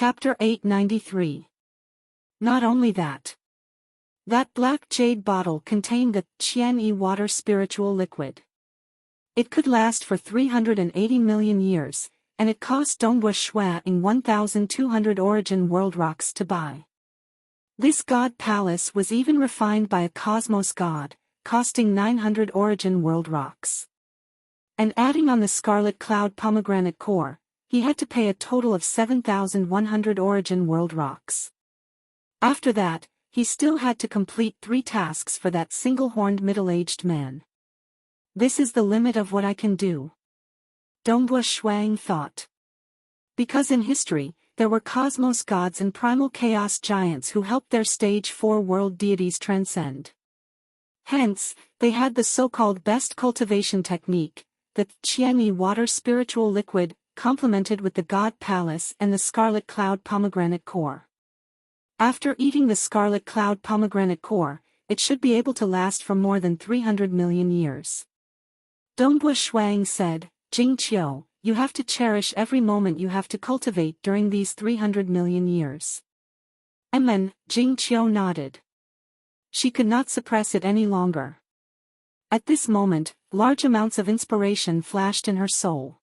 Chapter 893. Not only that. That black jade bottle contained the Qian water spiritual liquid. It could last for 380 million years, and it cost Donghua Shuang 1,200 origin world rocks to buy. This god palace was even refined by a cosmos god, costing 900 origin world rocks. And adding on the scarlet cloud pomegranate core, he had to pay a total of 7,100 origin world rocks. After that, he still had to complete 3 tasks for that single-horned middle-aged man. This is the limit of what I can do. Donghua Shuang thought. Because in history, there were cosmos gods and primal chaos giants who helped their stage 4 world deities transcend. Hence, they had the so-called best cultivation technique, the Qian water spiritual liquid, complemented with the god palace and the scarlet cloud pomegranate core. After eating the scarlet cloud pomegranate core, it should be able to last for more than 300 million years. Donghua Shuang said, Jingqiu, you have to cherish every moment you have to cultivate during these 300 million years. Amen, Jingqiu nodded. She could not suppress it any longer. At this moment, large amounts of inspiration flashed in her soul.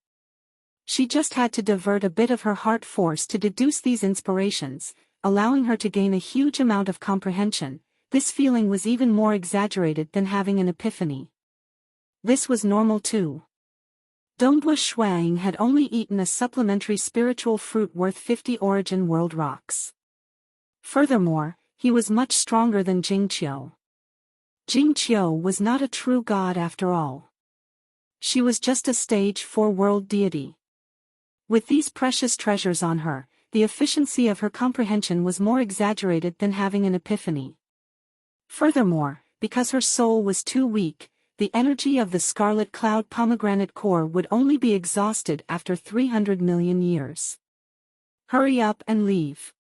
She just had to divert a bit of her heart force to deduce these inspirations, allowing her to gain a huge amount of comprehension. This feeling was even more exaggerated than having an epiphany. This was normal too. Donghua Shuang had only eaten a supplementary spiritual fruit worth 50 origin world rocks. Furthermore, he was much stronger than Jingqiu. Jingqiu was not a true god after all. She was just a stage 4 world deity. With these precious treasures on her, the efficiency of her comprehension was more exaggerated than having an epiphany. Furthermore, because her soul was too weak, the energy of the scarlet cloud pomegranate core would only be exhausted after 300 million years. Hurry up and leave.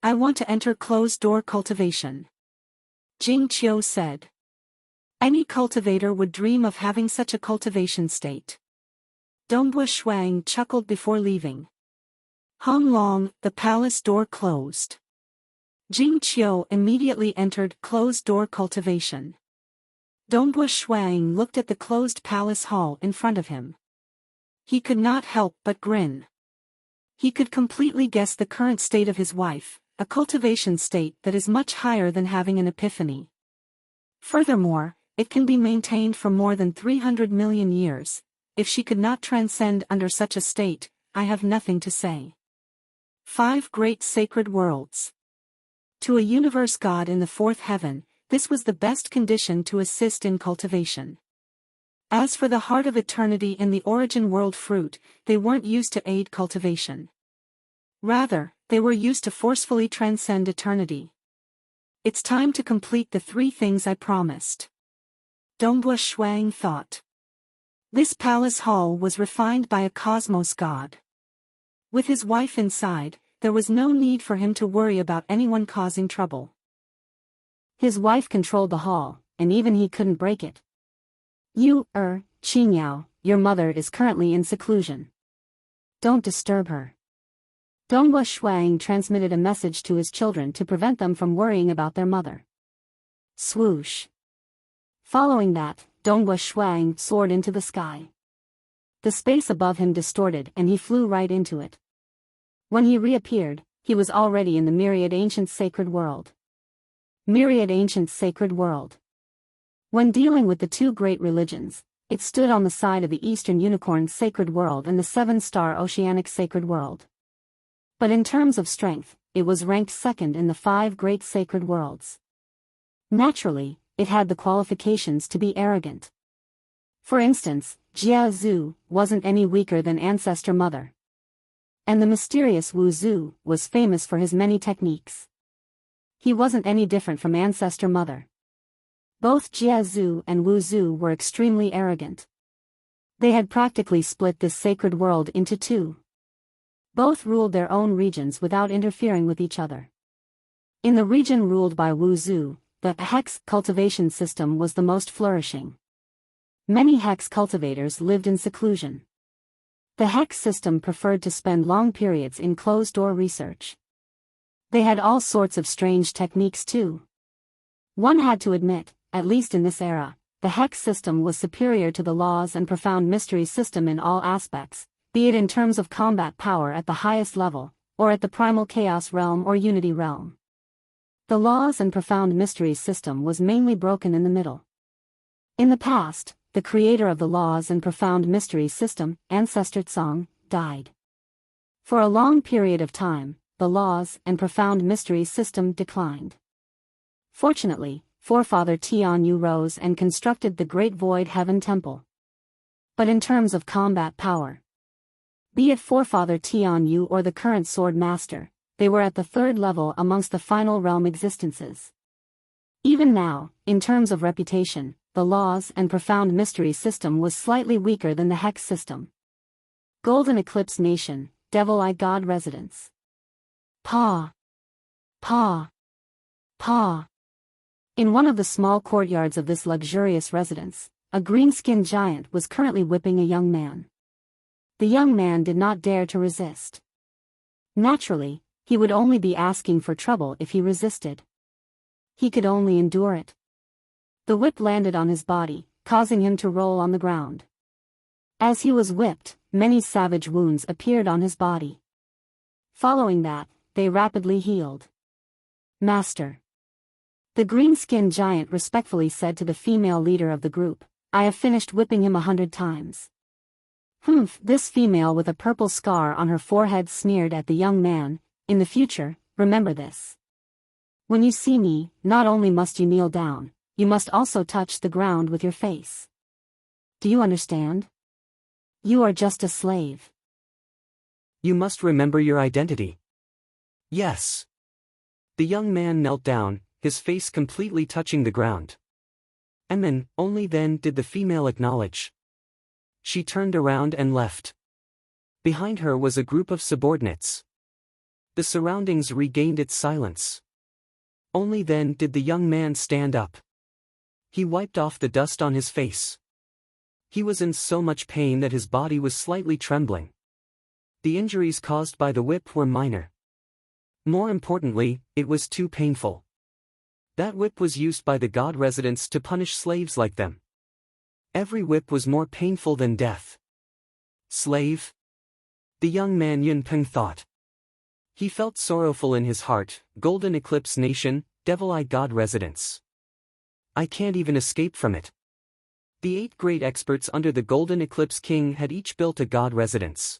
I want to enter closed-door cultivation. Jingqiu said. Any cultivator would dream of having such a cultivation state. Donghua Shuang chuckled before leaving. Hong Long, the palace door closed. Jingqiu immediately entered closed-door cultivation. Donghua Shuang looked at the closed palace hall in front of him. He could not help but grin. He could completely guess the current state of his wife, a cultivation state that is much higher than having an epiphany. Furthermore, it can be maintained for more than 300 million years. If she could not transcend under such a state, I have nothing to say. 5 great sacred worlds. To a universe god in the 4th heaven, this was the best condition to assist in cultivation. As for the heart of eternity and the origin world fruit, they weren't used to aid cultivation. Rather, they were used to forcefully transcend eternity. It's time to complete the 3 things I promised. Donghua Shuang thought. This palace hall was refined by a cosmos god. With his wife inside, there was no need for him to worry about anyone causing trouble. His wife controlled the hall, and even he couldn't break it. Qingyao, your mother is currently in seclusion. Don't disturb her. Donghua Shuang transmitted a message to his children to prevent them from worrying about their mother. Swoosh. Following that, Donghua Shuang soared into the sky. The space above him distorted and he flew right into it. When he reappeared, he was already in the myriad ancient sacred world. Myriad ancient sacred world. When dealing with the 2 great religions, it stood on the side of the Eastern Unicorn sacred world and the 7-star Oceanic sacred world. But in terms of strength, it was ranked 2nd in the 5 great sacred worlds. Naturally, it had the qualifications to be arrogant. For instance, Jia Zhu wasn't any weaker than Ancestor Mother. And the mysterious Wu Zhu was famous for his many techniques. He wasn't any different from Ancestor Mother. Both Jia Zhu and Wu Zhu were extremely arrogant. They had practically split this sacred world into 2. Both ruled their own regions without interfering with each other. In the region ruled by Wu Zhu, the hex cultivation system was the most flourishing. Many hex cultivators lived in seclusion. The Hex system preferred to spend long periods in closed-door research. They had all sorts of strange techniques too. One had to admit, at least in this era, the Hex system was superior to the Laws and Profound Mysteries system in all aspects, be it in terms of combat power at the highest level, or at the Primal Chaos realm or Unity realm. The Laws and Profound Mysteries system was mainly broken in the middle. In the past, the creator of the Laws and Profound Mysteries system, Ancestor Tsong, died. For a long period of time, the Laws and Profound Mysteries system declined. Fortunately, Forefather Tianyu rose and constructed the Great Void Heaven Temple. But in terms of combat power, be it Forefather Tianyu or the current Sword Master, they were at the third level amongst the final realm existences. Even now, in terms of reputation, the Laws and Profound Mysteries system was slightly weaker than the Hex system. Golden Eclipse Nation, Devil Eye God Residence. Pa. Pa. Pa. In one of the small courtyards of this luxurious residence, a green-skinned giant was currently whipping a young man. The young man did not dare to resist. Naturally, he would only be asking for trouble if he resisted. He could only endure it. The whip landed on his body, causing him to roll on the ground. As he was whipped, many savage wounds appeared on his body. Following that, they rapidly healed. Master. The green-skinned giant respectfully said to the female leader of the group, I have finished whipping him 100 times. Humph, this female with a purple scar on her forehead sneered at the young man, in the future, remember this. When you see me, not only must you kneel down, you must also touch the ground with your face. Do you understand? You are just a slave. You must remember your identity. Yes. The young man knelt down, his face completely touching the ground. And then, only then did the female acknowledge. She turned around and left. Behind her was a group of subordinates. The surroundings regained its silence. Only then did the young man stand up. He wiped off the dust on his face. He was in so much pain that his body was slightly trembling. The injuries caused by the whip were minor. More importantly, it was too painful. That whip was used by the god residents to punish slaves like them. Every whip was more painful than death. Slave? The young man Yunpeng thought. He felt sorrowful in his heart. Golden Eclipse Nation, Devil Eye God Residence. I can't even escape from it. The 8 great experts under the Golden Eclipse King had each built a god residence.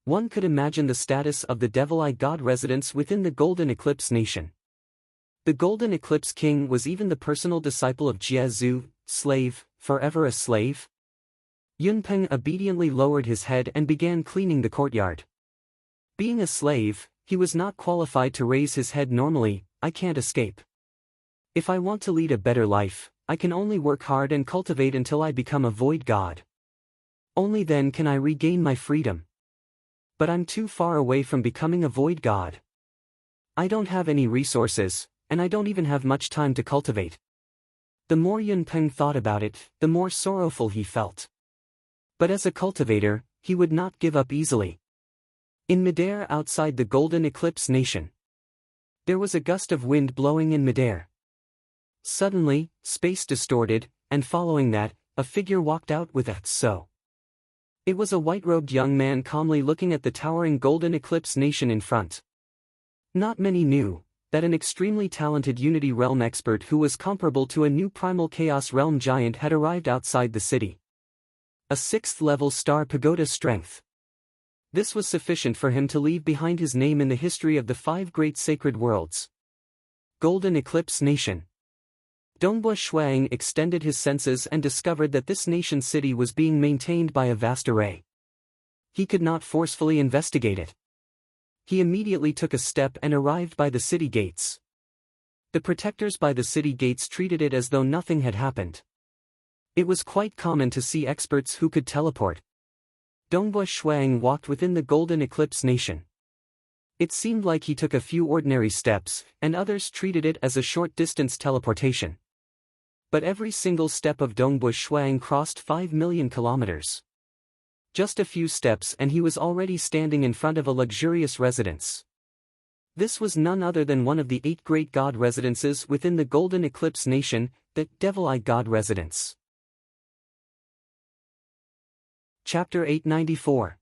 One could imagine the status of the Devil Eye God Residence within the Golden Eclipse Nation. The Golden Eclipse King was even the personal disciple of Jie, slave, forever a slave. Yunpeng obediently lowered his head and began cleaning the courtyard. Being a slave, he was not qualified to raise his head normally. I can't escape. If I want to lead a better life, I can only work hard and cultivate until I become a void god. Only then can I regain my freedom. But I'm too far away from becoming a void god. I don't have any resources, and I don't even have much time to cultivate. The more Yunpeng thought about it, the more sorrowful he felt. But as a cultivator, he would not give up easily. In midair outside the Golden Eclipse Nation, there was a gust of wind blowing in midair. Suddenly, space distorted, and following that, a figure walked out with a so. It was a white-robed young man calmly looking at the towering Golden Eclipse Nation in front. Not many knew that an extremely talented Unity Realm expert who was comparable to a new Primal Chaos Realm giant had arrived outside the city. A 6th-level Star Pagoda strength. This was sufficient for him to leave behind his name in the history of the 5 great sacred worlds. Golden Eclipse Nation. Dongbua Shuang extended his senses and discovered that this nation city was being maintained by a vast array. He could not forcefully investigate it. He immediately took a step and arrived by the city gates. The protectors by the city gates treated it as though nothing had happened. It was quite common to see experts who could teleport. Dongbua Shuang walked within the Golden Eclipse Nation. It seemed like he took a few ordinary steps, and others treated it as a short-distance teleportation. But every single step of Dongbua Shuang crossed 5 million kilometers. Just a few steps and he was already standing in front of a luxurious residence. This was none other than one of the 8 great god residences within the Golden Eclipse Nation, the Devil-Eye God Residence. Chapter 894.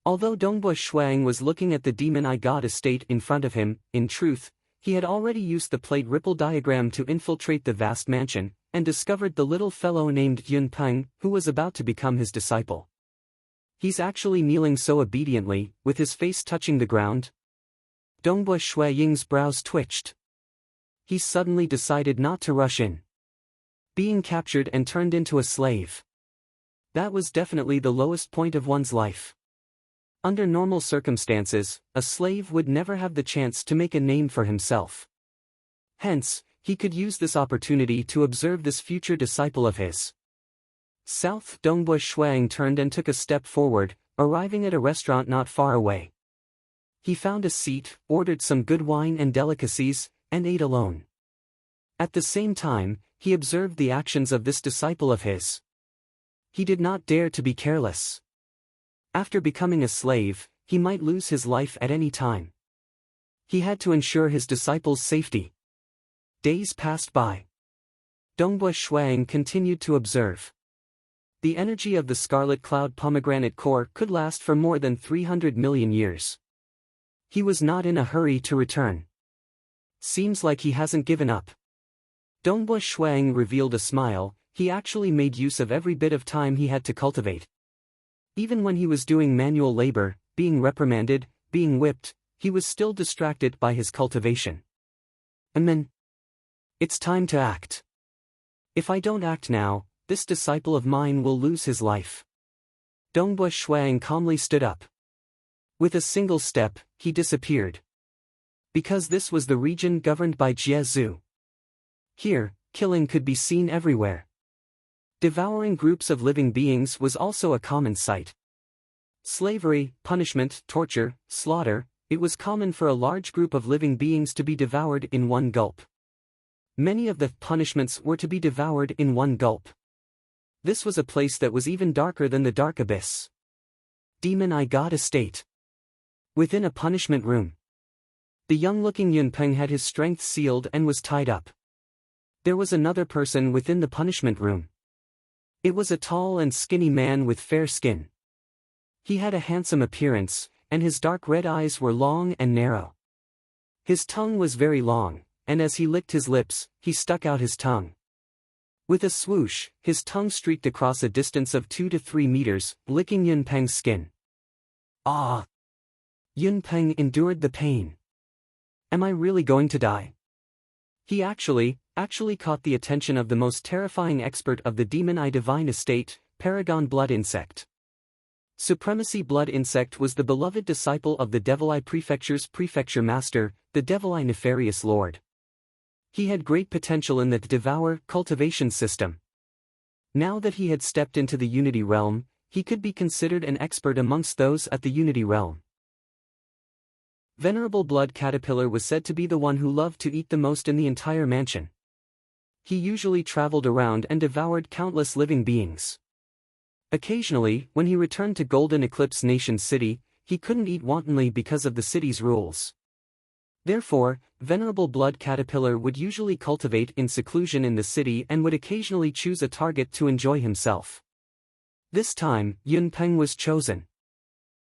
Although Dongbua Shuang was looking at the Demon-Eye God estate in front of him, in truth, he had already used the plate ripple diagram to infiltrate the vast mansion, and discovered the little fellow named Yun Peng, who was about to become his disciple. He's actually kneeling so obediently, with his face touching the ground. Dongbua Shuaying's brows twitched. He suddenly decided not to rush in. Being captured and turned into a slave. That was definitely the lowest point of one's life. Under normal circumstances, a slave would never have the chance to make a name for himself. Hence, he could use this opportunity to observe this future disciple of his. South Dongbua Shuang turned and took a step forward, arriving at a restaurant not far away. He found a seat, ordered some good wine and delicacies, and ate alone. At the same time, he observed the actions of this disciple of his. He did not dare to be careless. After becoming a slave, he might lose his life at any time. He had to ensure his disciple's safety. Days passed by. Dongbua Shuang continued to observe. The energy of the Scarlet Cloud pomegranate core could last for more than 300 million years. He was not in a hurry to return. Seems like he hasn't given up. Dongbua Shuang revealed a smile. He actually made use of every bit of time he had to cultivate. Even when he was doing manual labor, being reprimanded, being whipped, he was still distracted by his cultivation. And then, it's time to act. If I don't act now, this disciple of mine will lose his life. Dongbua Shuang calmly stood up. With a single step, he disappeared. Because this was the region governed by Jiezu. Here, killing could be seen everywhere. Devouring groups of living beings was also a common sight. Slavery, punishment, torture, slaughter, it was common for a large group of living beings to be devoured in one gulp. Many of the punishments were to be devoured in one gulp. This was a place that was even darker than the dark abyss. Demon-Eye God Estate. Within a punishment room. The young-looking Yun Peng had his strength sealed and was tied up. There was another person within the punishment room. It was a tall and skinny man with fair skin. He had a handsome appearance, and his dark red eyes were long and narrow. His tongue was very long, and as he licked his lips, he stuck out his tongue. With a swoosh, his tongue streaked across a distance of 2 to 3 meters, licking Yun Peng's skin. Ah! Yun Peng endured the pain. Am I really going to die? He actually caught the attention of the most terrifying expert of the Demon-Eye Divine Estate, Paragon Blood Insect. Supremacy Blood Insect was the beloved disciple of the Devil-Eye Prefecture's Prefecture Master, the Devil-Eye Nefarious Lord. He had great potential in the Devour cultivation system. Now that he had stepped into the Unity Realm, he could be considered an expert amongst those at the Unity Realm. Venerable Blood Caterpillar was said to be the one who loved to eat the most in the entire mansion. He usually traveled around and devoured countless living beings. Occasionally, when he returned to Golden Eclipse Nation City, he couldn't eat wantonly because of the city's rules. Therefore, Venerable Blood Caterpillar would usually cultivate in seclusion in the city and would occasionally choose a target to enjoy himself. This time, Yun Peng was chosen.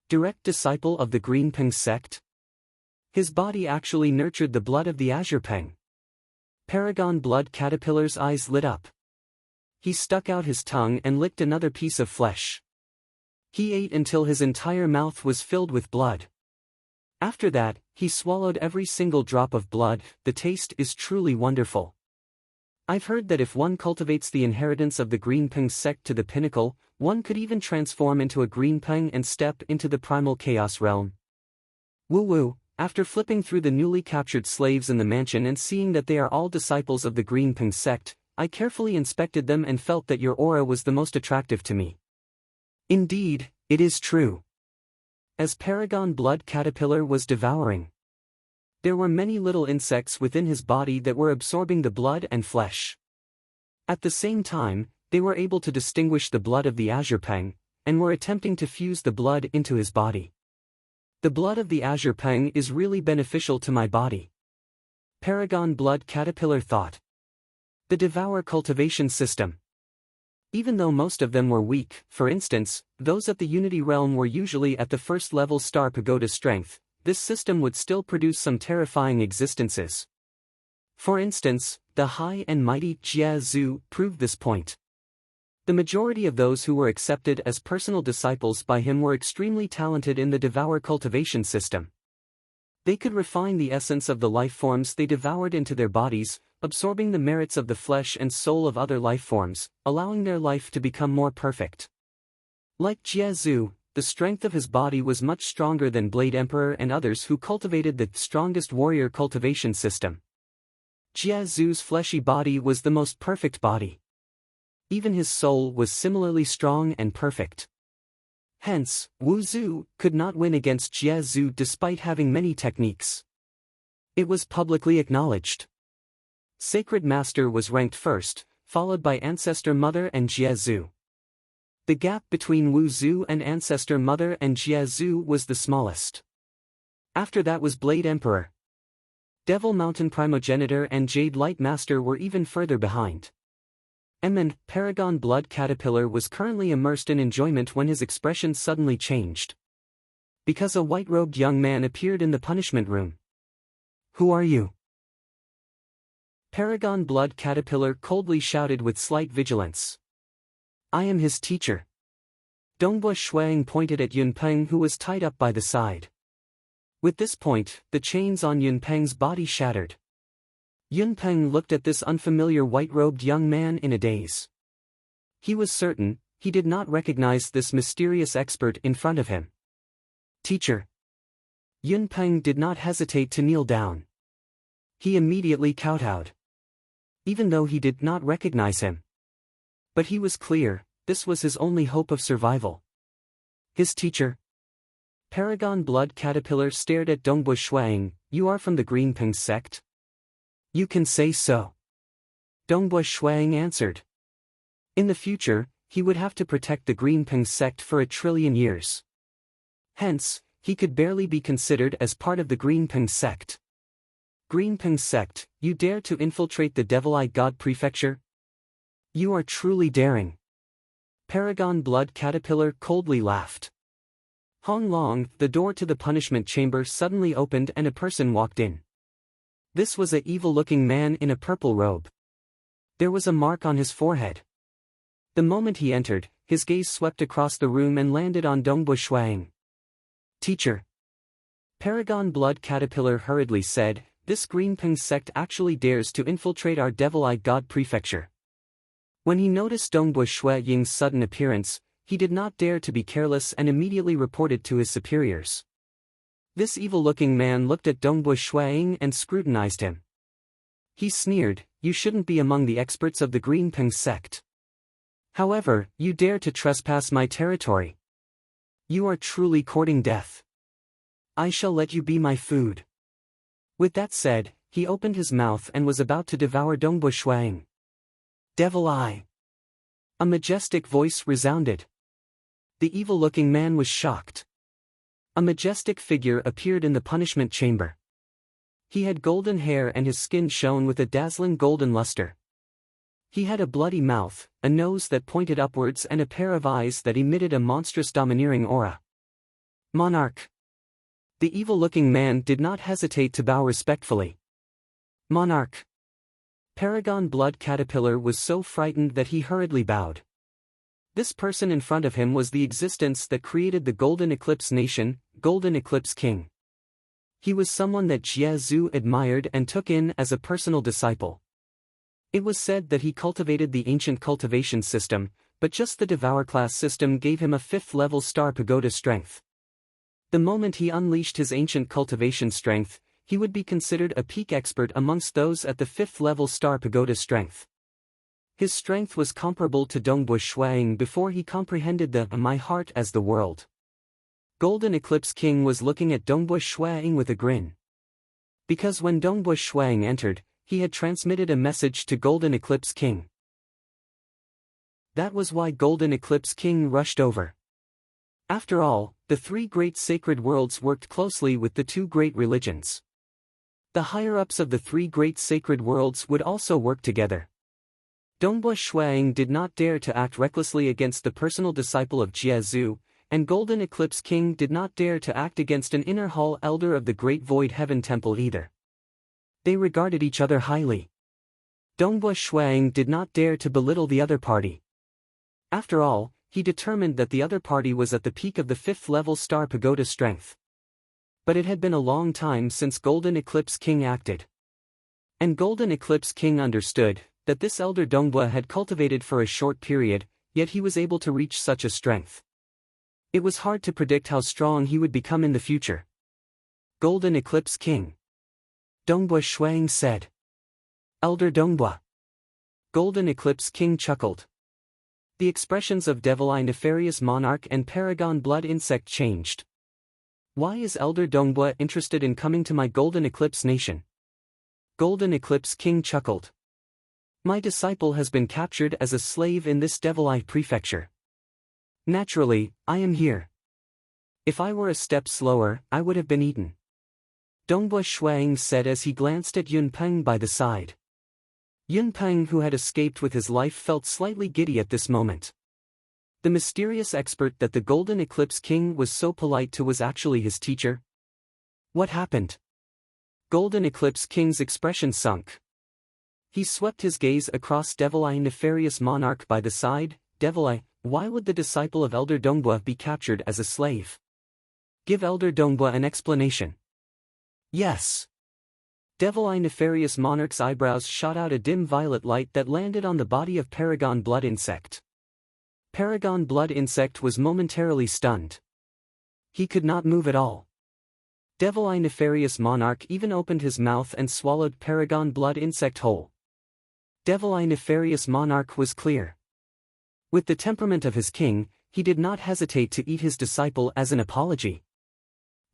Direct disciple of the Green Peng sect. His body actually nurtured the blood of the Azure Peng. Paragon Blood Caterpillar's eyes lit up. He stuck out his tongue and licked another piece of flesh. He ate until his entire mouth was filled with blood. After that, he swallowed every single drop of blood. The taste is truly wonderful. I've heard that if one cultivates the inheritance of the Green Peng sect to the pinnacle, one could even transform into a Green Peng and step into the primal chaos realm. Woo-woo. After flipping through the newly captured slaves in the mansion and seeing that they are all disciples of the Green Peng sect, I carefully inspected them and felt that your aura was the most attractive to me. Indeed, it is true. As Paragon Blood Caterpillar was devouring, there were many little insects within his body that were absorbing the blood and flesh. At the same time, they were able to distinguish the blood of the Azure Peng, and were attempting to fuse the blood into his body. The blood of the Azure Peng is really beneficial to my body. Paragon Blood Caterpillar thought. The Devour cultivation system. Even though most of them were weak, for instance, those at the Unity realm were usually at the first level Star Pagoda strength, this system would still produce some terrifying existences. For instance, the high and mighty Jia Zhu proved this point. The majority of those who were accepted as personal disciples by him were extremely talented in the Devour cultivation system. They could refine the essence of the life forms they devoured into their bodies, absorbing the merits of the flesh and soul of other life forms, allowing their life to become more perfect. Like Jia Zhu, the strength of his body was much stronger than Blade Emperor and others who cultivated the strongest warrior cultivation system. Jia Zhu's fleshy body was the most perfect body. Even his soul was similarly strong and perfect. Hence, Wu Zhu could not win against Jia Zhu despite having many techniques. It was publicly acknowledged. Sacred Master was ranked first, followed by Ancestor Mother and Jia Zhu. The gap between Wu Zhu and Ancestor Mother and Jia Zhu was the smallest. After that was Blade Emperor. Devil Mountain Primogenitor and Jade Light Master were even further behind. And Paragon Blood Caterpillar was currently immersed in enjoyment when his expression suddenly changed. Because a white-robed young man appeared in the punishment room. "Who are you?" Paragon Blood Caterpillar coldly shouted with slight vigilance. "I am his teacher." Dongbua Shuang pointed at Yunpeng, who was tied up by the side. With this point, the chains on Yunpeng's body shattered. Yunpeng looked at this unfamiliar white-robed young man in a daze. He was certain, he did not recognize this mysterious expert in front of him. "Teacher." Yunpeng did not hesitate to kneel down. He immediately kowtowed. Even though he did not recognize him. But he was clear, this was his only hope of survival. His teacher. Paragon Blood Caterpillar stared at Dongbua Shuang. "You are from the Green Peng sect?" "You can say so." Dongbua Shuang answered. In the future, he would have to protect the Green Peng sect for 1,000,000,000 years. Hence, he could barely be considered as part of the Green Peng sect. "Green Peng sect, you dare to infiltrate the Devil Eye God Prefecture? You are truly daring." Paragon Blood Caterpillar coldly laughed. Hong Long, the door to the punishment chamber suddenly opened and a person walked in. This was a evil-looking man in a purple robe. There was a mark on his forehead. The moment he entered, his gaze swept across the room and landed on Dongbua Shuang. "Teacher." Paragon Blood Caterpillar hurriedly said, "This Green Peng sect actually dares to infiltrate our Devil Eye God Prefecture." When he noticed Dongbua Shuang's sudden appearance, he did not dare to be careless and immediately reported to his superiors. This evil-looking man looked at Dongbua Shuang and scrutinized him. He sneered, "You shouldn't be among the experts of the Green Peng sect. However, you dare to trespass my territory. You are truly courting death. I shall let you be my food." With that said, he opened his mouth and was about to devour Dongbua Shuang. "Devil Eye!" A majestic voice resounded. The evil-looking man was shocked. A majestic figure appeared in the punishment chamber. He had golden hair and his skin shone with a dazzling golden luster. He had a bloody mouth, a nose that pointed upwards and a pair of eyes that emitted a monstrous domineering aura. "Monarch." The evil-looking man did not hesitate to bow respectfully. "Monarch." Paragon Blood Caterpillar was so frightened that he hurriedly bowed. This person in front of him was the existence that created the Golden Eclipse Nation, Golden Eclipse King. He was someone that Jia Zhu admired and took in as a personal disciple. It was said that he cultivated the ancient cultivation system, but just the Devour class system gave him a 5th-level Star Pagoda strength. The moment he unleashed his ancient cultivation strength, he would be considered a peak expert amongst those at the 5th-level Star Pagoda strength. His strength was comparable to Dongbua Shuang before he comprehended the "my heart as the world." Golden Eclipse King was looking at Dongbua Shuang with a grin. Because when Dongbua Shuang entered, he had transmitted a message to Golden Eclipse King. That was why Golden Eclipse King rushed over. After all, the three great sacred worlds worked closely with the two great religions. The higher-ups of the three great sacred worlds would also work together. Dongbua Shuang did not dare to act recklessly against the personal disciple of Jie, and Golden Eclipse King did not dare to act against an inner hall elder of the Great Void Heaven Temple either. They regarded each other highly. Dongbua Shuang did not dare to belittle the other party. After all, he determined that the other party was at the peak of the 5th-level Star Pagoda strength. But it had been a long time since Golden Eclipse King acted. And Golden Eclipse King understood that this elder Dongbua had cultivated for a short period, yet he was able to reach such a strength. It was hard to predict how strong he would become in the future. Golden Eclipse King. Dongbua Shuang said. Elder Dongbua. Golden Eclipse King chuckled. The expressions of Devil Eye Nefarious Monarch and Paragon Blood Insect changed. Why is Elder Dongbua interested in coming to my Golden Eclipse Nation? Golden Eclipse King chuckled. My disciple has been captured as a slave in this Devil Eye Prefecture. Naturally, I am here. If I were a step slower, I would have been eaten. Dongbua Shuang said as he glanced at Yun Peng by the side. Yun Peng, who had escaped with his life, felt slightly giddy at this moment. The mysterious expert that the Golden Eclipse King was so polite to was actually his teacher. What happened? Golden Eclipse King's expression sunk. He swept his gaze across Devil Eye Nefarious Monarch by the side. Devil Eye, why would the disciple of Elder Dongbua be captured as a slave? Give Elder Dongbua an explanation. Yes. Devil Eye Nefarious Monarch's eyebrows shot out a dim violet light that landed on the body of Paragon Blood Insect. Paragon Blood Insect was momentarily stunned. He could not move at all. Devil Eye Nefarious Monarch even opened his mouth and swallowed Paragon Blood Insect whole. Devil Eye Nefarious Monarch was clear. With the temperament of his king, he did not hesitate to eat his disciple as an apology.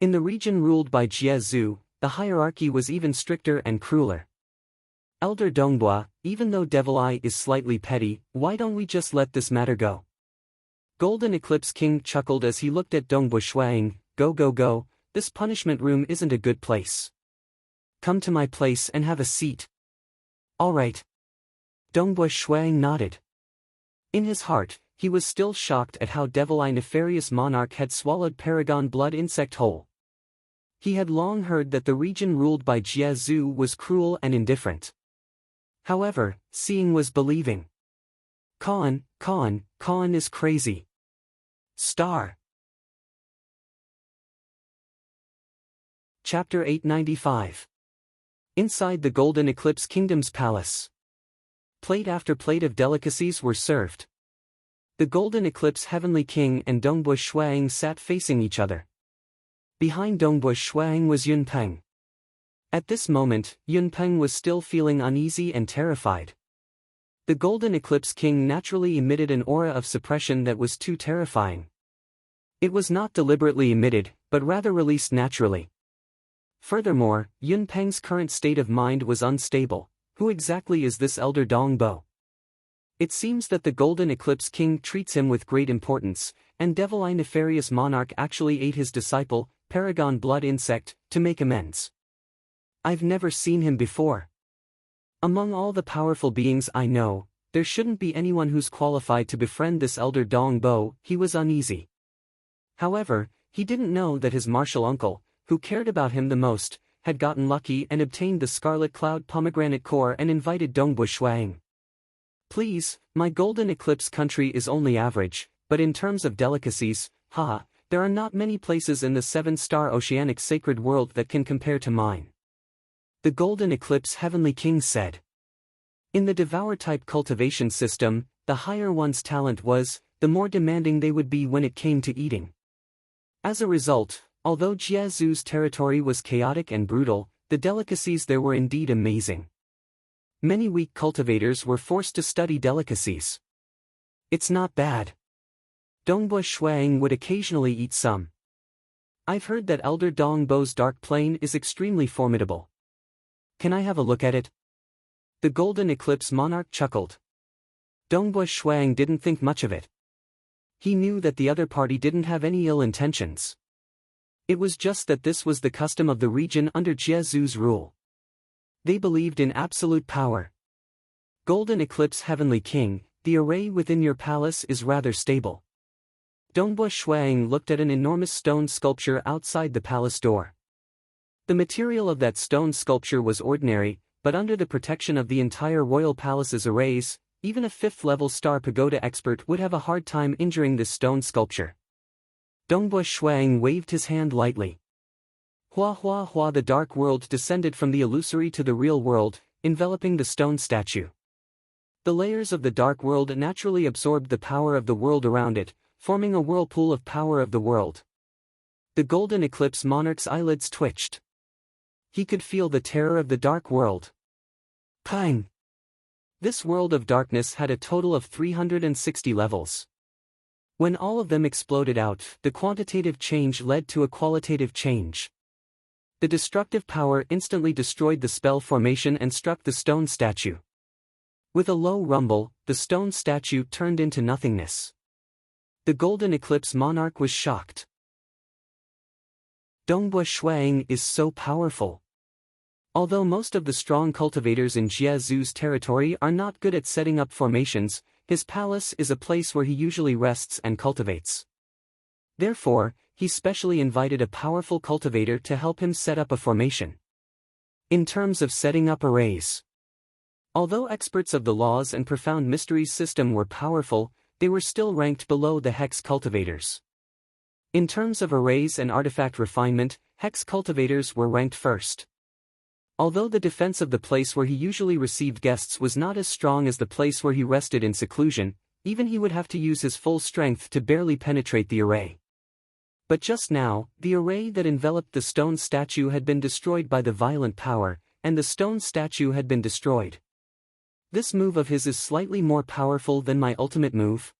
In the region ruled by Jie, the hierarchy was even stricter and crueler. Elder Dongbua, even though Devil Eye is slightly petty, why don't we just let this matter go? Golden Eclipse King chuckled as he looked at Dongbua Shuang. Go, this punishment room isn't a good place. Come to my place and have a seat. All right. Dongbua Shuang nodded. In his heart, he was still shocked at how Devil Eye Nefarious Monarch had swallowed Paragon Blood Insect whole. He had long heard that the region ruled by Jie was cruel and indifferent. However, seeing was believing. Khan is crazy. Star. Chapter 895. Inside the Golden Eclipse Kingdom's palace. Plate after plate of delicacies were served. The Golden Eclipse Heavenly King and Dongbua Shuang sat facing each other. Behind Dongbua Shuang was Yun Peng. At this moment, Yun Peng was still feeling uneasy and terrified. The Golden Eclipse King naturally emitted an aura of suppression that was too terrifying. It was not deliberately emitted, but rather released naturally. Furthermore, Yun Peng's current state of mind was unstable. Who exactly is this Elder Dongbua? It seems that the Golden Eclipse King treats him with great importance, and Devil Eye Nefarious Monarch actually ate his disciple, Paragon Blood Insect, to make amends. I've never seen him before. Among all the powerful beings I know, there shouldn't be anyone who's qualified to befriend this Elder Dongbua. He was uneasy. However, he didn't know that his martial uncle, who cared about him the most, had gotten lucky and obtained the Scarlet Cloud Pomegranate Core and invited Dongbua Shuang. Please, my Golden Eclipse country is only average, but in terms of delicacies, there are not many places in the 7-star oceanic sacred world that can compare to mine. The Golden Eclipse Heavenly King said. In the Devour-type cultivation system, the higher one's talent was, the more demanding they would be when it came to eating. As a result, although Jiezu's territory was chaotic and brutal, the delicacies there were indeed amazing. Many weak cultivators were forced to study delicacies. It's not bad. Dongbua Shuang would occasionally eat some. I've heard that Elder Dongbua's Dark Plane is extremely formidable. Can I have a look at it? The Golden Eclipse Monarch chuckled. Dongbua Shuang didn't think much of it. He knew that the other party didn't have any ill intentions. It was just that this was the custom of the region under Jiezu's rule. They believed in absolute power. Golden Eclipse Heavenly King, the array within your palace is rather stable. Dongbua Shuang looked at an enormous stone sculpture outside the palace door. The material of that stone sculpture was ordinary, but under the protection of the entire royal palace's arrays, even a 5th-level star pagoda expert would have a hard time injuring this stone sculpture. Dongbua Shuang waved his hand lightly. Hua hua hua, the dark world descended from the illusory to the real world, enveloping the stone statue. The layers of the dark world naturally absorbed the power of the world around it, forming a whirlpool of power of the world. The Golden Eclipse Monarch's eyelids twitched. He could feel the terror of the dark world. Pang! This world of darkness had a total of 360 levels. When all of them exploded out, the quantitative change led to a qualitative change. The destructive power instantly destroyed the spell formation and struck the stone statue. With a low rumble, the stone statue turned into nothingness. The Golden Eclipse Monarch was shocked. Dongbua Shuang is so powerful. Although most of the strong cultivators in Jiezu's territory are not good at setting up formations, his palace is a place where he usually rests and cultivates. Therefore, he specially invited a powerful cultivator to help him set up a formation. In terms of setting up arrays, although experts of the laws and profound mysteries system were powerful, they were still ranked below the hex cultivators. In terms of arrays and artifact refinement, hex cultivators were ranked first. Although the defense of the place where he usually received guests was not as strong as the place where he rested in seclusion, even he would have to use his full strength to barely penetrate the array. But just now, the array that enveloped the stone statue had been destroyed by the violent power, and the stone statue had been destroyed. This move of his is slightly more powerful than my ultimate move.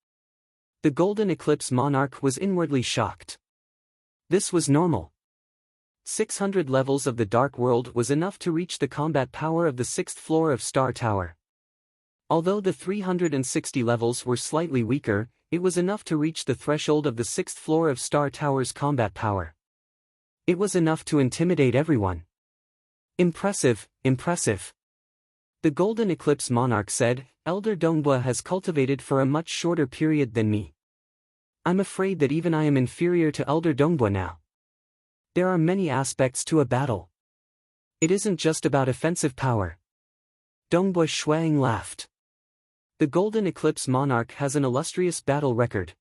The Golden Eclipse Monarch was inwardly shocked. This was normal. 600 levels of the Dark World was enough to reach the combat power of the 6th floor of Star Tower. Although the 360 levels were slightly weaker, it was enough to reach the threshold of the 6th floor of Star Tower's combat power. It was enough to intimidate everyone. Impressive, impressive. The Golden Eclipse Monarch said, Elder Dongbua has cultivated for a much shorter period than me. I'm afraid that even I am inferior to Elder Dongbua now. There are many aspects to a battle. It isn't just about offensive power. Dongbua Shuang laughed. The Golden Eclipse Monarch has an illustrious battle record.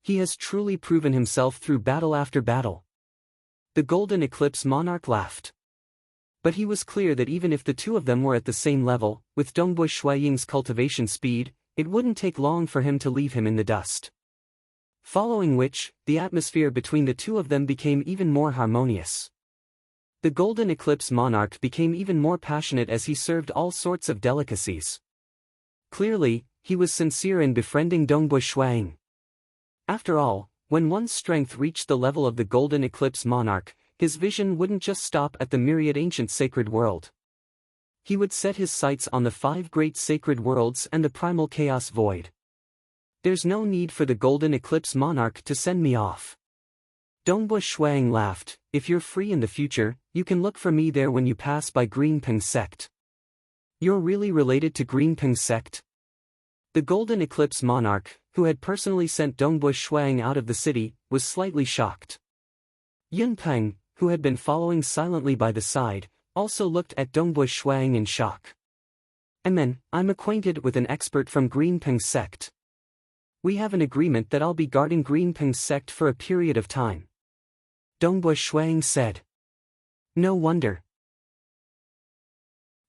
He has truly proven himself through battle after battle. The Golden Eclipse Monarch laughed. But he was clear that even if the two of them were at the same level, with Dongbua Shuaying's cultivation speed, it wouldn't take long for him to leave him in the dust. Following which, the atmosphere between the two of them became even more harmonious. The Golden Eclipse Monarch became even more passionate as he served all sorts of delicacies. Clearly, he was sincere in befriending Dongbua Shuang. After all, when one's strength reached the level of the Golden Eclipse Monarch, his vision wouldn't just stop at the myriad ancient sacred world. He would set his sights on the 5 great sacred worlds and the primal chaos void. There's no need for the Golden Eclipse Monarch to send me off. Dongbua Shuang laughed, if you're free in the future, you can look for me there when you pass by Greenping Sect. You're really related to Greenping Sect? The Golden Eclipse Monarch, who had personally sent Dongbua Shuang out of the city, was slightly shocked. Yunpeng, who had been following silently by the side, also looked at Dongbua Shuang in shock. And then, I'm acquainted with an expert from Greenping Sect. We have an agreement that I'll be guarding Greenping Sect for a period of time. Dongbua Shuang said. No wonder.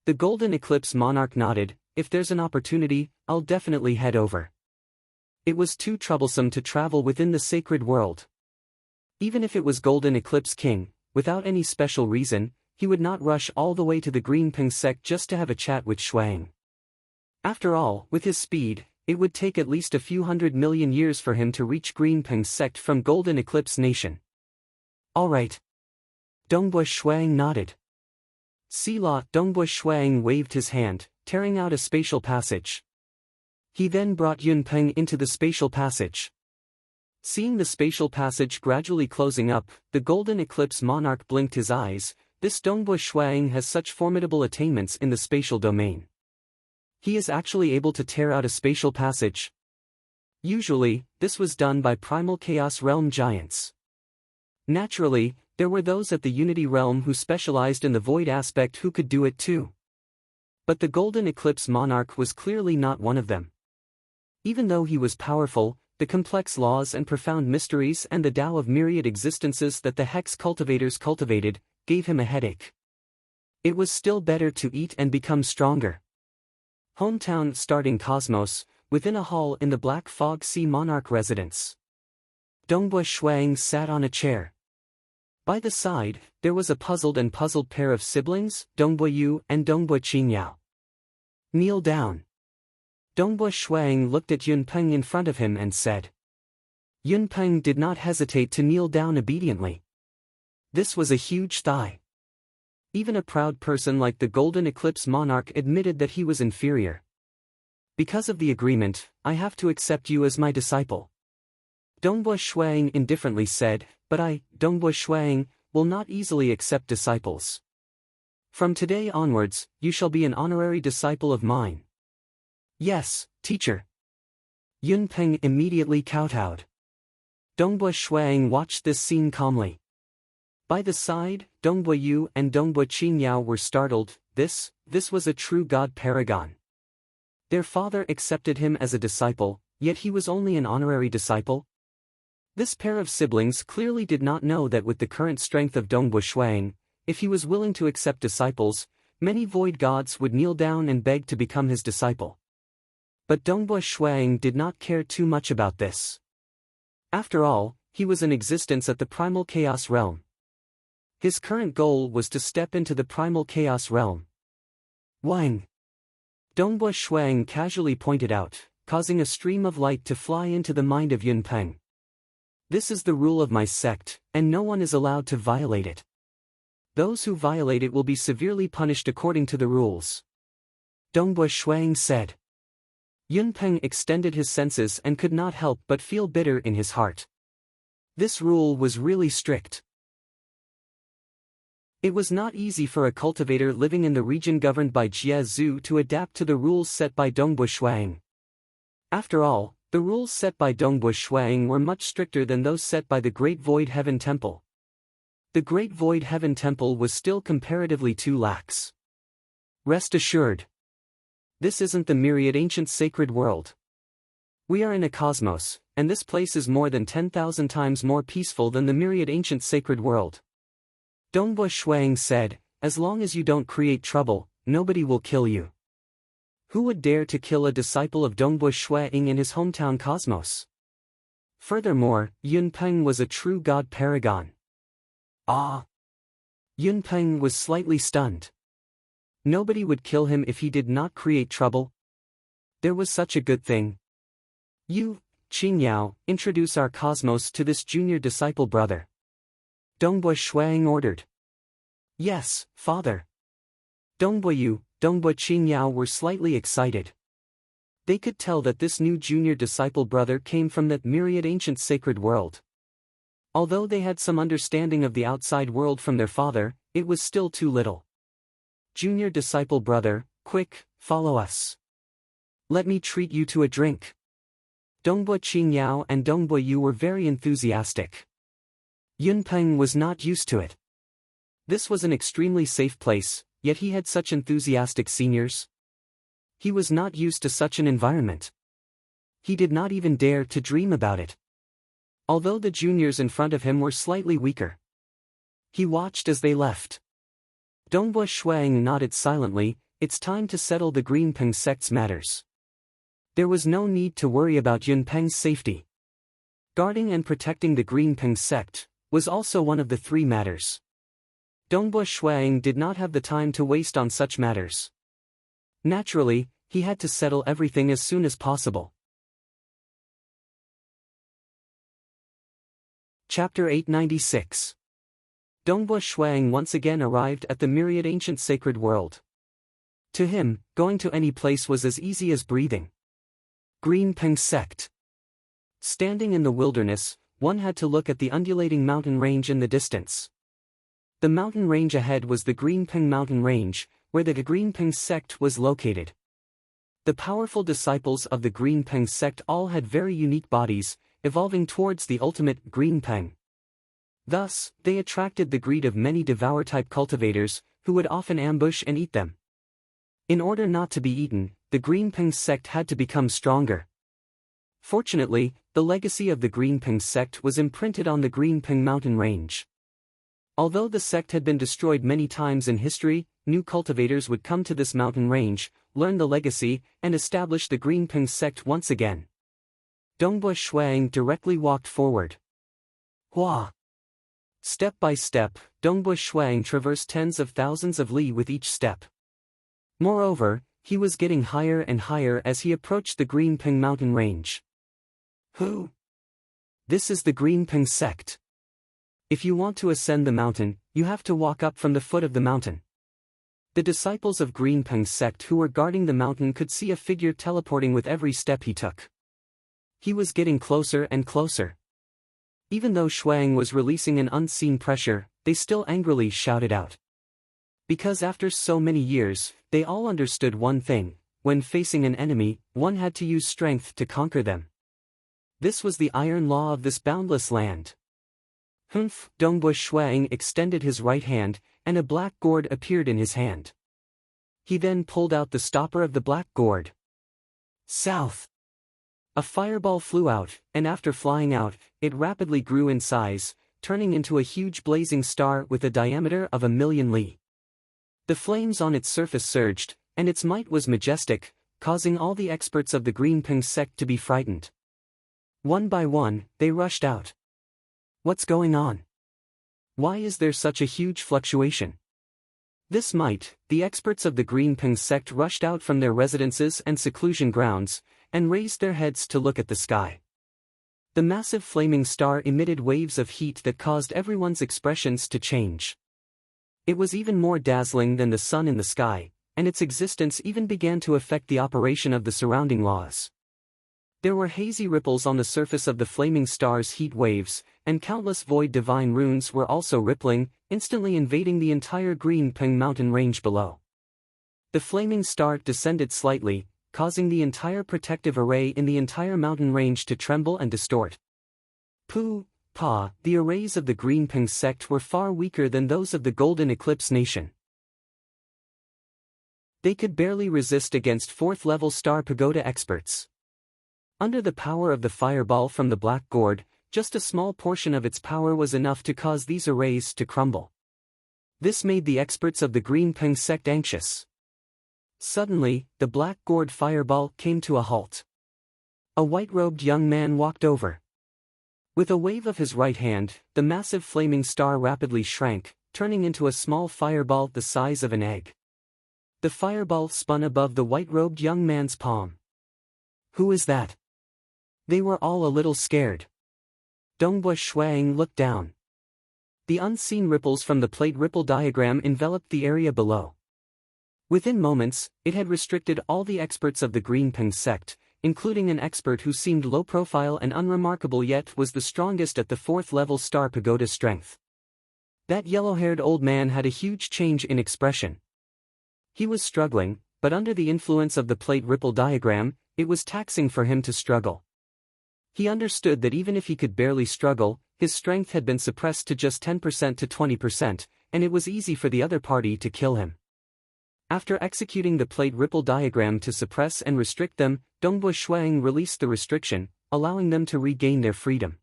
The Golden Eclipse Monarch nodded, if there's an opportunity, I'll definitely head over. It was too troublesome to travel within the sacred world. Even if it was Golden Eclipse King, without any special reason, he would not rush all the way to the Greenping Sect just to have a chat with Shuang. After all, with his speed, it would take at least a few 100 million years for him to reach Greenping Sect from Golden Eclipse Nation. All right. Dongbua Shuang nodded. Sila, Dongbua Shuang waved his hand, tearing out a spatial passage. He then brought Yunpeng into the spatial passage. Seeing the spatial passage gradually closing up, the Golden Eclipse monarch blinked his eyes. This Dongbui Shuang has such formidable attainments in the spatial domain. He is actually able to tear out a spatial passage. Usually, this was done by primal chaos realm giants. Naturally, there were those at the Unity realm who specialized in the void aspect who could do it too. But the Golden Eclipse monarch was clearly not one of them. Even though he was powerful, the complex laws and profound mysteries and the Tao of myriad existences that the Hex cultivators cultivated, gave him a headache. It was still better to eat and become stronger. Hometown starting Cosmos, within a hall in the Black Fog Sea monarch residence. Dongbui Shuang sat on a chair. By the side, there was a puzzled pair of siblings, Dongbui Yu and Dongbui Qingyao. Kneel down. Dongbui Shuang looked at Yunpeng in front of him and said. Yunpeng did not hesitate to kneel down obediently. This was a huge thigh. Even a proud person like the Golden Eclipse monarch admitted that he was inferior. Because of the agreement, I have to accept you as my disciple. Dongbui Shuang indifferently said, but I, Dongbui Shuang, will not easily accept disciples. From today onwards, you shall be an honorary disciple of mine. Yes, teacher. Yunpeng immediately kowtowed. Dongbui Shuang watched this scene calmly. By the side, Dongbui Yu and Dongbui Qingyao were startled. This was a true god paragon. Their father accepted him as a disciple, yet he was only an honorary disciple. This pair of siblings clearly did not know that with the current strength of Dongbui Shuang, if he was willing to accept disciples, many void gods would kneel down and beg to become his disciple. But Dongbui Shuang did not care too much about this. After all, he was in existence at the primal chaos realm. His current goal was to step into the primal chaos realm. Wang. Dongbui Shuang casually pointed out, causing a stream of light to fly into the mind of Yunpeng. This is the rule of my sect, and no one is allowed to violate it. Those who violate it will be severely punished according to the rules. Dongbui Shuang said. Yunpeng extended his senses and could not help but feel bitter in his heart. This rule was really strict. It was not easy for a cultivator living in the region governed by Jie Zhu to adapt to the rules set by Dongbui Shuang. After all, the rules set by Dongbui Shuang were much stricter than those set by the Great Void Heaven Temple. The Great Void Heaven Temple was still comparatively too lax. Rest assured. This isn't the myriad ancient sacred world. We are in a cosmos, and this place is more than 10,000 times more peaceful than the myriad ancient sacred world. Dongbui Shuang said, as long as you don't create trouble, nobody will kill you. Who would dare to kill a disciple of Dongbui Shuang in his hometown cosmos? Furthermore, Yunpeng was a true god paragon. Ah! Yunpeng was slightly stunned. Nobody would kill him if he did not create trouble. There was such a good thing. You, Qingyao, introduce our cosmos to this junior disciple brother. Dongbui Shuang ordered. Yes, father. Dongbui Yu, Dongbui Qingyao were slightly excited. They could tell that this new junior disciple brother came from that myriad ancient sacred world. Although they had some understanding of the outside world from their father, it was still too little. Junior disciple brother, quick, follow us. Let me treat you to a drink. Dongbui Qingyao and Dongbui Yu were very enthusiastic. Yunpeng was not used to it. This was an extremely safe place, yet he had such enthusiastic seniors. He was not used to such an environment. He did not even dare to dream about it. Although the juniors in front of him were slightly weaker. He watched as they left. Dongbui Shuang nodded silently. It's time to settle the Greenpeng sect's matters. There was no need to worry about Yunpeng's safety. Guarding and protecting the Greenpeng sect was also one of the three matters. Dongbui Shuang did not have the time to waste on such matters. Naturally, he had to settle everything as soon as possible. Chapter 896. Dongbui Shuang once again arrived at the myriad ancient sacred world. To him, going to any place was as easy as breathing. Greenpeng sect. Standing in the wilderness, one had to look at the undulating mountain range in the distance. The mountain range ahead was the Greenping Mountain Range, where the Greenping sect was located. The powerful disciples of the Greenping sect all had very unique bodies, evolving towards the ultimate Greenping. Thus, they attracted the greed of many devour-type cultivators, who would often ambush and eat them. In order not to be eaten, the Greenping sect had to become stronger. Fortunately, the legacy of the Greenping sect was imprinted on the Greenping Mountain Range. Although the sect had been destroyed many times in history, new cultivators would come to this mountain range, learn the legacy, and establish the Greenping sect once again. Dongbui Shuang directly walked forward. Hua! Step by step, Dongbui Shuang traversed tens of thousands of li with each step. Moreover, he was getting higher and higher as he approached the Greenping Mountain Range. Who? This is the Greenping sect. If you want to ascend the mountain, you have to walk up from the foot of the mountain. The disciples of Greenping sect who were guarding the mountain could see a figure teleporting with every step he took. He was getting closer and closer. Even though Shuang was releasing an unseen pressure, they still angrily shouted out. Because after so many years, they all understood one thing: when facing an enemy, one had to use strength to conquer them. This was the iron law of this boundless land. Humph! Dongbui Shuang extended his right hand, and a black gourd appeared in his hand. He then pulled out the stopper of the black gourd. South! A fireball flew out, and after flying out, it rapidly grew in size, turning into a huge blazing star with a diameter of 1,000,000 li. The flames on its surface surged, and its might was majestic, causing all the experts of the Greenping sect to be frightened. One by one, they rushed out. What's going on? Why is there such a huge fluctuation? This might, the experts of the Greenping sect rushed out from their residences and seclusion grounds, and raised their heads to look at the sky. The massive flaming star emitted waves of heat that caused everyone's expressions to change. It was even more dazzling than the sun in the sky, and its existence even began to affect the operation of the surrounding laws. There were hazy ripples on the surface of the flaming star's heat waves, and countless void divine runes were also rippling, instantly invading the entire Greenping mountain range below. The flaming star descended slightly, causing the entire protective array in the entire mountain range to tremble and distort. The arrays of the Greenping sect were far weaker than those of the Golden Eclipse Nation. They could barely resist against 4th-level Star Pagoda experts. Under the power of the fireball from the black gourd, just a small portion of its power was enough to cause these arrays to crumble. This made the experts of the Greenping sect anxious. Suddenly, the black gourd fireball came to a halt. A white-robed young man walked over. With a wave of his right hand, the massive flaming star rapidly shrank, turning into a small fireball the size of an egg. The fireball spun above the white-robed young man's palm. Who is that? They were all a little scared. Dongbui Shuang looked down. The unseen ripples from the plate ripple diagram enveloped the area below. Within moments, it had restricted all the experts of the Greenping sect, including an expert who seemed low-profile and unremarkable yet was the strongest at the 4th-level Star Pagoda strength. That yellow-haired old man had a huge change in expression. He was struggling, but under the influence of the plate ripple diagram, it was taxing for him to struggle. He understood that even if he could barely struggle, his strength had been suppressed to just 10% to 20%, and it was easy for the other party to kill him. After executing the plate ripple diagram to suppress and restrict them, Dongbui Shuang released the restriction, allowing them to regain their freedom.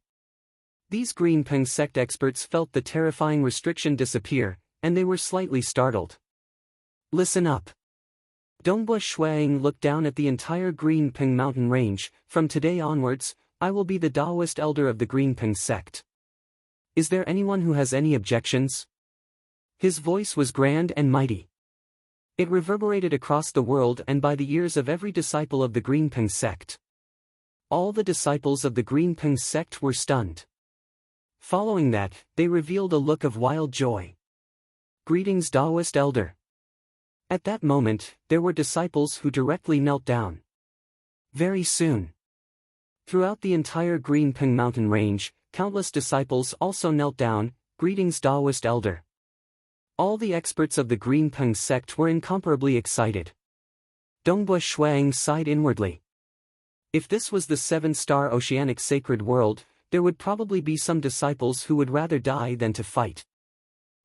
These Greenping sect experts felt the terrifying restriction disappear, and they were slightly startled. Listen up. Dongbui Shuang looked down at the entire Greenping mountain range. From today onwards, I will be the Taoist elder of the Greenping sect. Is there anyone who has any objections? His voice was grand and mighty. It reverberated across the world and by the ears of every disciple of the Greenping sect. All the disciples of the Greenping sect were stunned. Following that, they revealed a look of wild joy. Greetings, Taoist elder. At that moment, there were disciples who directly knelt down. Very soon. Throughout the entire Greenping mountain range, countless disciples also knelt down, "Greetings Taoist elder." All the experts of the Green Peng sect were incomparably excited. Dongbua Shuang sighed inwardly. If this was the seven-star oceanic sacred world, there would probably be some disciples who would rather die than to fight.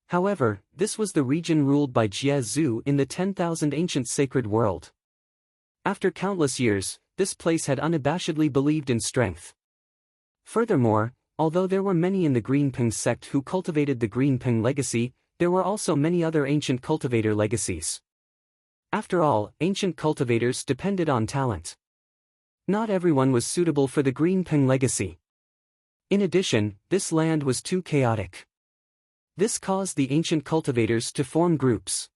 However, this was the region ruled by Jie Zhu in the 10,000 ancient sacred world. After countless years, this place had unabashedly believed in strength. Furthermore, although there were many in the Green Peng sect who cultivated the Green Peng legacy, there were also many other ancient cultivator legacies. After all, ancient cultivators depended on talent. Not everyone was suitable for the Green Peng legacy. In addition, this land was too chaotic. This caused the ancient cultivators to form groups.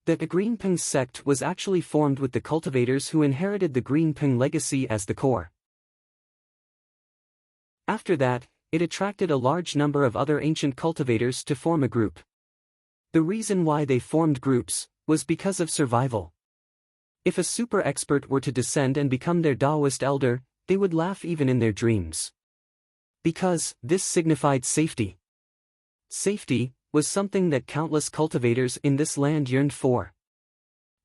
The Green Peng sect was actually formed with the cultivators who inherited the Green Peng legacy as the core. After that, it attracted a large number of other ancient cultivators to form a group. The reason why they formed groups was because of survival. If a super expert were to descend and become their Taoist elder, they would laugh even in their dreams. Because this signified safety. Safety was something that countless cultivators in this land yearned for.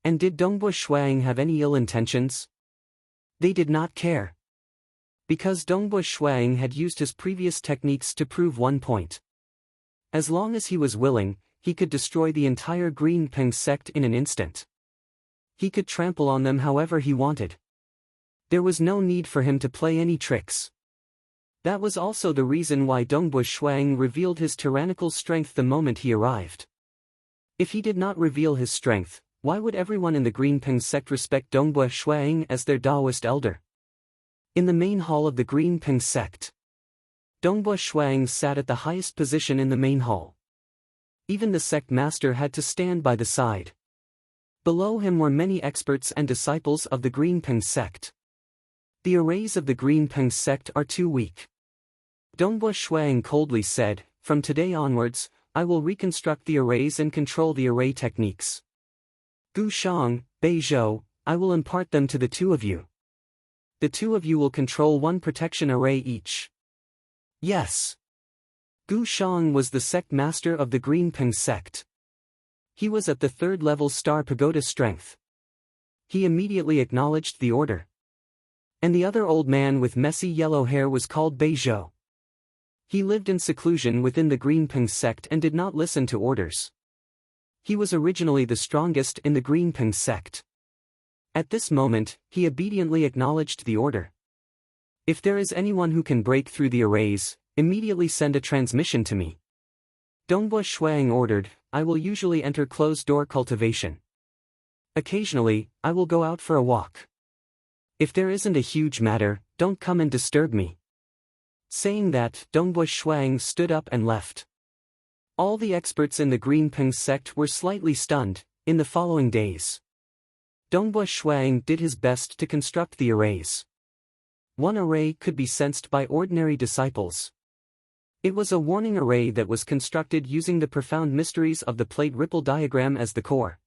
And did Dongbua Shuang have any ill intentions? They did not care. Because Dongbua Shuang had used his previous techniques to prove one point. As long as he was willing, he could destroy the entire Green Peng sect in an instant. He could trample on them however he wanted. There was no need for him to play any tricks. That was also the reason why Dongbua Shuang revealed his tyrannical strength the moment he arrived. If he did not reveal his strength, why would everyone in the Green Peng sect respect Dongbua Shuang as their Taoist elder? In the main hall of the Green Peng sect, Dongbua Shuang sat at the highest position in the main hall. Even the sect master had to stand by the side. Below him were many experts and disciples of the Green Peng sect. The arrays of the Green Peng sect are too weak. Dongbua Shuang coldly said, "From today onwards, I will reconstruct the arrays and control the array techniques. Gu Shang, Bei Zhou, I will impart them to the two of you. The two of you will control one protection array each." Yes. Gu Shang was the sect master of the Green Peng sect. He was at the third level star pagoda strength. He immediately acknowledged the order. And the other old man with messy yellow hair was called Bei Zhou. He lived in seclusion within the Green Peng sect and did not listen to orders. He was originally the strongest in the Green Peng sect. At this moment, he obediently acknowledged the order. If there is anyone who can break through the arrays, immediately send a transmission to me. Dongbua Shuang ordered, "I will usually enter closed-door cultivation. Occasionally, I will go out for a walk. If there isn't a huge matter, don't come and disturb me." Saying that, Dongbua Shuang stood up and left. All the experts in the Green Peng sect were slightly stunned. In the following days, Dongbua Shuang did his best to construct the arrays. One array could be sensed by ordinary disciples. It was a warning array that was constructed using the profound mysteries of the plate ripple diagram as the core.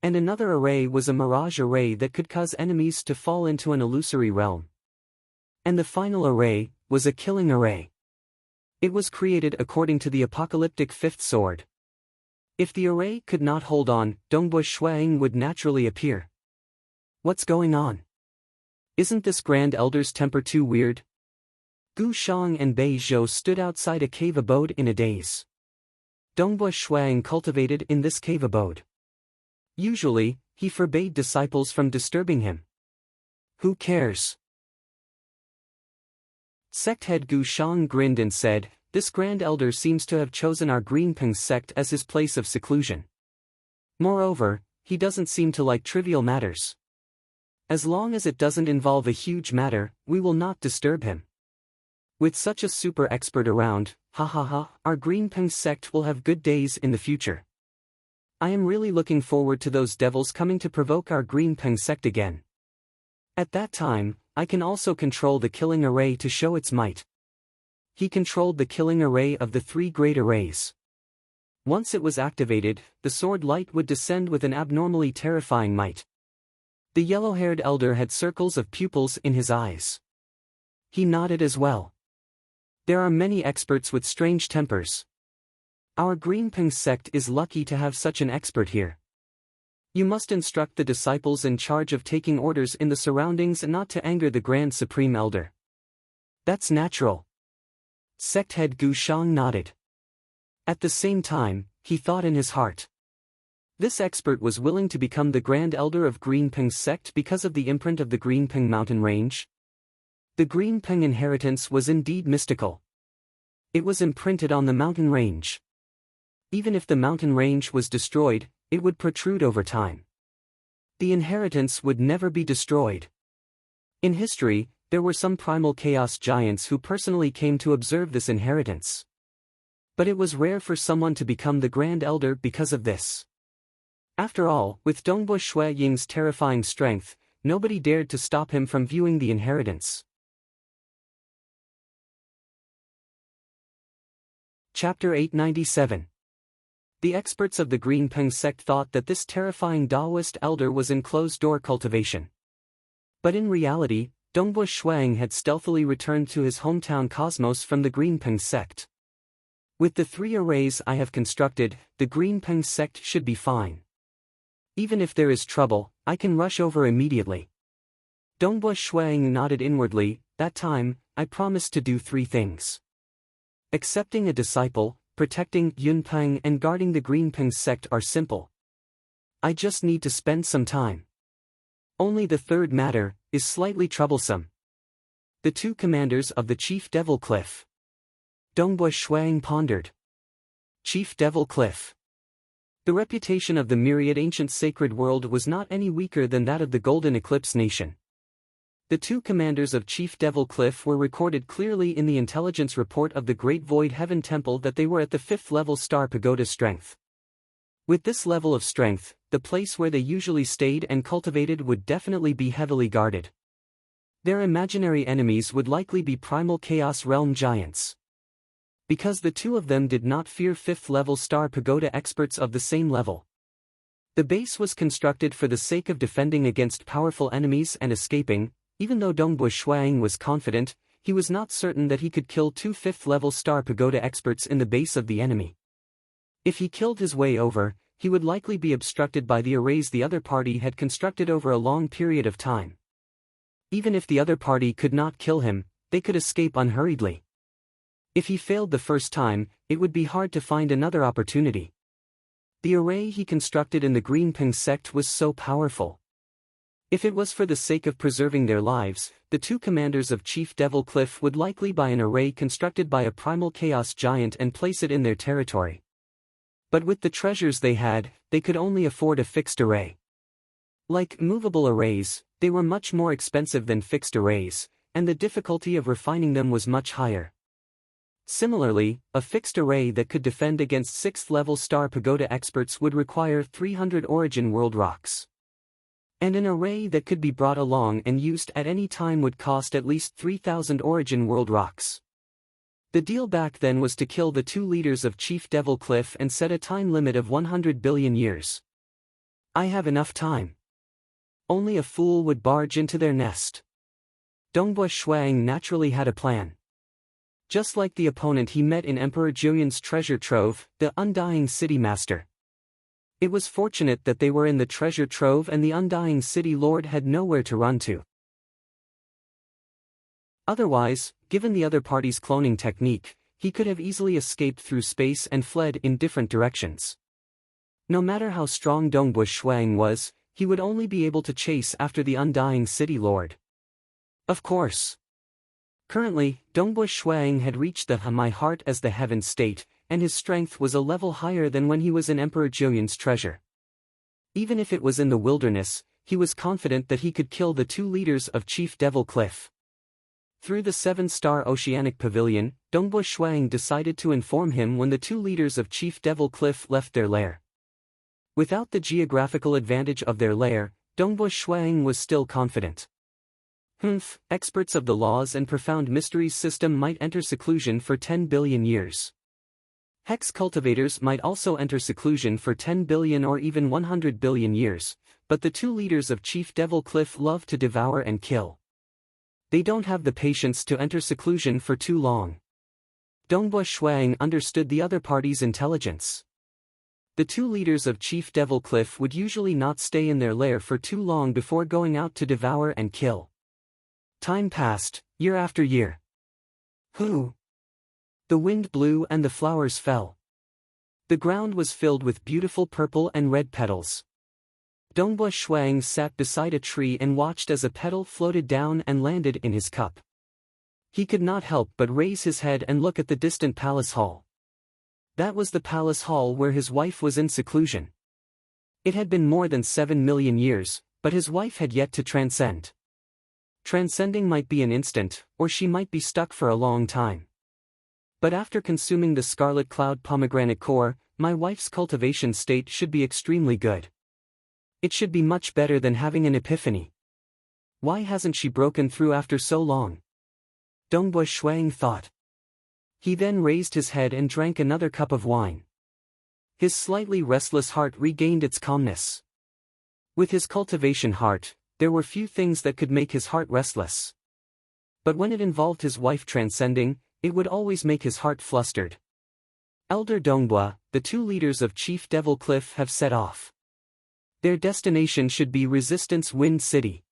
And another array was a mirage array that could cause enemies to fall into an illusory realm. And the final array was a killing array. It was created according to the apocalyptic fifth sword. If the array could not hold on, Dongbua Shuang would naturally appear. What's going on? Isn't this Grand Elder's temper too weird? Gu Shang and Bei Zhou stood outside a cave abode in a daze. Dongbua Shuang cultivated in this cave abode. Usually, he forbade disciples from disturbing him. Who cares? Sect head Gu Shang grinned and said, "This Grand Elder seems to have chosen our Green Peng sect as his place of seclusion. Moreover, he doesn't seem to like trivial matters. As long as it doesn't involve a huge matter, we will not disturb him. With such a super expert around, our Green Peng sect will have good days in the future. I am really looking forward to those devils coming to provoke our Green Peng sect again. At that time, I can also control the killing array to show its might." He controlled the killing array of the three great arrays. Once it was activated, the sword light would descend with an abnormally terrifying might. The yellow-haired elder had circles of pupils in his eyes. He nodded as well. There are many experts with strange tempers. Our Greenping sect is lucky to have such an expert here. You must instruct the disciples in charge of taking orders in the surroundings and not to anger the Grand Supreme Elder. That's natural. Sect head Gu Shang nodded. At the same time, he thought in his heart. This expert was willing to become the Grand Elder of Greenping sect because of the imprint of the Greenping mountain range. The Greenping inheritance was indeed mystical. It was imprinted on the mountain range. Even if the mountain range was destroyed, it would protrude over time. The inheritance would never be destroyed. In history, there were some primal chaos giants who personally came to observe this inheritance. But it was rare for someone to become the Grand Elder because of this. After all, with Dongbu Shui Ying's terrifying strength, nobody dared to stop him from viewing the inheritance. Chapter 897. The experts of the Greenping sect thought that this terrifying Taoist elder was in closed-door cultivation. But in reality, Dongbu Shuang had stealthily returned to his hometown Cosmos from the Greenping sect. With the 3 arrays I have constructed, the Greenping sect should be fine. Even if there is trouble, I can rush over immediately. Dongbu Shuang nodded inwardly. That time, I promised to do 3 things. Accepting a disciple, protecting Yunpeng and guarding the Greenping sect are simple. I just need to spend some time. Only the third matter is slightly troublesome. The 2 commanders of the Chief Devil Cliff. Dongbu Shuang pondered. Chief Devil Cliff. The reputation of the myriad ancient sacred world was not any weaker than that of the Golden Eclipse Nation. The 2 commanders of Chief Devil Cliff were recorded clearly in the intelligence report of the Great Void Heaven Temple that they were at the 5th level Star Pagoda strength. With this level of strength, the place where they usually stayed and cultivated would definitely be heavily guarded. Their imaginary enemies would likely be primal Chaos Realm giants. Because the 2 of them did not fear 5th level Star Pagoda experts of the same level. The base was constructed for the sake of defending against powerful enemies and escaping. Even though Dongbu Shuang was confident, he was not certain that he could kill 2 5th level Star Pagoda experts in the base of the enemy. If he killed his way over, he would likely be obstructed by the arrays the other party had constructed over a long period of time. Even if the other party could not kill him, they could escape unhurriedly. If he failed the first time, it would be hard to find another opportunity. The array he constructed in the Greenping sect was so powerful. If it was for the sake of preserving their lives, the 2 commanders of Chief Devil Cliff would likely buy an array constructed by a primal chaos giant and place it in their territory. But with the treasures they had, they could only afford a fixed array. Like movable arrays, they were much more expensive than fixed arrays, and the difficulty of refining them was much higher. Similarly, a fixed array that could defend against 6th level Star Pagoda experts would require 300 Origin World Rocks. And an array that could be brought along and used at any time would cost at least 3,000 Origin World Rocks. The deal back then was to kill the 2 leaders of Chief Devil Cliff and set a time limit of 100 billion years. I have enough time. Only a fool would barge into their nest. Dongbu Shuang naturally had a plan. Just like the opponent he met in Emperor Julian's treasure trove, the Undying City Master. It was fortunate that they were in the treasure trove and the Undying City Lord had nowhere to run to. Otherwise, given the other party's cloning technique, he could have easily escaped through space and fled in different directions. No matter how strong Dongbu Shuang was, he would only be able to chase after the Undying City Lord. Of course. Currently, Dongbu Shuang had reached the My Heart as the Heaven state, and his strength was a level higher than when he was in Emperor Julian's treasure. Even if it was in the wilderness, he was confident that he could kill the 2 leaders of Chief Devil Cliff. Through the 7-star Oceanic Pavilion, Dongbu Shuang decided to inform him when the 2 leaders of Chief Devil Cliff left their lair. Without the geographical advantage of their lair, Dongbu Shuang was still confident. Experts of the laws and profound mysteries system might enter seclusion for 10 billion years. Hex cultivators might also enter seclusion for 10 billion or even 100 billion years, but the 2 leaders of Chief Devil Cliff love to devour and kill. They don't have the patience to enter seclusion for too long. Dongbua Shuang understood the other party's intelligence. The two leaders of Chief Devil Cliff would usually not stay in their lair for too long before going out to devour and kill. Time passed, year after year. Whoo! The wind blew and the flowers fell. The ground was filled with beautiful purple and red petals. Dongbua Shuang sat beside a tree and watched as a petal floated down and landed in his cup. He could not help but raise his head and look at the distant palace hall. That was the palace hall where his wife was in seclusion. It had been more than 7 million years, but his wife had yet to transcend. Transcending might be an instant, or she might be stuck for a long time. But after consuming the scarlet cloud pomegranate core, my wife's cultivation state should be extremely good. It should be much better than having an epiphany. Why hasn't she broken through after so long? Dongbua Shuang thought. He then raised his head and drank another cup of wine. His slightly restless heart regained its calmness. With his cultivation heart, there were few things that could make his heart restless. But when it involved his wife transcending, it would always make his heart flustered. Elder Dongbua, the two leaders of Chief Devil Cliff have set off. Their destination should be Resistance Wind City.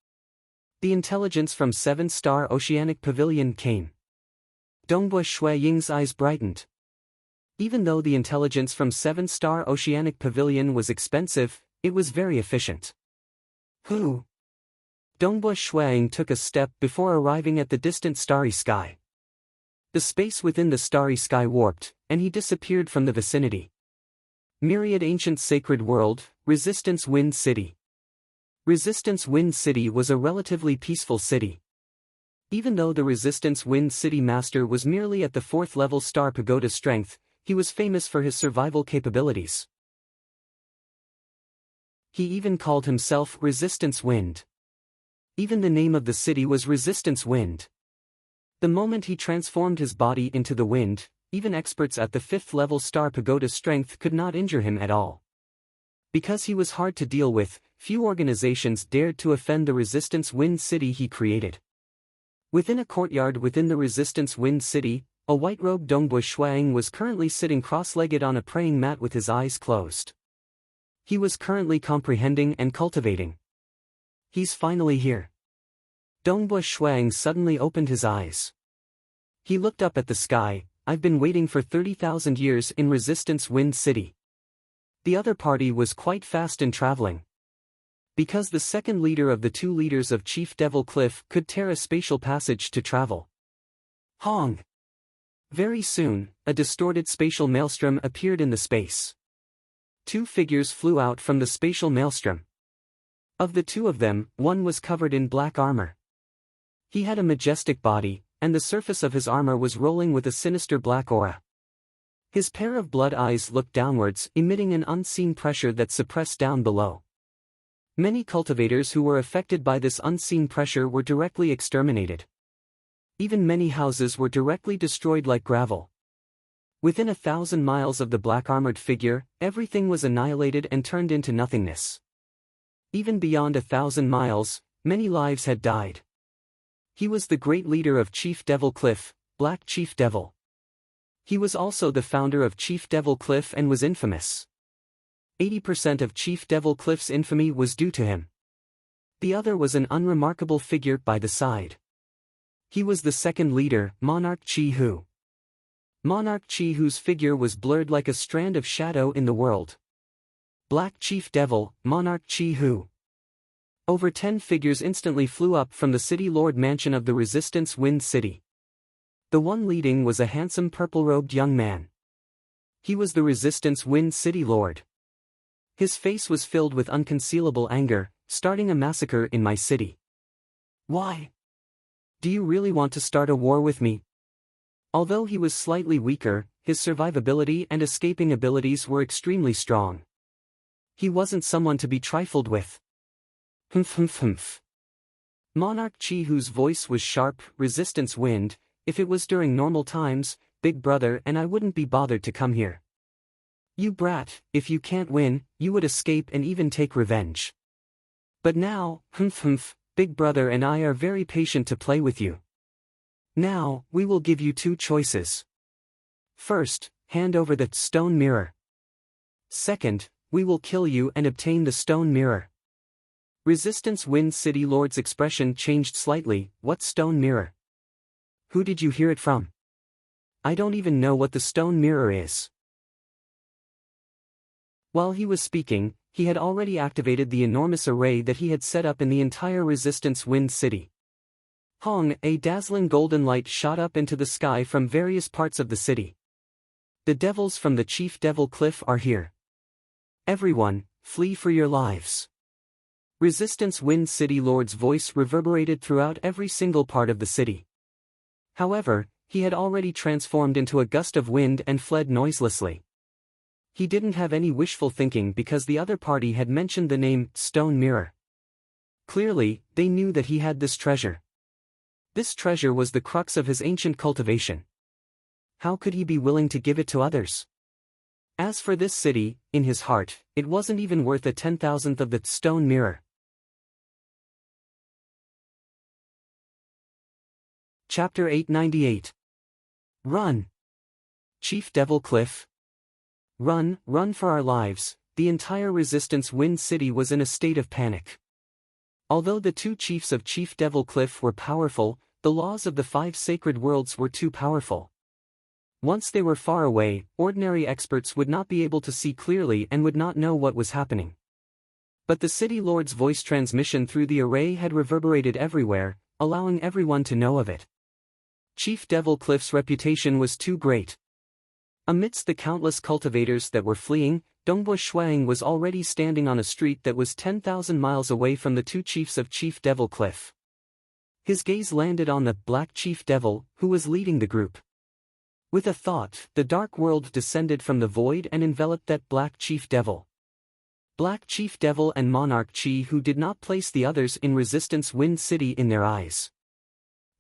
The intelligence from 7-Star Oceanic Pavilion came. Dongbua Ying's eyes brightened. Even though the intelligence from 7-Star Oceanic Pavilion was expensive, it was very efficient. Who? Dongbua Shuang took a step before arriving at the distant starry sky. The space within the starry sky warped, and he disappeared from the vicinity. Myriad Ancient Sacred World, Resistance Wind City. Resistance Wind City was a relatively peaceful city. Even though the Resistance Wind City Master was merely at the 4th level Star Pagoda strength, he was famous for his survival capabilities. He even called himself Resistance Wind. Even the name of the city was Resistance Wind. The moment he transformed his body into the wind, even experts at the 5th level Star Pagoda strength could not injure him at all. Because he was hard to deal with, few organizations dared to offend the Resistance Wind City he created. Within a courtyard within the Resistance Wind City, a white-robed Dongbua Shuang was currently sitting cross-legged on a praying mat with his eyes closed. He was currently comprehending and cultivating. He's finally here. Dongbua Shuang suddenly opened his eyes. He looked up at the sky. I've been waiting for 30,000 years in Resistance Wind City. The other party was quite fast in traveling. Because the second leader of the two leaders of Chief Devil Cliff could tear a spatial passage to travel. Hong! Very soon, a distorted spatial maelstrom appeared in the space. Two figures flew out from the spatial maelstrom. Of the two of them, one was covered in black armor. He had a majestic body, and the surface of his armor was rolling with a sinister black aura. His pair of blood eyes looked downwards, emitting an unseen pressure that suppressed down below. Many cultivators who were affected by this unseen pressure were directly exterminated. Even many houses were directly destroyed like gravel. Within 1,000 miles of the black-armored figure, everything was annihilated and turned into nothingness. Even beyond 1,000 miles, many lives had died. He was the great leader of Chief Devil Cliff, Black Chief Devil. He was also the founder of Chief Devil Cliff and was infamous. 80% of Chief Devil Cliff's infamy was due to him. The other was an unremarkable figure by the side. He was the second leader, Monarch Chi Hu. Monarch Chi Hu's figure was blurred like a strand of shadow in the world. Black Chief Devil, Monarch Chi Hu. Over 10 figures instantly flew up from the City Lord mansion of the Resistance Wind City. The one leading was a handsome purple-robed young man. He was the Resistance Wind City Lord. His face was filled with unconcealable anger, starting a massacre in my city. Why? Do you really want to start a war with me? Although he was slightly weaker, his survivability and escaping abilities were extremely strong. He wasn't someone to be trifled with. Humph. Monarch Chi Hu's voice was sharp. Resistance Wind, if it was during normal times, big brother and I wouldn't be bothered to come here. You brat, if you can't win, you would escape and even take revenge. But now, big brother and I are very patient to play with you. Now, we will give you two choices. First, hand over the stone mirror. Second, we will kill you and obtain the stone mirror. Resistance Wind City Lord's expression changed slightly. What stone mirror? Who did you hear it from? I don't even know what the stone mirror is. While he was speaking, he had already activated the enormous array that he had set up in the entire Resistance Wind City. Hong, a dazzling golden light shot up into the sky from various parts of the city. The devils from the Chief Devil Cliff are here. Everyone, flee for your lives. Resistance Wind City Lord's voice reverberated throughout every single part of the city. However, he had already transformed into a gust of wind and fled noiselessly. He didn't have any wishful thinking because the other party had mentioned the name Stone Mirror. Clearly, they knew that he had this treasure. This treasure was the crux of his ancient cultivation. How could he be willing to give it to others? As for this city, in his heart, it wasn't even worth a 10,000th of the stone mirror. Chapter 898. Run! Chief Devil Cliff. Run, run for our lives. The entire Resistance Wind City was in a state of panic. Although the two chiefs of Chief Devil Cliff were powerful, the laws of the 5 sacred worlds were too powerful. Once they were far away, ordinary experts would not be able to see clearly and would not know what was happening. But the City Lord's voice transmission through the array had reverberated everywhere, allowing everyone to know of it. Chief Devil Cliff's reputation was too great. Amidst the countless cultivators that were fleeing, Dongbo Shuang was already standing on a street that was 10,000 miles away from the two chiefs of Chief Devil Cliff. His gaze landed on the Black Chief Devil, who was leading the group. With a thought, the dark world descended from the void and enveloped that Black Chief Devil. Black Chief Devil and Monarch Chi, who did not place the others in Resistance Wind City in their eyes.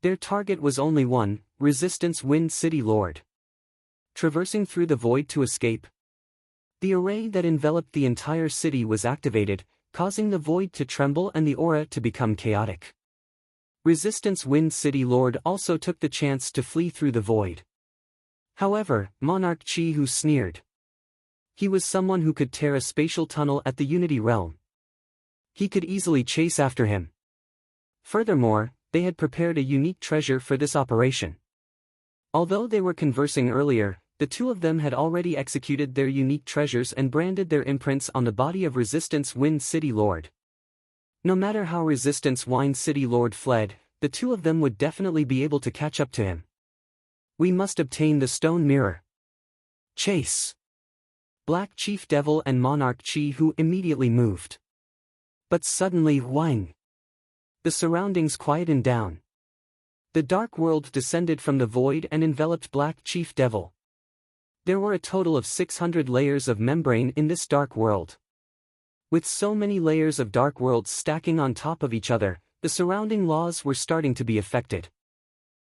Their target was only one, Resistance Wind City Lord. Traversing through the void to escape. The array that enveloped the entire city was activated, causing the void to tremble and the aura to become chaotic. Resistance Wind City Lord also took the chance to flee through the void. However, Monarch Chi who sneered. He was someone who could tear a spatial tunnel at the Unity Realm. He could easily chase after him. Furthermore, they had prepared a unique treasure for this operation. Although they were conversing earlier, the two of them had already executed their unique treasures and branded their imprints on the body of Resistance Wind City Lord. No matter how Resistance Wind City Lord fled, the two of them would definitely be able to catch up to him. We must obtain the stone mirror. Chase! Black Chief Devil and Monarch Chi who immediately moved. But suddenly Wang. The surroundings quietened down. The dark world descended from the void and enveloped Black Chief Devil. There were a total of 600 layers of membrane in this dark world. With so many layers of dark worlds stacking on top of each other, the surrounding laws were starting to be affected.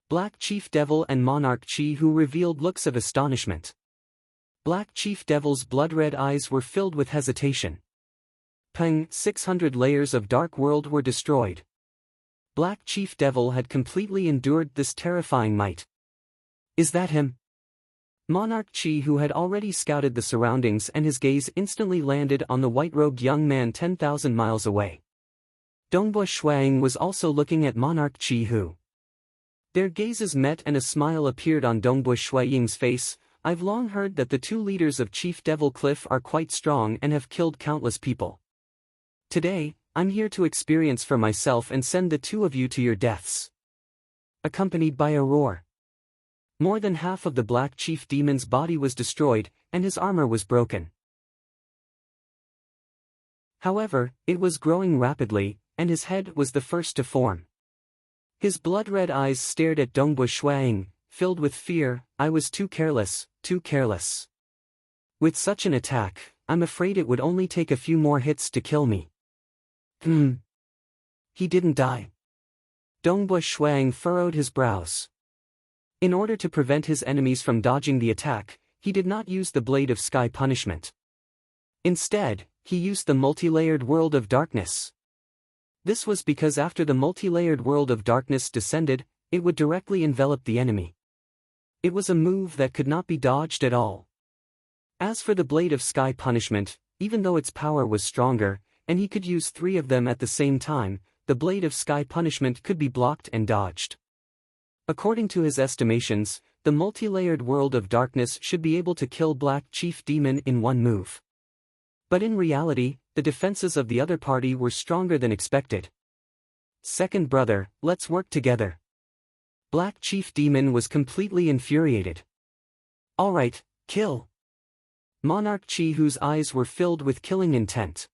Black Chief Devil and Monarch Chi who revealed looks of astonishment. Black Chief Devil's blood-red eyes were filled with hesitation. Peng, 600 layers of dark world were destroyed. Black Chief Devil had completely endured this terrifying might. Is that him? Monarch Chi who had already scouted the surroundings and his gaze instantly landed on the white-robed young man 10,000 miles away. Dongbo Shuang was also looking at Monarch Chi who. Their gazes met and a smile appeared on Dongbo Shuang's face. I've long heard that the two leaders of Chief Devil Cliff are quite strong and have killed countless people. Today, I'm here to experience for myself and send the two of you to your deaths. Accompanied by a roar. More than half of the Black Chief Demon's body was destroyed, and his armor was broken. However, it was growing rapidly, and his head was the first to form. His blood-red eyes stared at Dongbo Shuang, filled with fear. I was too careless, too careless. With such an attack, I'm afraid it would only take a few more hits to kill me. He didn't die. Dongbo Shuang furrowed his brows. In order to prevent his enemies from dodging the attack, he did not use the Blade of Sky punishment. Instead, he used the multi-layered World of Darkness. This was because after the multi-layered World of Darkness descended, it would directly envelop the enemy. It was a move that could not be dodged at all. As for the Blade of Sky Punishment, even though its power was stronger, and he could use 3 of them at the same time, the Blade of Sky Punishment could be blocked and dodged. According to his estimations, the multi-layered world of darkness should be able to kill Black Chief Demon in one move. But in reality, the defenses of the other party were stronger than expected. Second brother, let's work together. Black Chief Demon was completely infuriated. Alright, kill. Monarch Chi, whose eyes were filled with killing intent.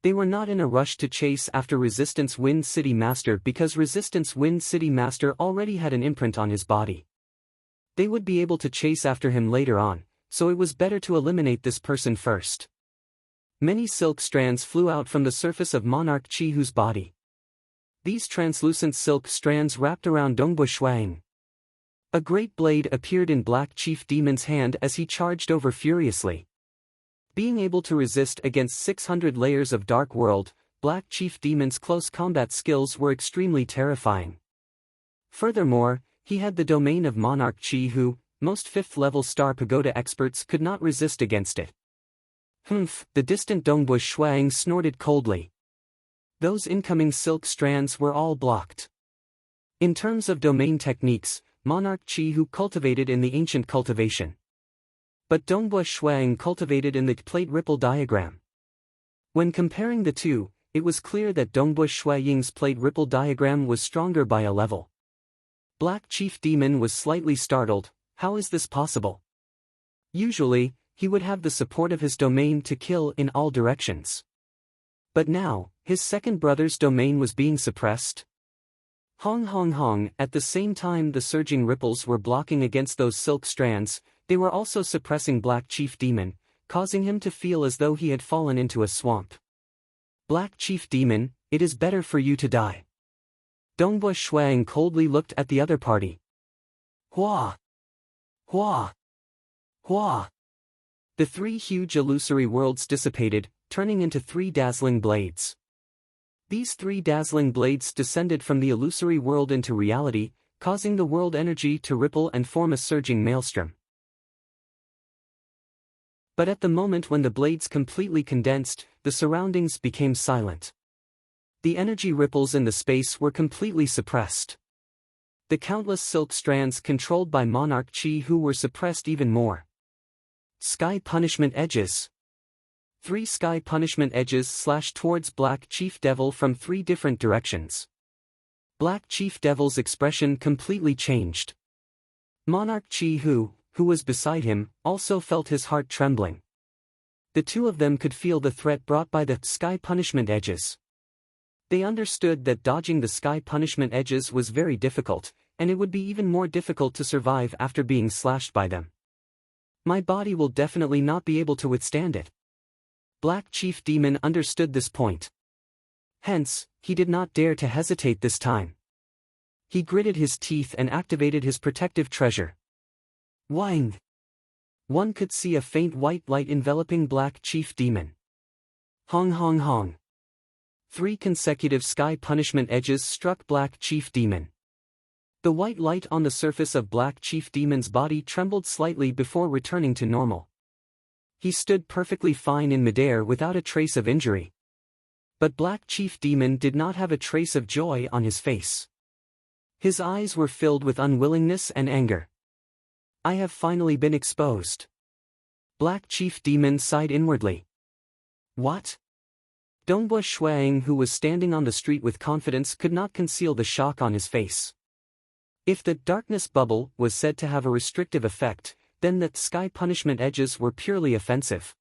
They were not in a rush to chase after Resistance Wind City Master because Resistance Wind City Master already had an imprint on his body. They would be able to chase after him later on, so it was better to eliminate this person first. Many silk strands flew out from the surface of Monarch Chihu's body. These translucent silk strands wrapped around Dongbu Shuang. A great blade appeared in Black Chief Demon's hand as he charged over furiously. Being able to resist against 600 layers of Dark World, Black Chief Demon's close combat skills were extremely terrifying. Furthermore, he had the domain of Monarch Chi, most 5th-level Star Pagoda experts could not resist against it. Humph, the distant Dongbu Shuang snorted coldly. Those incoming silk strands were all blocked. In terms of domain techniques, Monarch Chi cultivated in the ancient cultivation. But Dongbu Shuang cultivated in the plate ripple diagram. When comparing the two, it was clear that Dongbu Shuang's plate ripple diagram was stronger by a level. Black Chief Demon was slightly startled. How is this possible? Usually, he would have the support of his domain to kill in all directions. But now, his second brother's domain was being suppressed. Hong hong hong, at the same time the surging ripples were blocking against those silk strands, they were also suppressing Black Chief Demon, causing him to feel as though he had fallen into a swamp. Black Chief Demon, it is better for you to die. Dongbu Shuang coldly looked at the other party. Hua! Hua! Hua! The 3 huge illusory worlds dissipated, turning into 3 dazzling blades. These 3 dazzling blades descended from the illusory world into reality, causing the world energy to ripple and form a surging maelstrom. But at the moment when the blades completely condensed, the surroundings became silent. The energy ripples in the space were completely suppressed. The countless silk strands controlled by Monarch Chi were suppressed even more. Sky Punishment Edges. 3 Sky Punishment Edges slashed towards Black Chief Devil from 3 different directions. Black Chief Devil's expression completely changed. Monarch Chi who was beside him, also felt his heart trembling. The two of them could feel the threat brought by the Sky Punishment Edges. They understood that dodging the Sky Punishment Edges was very difficult, and it would be even more difficult to survive after being slashed by them. My body will definitely not be able to withstand it. Black Chief Demon understood this point. Hence, he did not dare to hesitate this time. He gritted his teeth and activated his protective treasure. Wang! One could see a faint white light enveloping Black Chief Demon. Hong hong hong. 3 consecutive Sky Punishment Edges struck Black Chief Demon. The white light on the surface of Black Chief Demon's body trembled slightly before returning to normal. He stood perfectly fine in midair without a trace of injury. But Black Chief Demon did not have a trace of joy on his face. His eyes were filled with unwillingness and anger. I have finally been exposed. Black Chief Demon sighed inwardly. What? Dongbu Shuang, who was standing on the street with confidence, could not conceal the shock on his face. If the darkness bubble was said to have a restrictive effect, then the Sky Punishment Edges were purely offensive.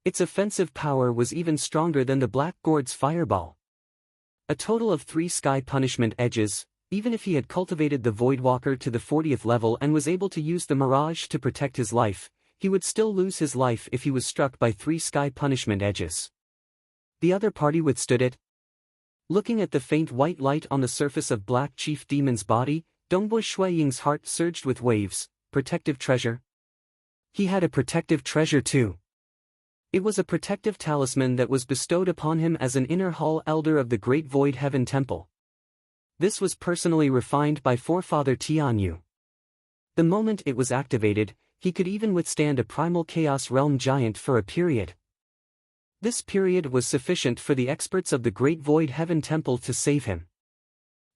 Its offensive power was even stronger than the Black Gourd's fireball. A total of 3 Sky Punishment Edges. Even if he had cultivated the Voidwalker to the 40th level and was able to use the Mirage to protect his life, he would still lose his life if he was struck by 3 Sky Punishment Edges. The other party withstood it. Looking at the faint white light on the surface of Black Chief Demon's body, Dongbu Shuiying's heart surged with waves. Protective treasure? He had a protective treasure too. It was a protective talisman that was bestowed upon him as an inner hall elder of the Great Void Heaven Temple. This was personally refined by forefather Tianyu. The moment it was activated, he could even withstand a primal chaos realm giant for a period. This period was sufficient for the experts of the Great Void Heaven Temple to save him.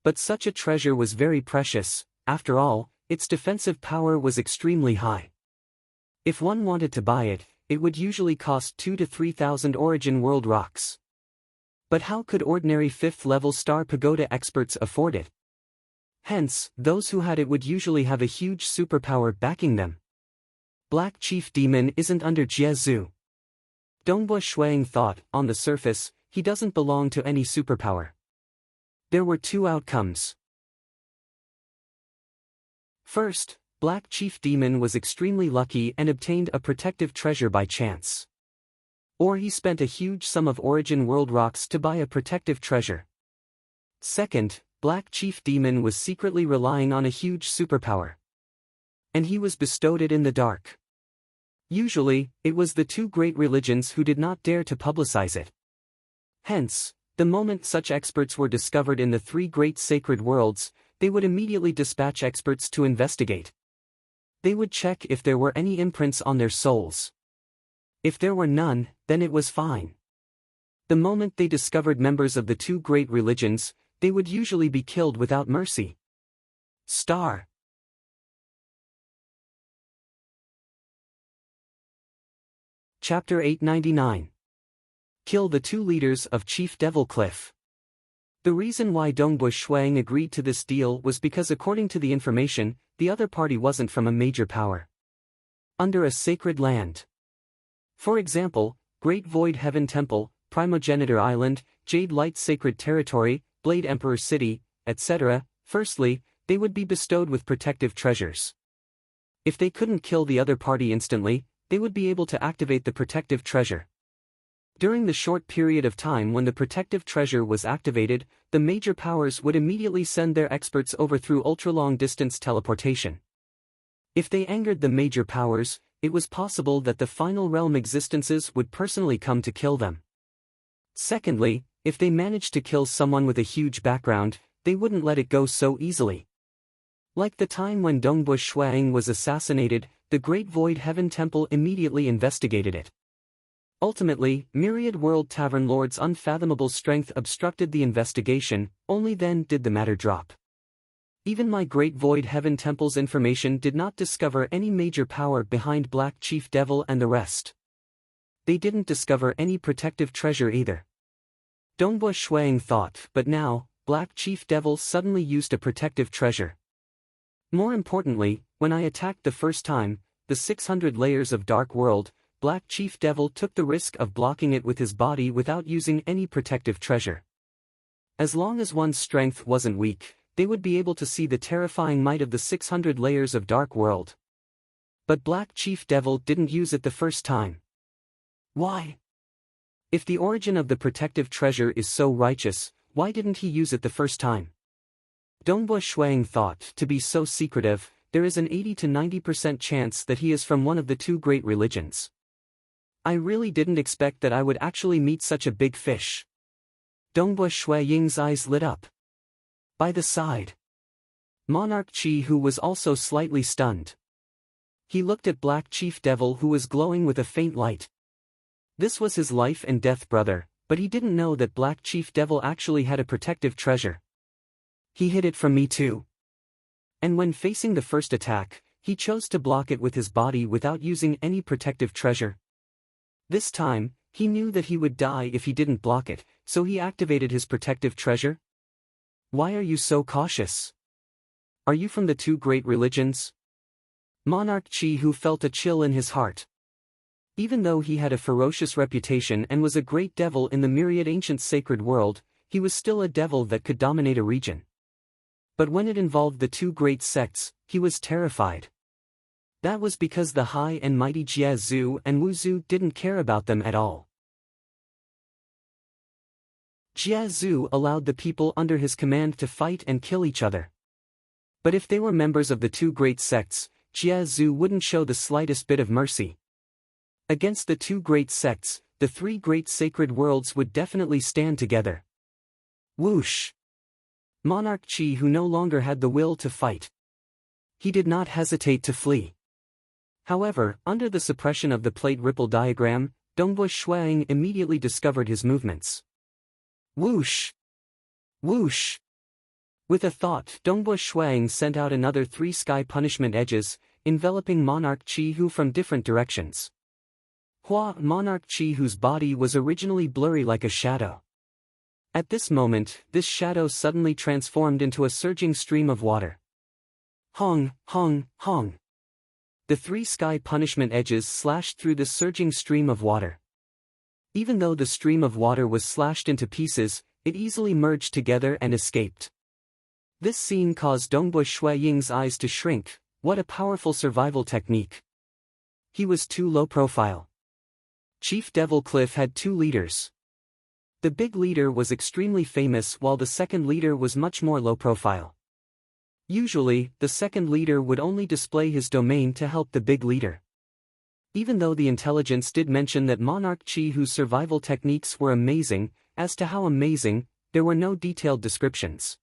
But such a treasure was very precious. After all, its defensive power was extremely high. If one wanted to buy it, it would usually cost 2,000 to 3,000 Origin World rocks. But how could ordinary 5th-level Star Pagoda experts afford it? Hence, those who had it would usually have a huge superpower backing them. Black Chief Demon isn't under Jiezu. Dongbua Shuang thought, on the surface, he doesn't belong to any superpower. There were two outcomes. First, Black Chief Demon was extremely lucky and obtained a protective treasure by chance. Or he spent a huge sum of Origin World rocks to buy a protective treasure. Second, Black Chief Demon was secretly relying on a huge superpower. And he was bestowed it in the dark. Usually, it was the two great religions who did not dare to publicize it. Hence, the moment such experts were discovered in the three great sacred worlds, they would immediately dispatch experts to investigate. They would check if there were any imprints on their souls. If there were none, then it was fine. The moment they discovered members of the two great religions, they would usually be killed without mercy. Star. Chapter 899. Kill the two leaders of Chief Devil Cliff. The reason why Dongbua Shuang agreed to this deal was because according to the information, the other party wasn't from a major power. Under a sacred land. For example, Great Void Heaven Temple, Primogenitor Island, Jade Light Sacred Territory, Blade Emperor City, etc. Firstly, they would be bestowed with protective treasures. If they couldn't kill the other party instantly, they would be able to activate the protective treasure. During the short period of time when the protective treasure was activated, the major powers would immediately send their experts over through ultra-long distance teleportation. If they angered the major powers, it was possible that the final realm existences would personally come to kill them. Secondly, if they managed to kill someone with a huge background, they wouldn't let it go so easily. Like the time when Dongbua Shuang was assassinated, the Great Void Heaven Temple immediately investigated it. Ultimately, Myriad World Tavern Lord's unfathomable strength obstructed the investigation, only then did the matter drop. Even my Great Void Heaven Temple's information did not discover any major power behind Black Chief Devil and the rest. They didn't discover any protective treasure either. Dongbua Shuang thought, but now, Black Chief Devil suddenly used a protective treasure. More importantly, when I attacked the first time, the 600 layers of Dark World, Black Chief Devil took the risk of blocking it with his body without using any protective treasure. As long as one's strength wasn't weak, they would be able to see the terrifying might of the 600 layers of Dark World. But Black Chief Devil didn't use it the first time. Why? If the origin of the protective treasure is so righteous, why didn't he use it the first time? Dongbua Shuang thought, to be so secretive, there is an 80 to 90% chance that he is from one of the two great religions. I really didn't expect that I would actually meet such a big fish. Dongbua Shuang's eyes lit up. By the side, Monarch Qi, who was also slightly stunned. He looked at Black Chief Devil, who was glowing with a faint light. This was his life and death brother, but he didn't know that Black Chief Devil actually had a protective treasure. He hid it from me too. And when facing the first attack, he chose to block it with his body without using any protective treasure. This time, he knew that he would die if he didn't block it, so he activated his protective treasure. Why are you so cautious? Are you from the two great religions? Monarch Qi, who felt a chill in his heart. Even though he had a ferocious reputation and was a great devil in the myriad ancient sacred world, he was still a devil that could dominate a region. But when it involved the two great sects, he was terrified. That was because the high and mighty Jiezu and Wuzhu didn't care about them at all. Jiezu allowed the people under his command to fight and kill each other. But if they were members of the two great sects, Jiezu wouldn't show the slightest bit of mercy. Against the two great sects, the three great sacred worlds would definitely stand together. Whoosh! Monarch Qi, who no longer had the will to fight. he did not hesitate to flee. However, under the suppression of the plate ripple diagram, Dongbo Shuang immediately discovered his movements. Whoosh! Whoosh! With a thought, Dongbo Shuang sent out another 3 sky punishment edges, enveloping Monarch Chi Hu from different directions. Monarch Chi Hu's body was originally blurry like a shadow. At this moment, this shadow suddenly transformed into a surging stream of water. Hong, hong, hong. The 3 sky punishment edges slashed through the surging stream of water. Even though the stream of water was slashed into pieces, it easily merged together and escaped. This scene caused Dongbo Shuaying's eyes to shrink. What a powerful survival technique. He was too low profile. Chief Devil Cliff had 2 leaders. The big leader was extremely famous while the second leader was much more low profile. Usually, the second leader would only display his domain to help the big leader. Even though the intelligence did mention that Monarch Chi Hu's survival techniques were amazing, as to how amazing, there were no detailed descriptions.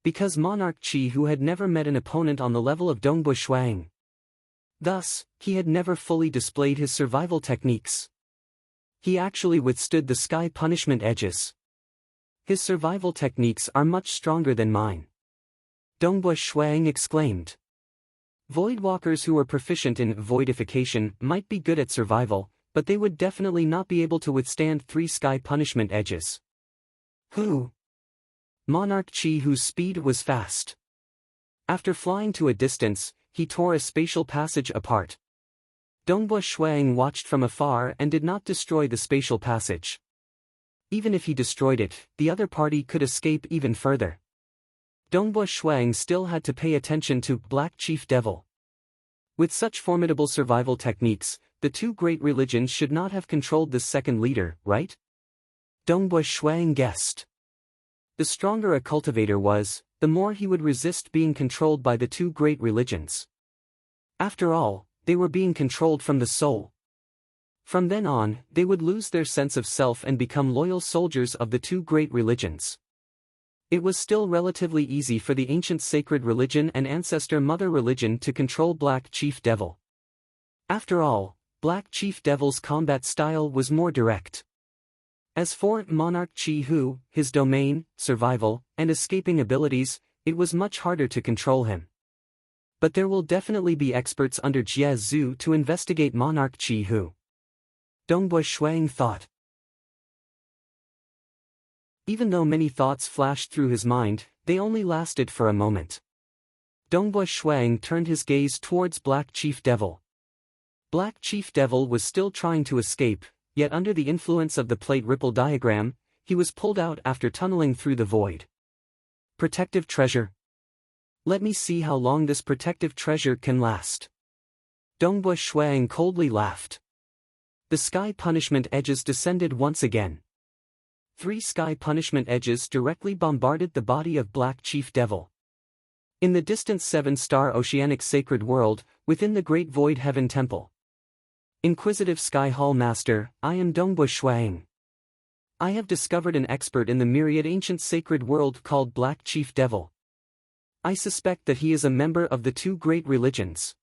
Because Monarch Chi Hu had never met an opponent on the level of Dongbo Shuang. Thus, he had never fully displayed his survival techniques. He actually withstood the sky punishment edges. His survival techniques are much stronger than mine. Dongbo Shuang exclaimed. Voidwalkers who were proficient in voidification might be good at survival, but they would definitely not be able to withstand 3 sky punishment edges. Who? Monarch Chi Hu's speed was fast. After flying to a distance, he tore a spatial passage apart. Dongbo Shuang watched from afar and did not destroy the spatial passage. Even if he destroyed it, the other party could escape even further. Dongbo Shuang still had to pay attention to Black Chief Devil. With such formidable survival techniques, the 2 great religions should not have controlled this second leader, right? Dongbo Shuang guessed. The stronger a cultivator was, the more he would resist being controlled by the 2 great religions. After all, they were being controlled from the soul. From then on, they would lose their sense of self and become loyal soldiers of the 2 great religions. It was still relatively easy for the ancient sacred religion and ancestor mother religion to control Black Chief Devil. After all, Black Chief Devil's combat style was more direct. As for Monarch Chi Hu, his domain, survival, and escaping abilities, it was much harder to control him. But there will definitely be experts under Jie Zhu to investigate Monarch Chi Hu. Dongbo Shuang thought. Even though many thoughts flashed through his mind, they only lasted for a moment. Dongbo Shuang turned his gaze towards Black Chief Devil. Black Chief Devil was still trying to escape, yet under the influence of the plate ripple diagram, he was pulled out after tunneling through the void. Protective treasure. Let me see how long this protective treasure can last. Dongbo Shuang coldly laughed. The sky punishment edges descended once again. 3 sky punishment edges directly bombarded the body of Black Chief Devil. In the distant 7-star oceanic sacred world, within the Great Void Heaven Temple. Inquisitive Sky Hall Master, I am Dongbo Shuang. I have discovered an expert in the myriad ancient sacred world called Black Chief Devil. I suspect that he is a member of the 2 great religions.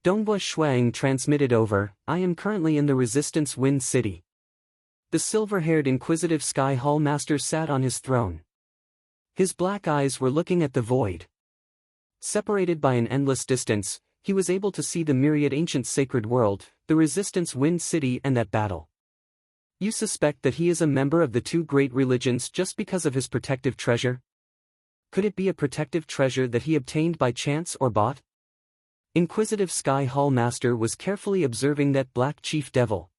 Dongbo Shuang transmitted over, I am currently in the Resistance Wind City. The silver-haired inquisitive Sky Hall Master sat on his throne. His black eyes were looking at the void. Separated by an endless distance, he was able to see the myriad ancient sacred world, the Resistance Wind City and that battle. You suspect that he is a member of the 2 great religions just because of his protective treasure? Could it be a protective treasure that he obtained by chance or bought? Inquisitive Sky Hall Master was carefully observing that Black Chief Devil.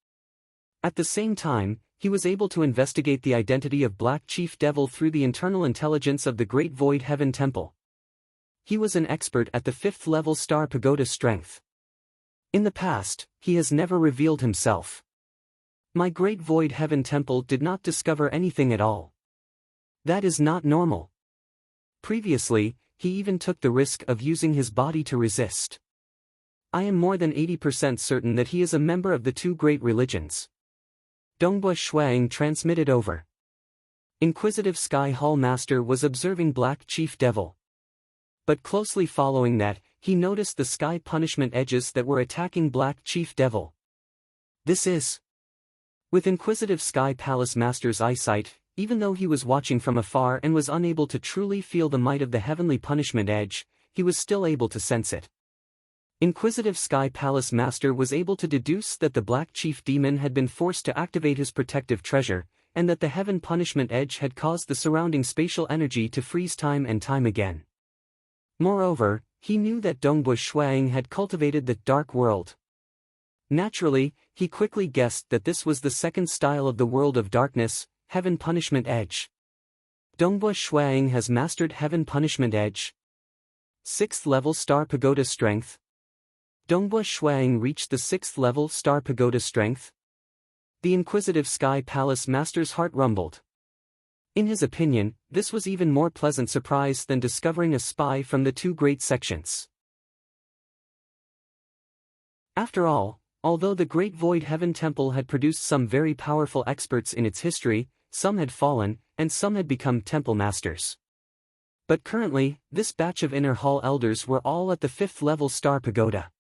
At the same time, he was able to investigate the identity of Black Chief Devil through the internal intelligence of the Great Void Heaven Temple. He was an expert at the 5th level Star Pagoda strength. In the past, he has never revealed himself. My Great Void Heaven Temple did not discover anything at all. That is not normal. Previously, he even took the risk of using his body to resist. I am more than 80% certain that he is a member of the 2 great religions. Dongbo Shuang transmitted over. Inquisitive Sky Hall Master was observing Black Chief Devil. But closely following that, he noticed the sky punishment edges that were attacking Black Chief Devil. This is... With inquisitive Sky Palace Master's eyesight, even though he was watching from afar and was unable to truly feel the might of the heavenly punishment edge, he was still able to sense it. Inquisitive Sky Palace Master was able to deduce that the Black Chief Demon had been forced to activate his protective treasure, and that the heaven punishment edge had caused the surrounding spatial energy to freeze time and time again. Moreover, he knew that Dongbush Shuang had cultivated the dark world. Naturally, he quickly guessed that this was the second style of the world of darkness, Heaven Punishment Edge. Dongbush Shuang has mastered Heaven Punishment Edge. 6th level Star Pagoda Strength. Dongbush Shuang reached the 6th level Star Pagoda Strength. The inquisitive Sky Palace Master's heart rumbled. In his opinion, this was even more pleasant surprise than discovering a spy from the two great sections. After all, although the Great Void Heaven Temple had produced some very powerful experts in its history, some had fallen, and some had become temple masters. But currently, this batch of Inner Hall elders were all at the 5th level Star Pagoda.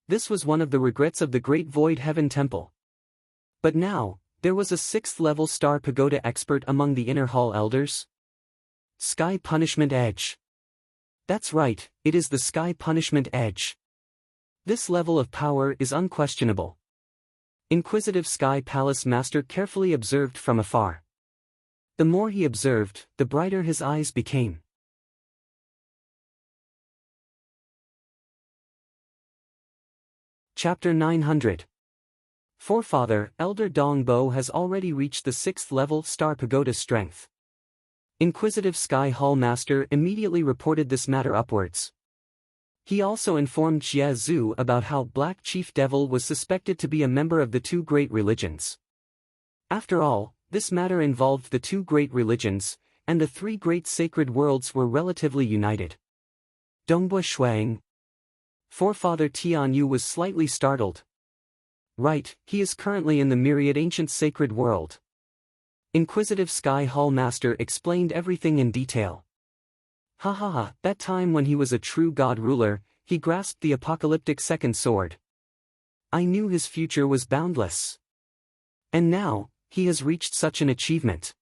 This was one of the regrets of the Great Void Heaven Temple. But now, there was a 6th level Star Pagoda expert among the Inner Hall elders. Sky Punishment Edge. That's right, it is the Sky Punishment Edge. This level of power is unquestionable. Inquisitive Sky Palace Master carefully observed from afar. The more he observed, the brighter his eyes became. Chapter 900. Forefather, Elder Dongbo has already reached the 6th level Star Pagoda Strength. Inquisitive Sky Hall Master immediately reported this matter upwards. He also informed Jie Zhu about how Black Chief Devil was suspected to be a member of the two great religions. After all, this matter involved the two great religions, and the three great sacred worlds were relatively united. Dongbo Shuang. Forefather Tian Yu was slightly startled. Right, he is currently in the myriad ancient sacred world. Inquisitive Sky Hall Master explained everything in detail. That time when he was a true god ruler, he grasped the apocalyptic second sword. I knew his future was boundless. And now, he has reached such an achievement.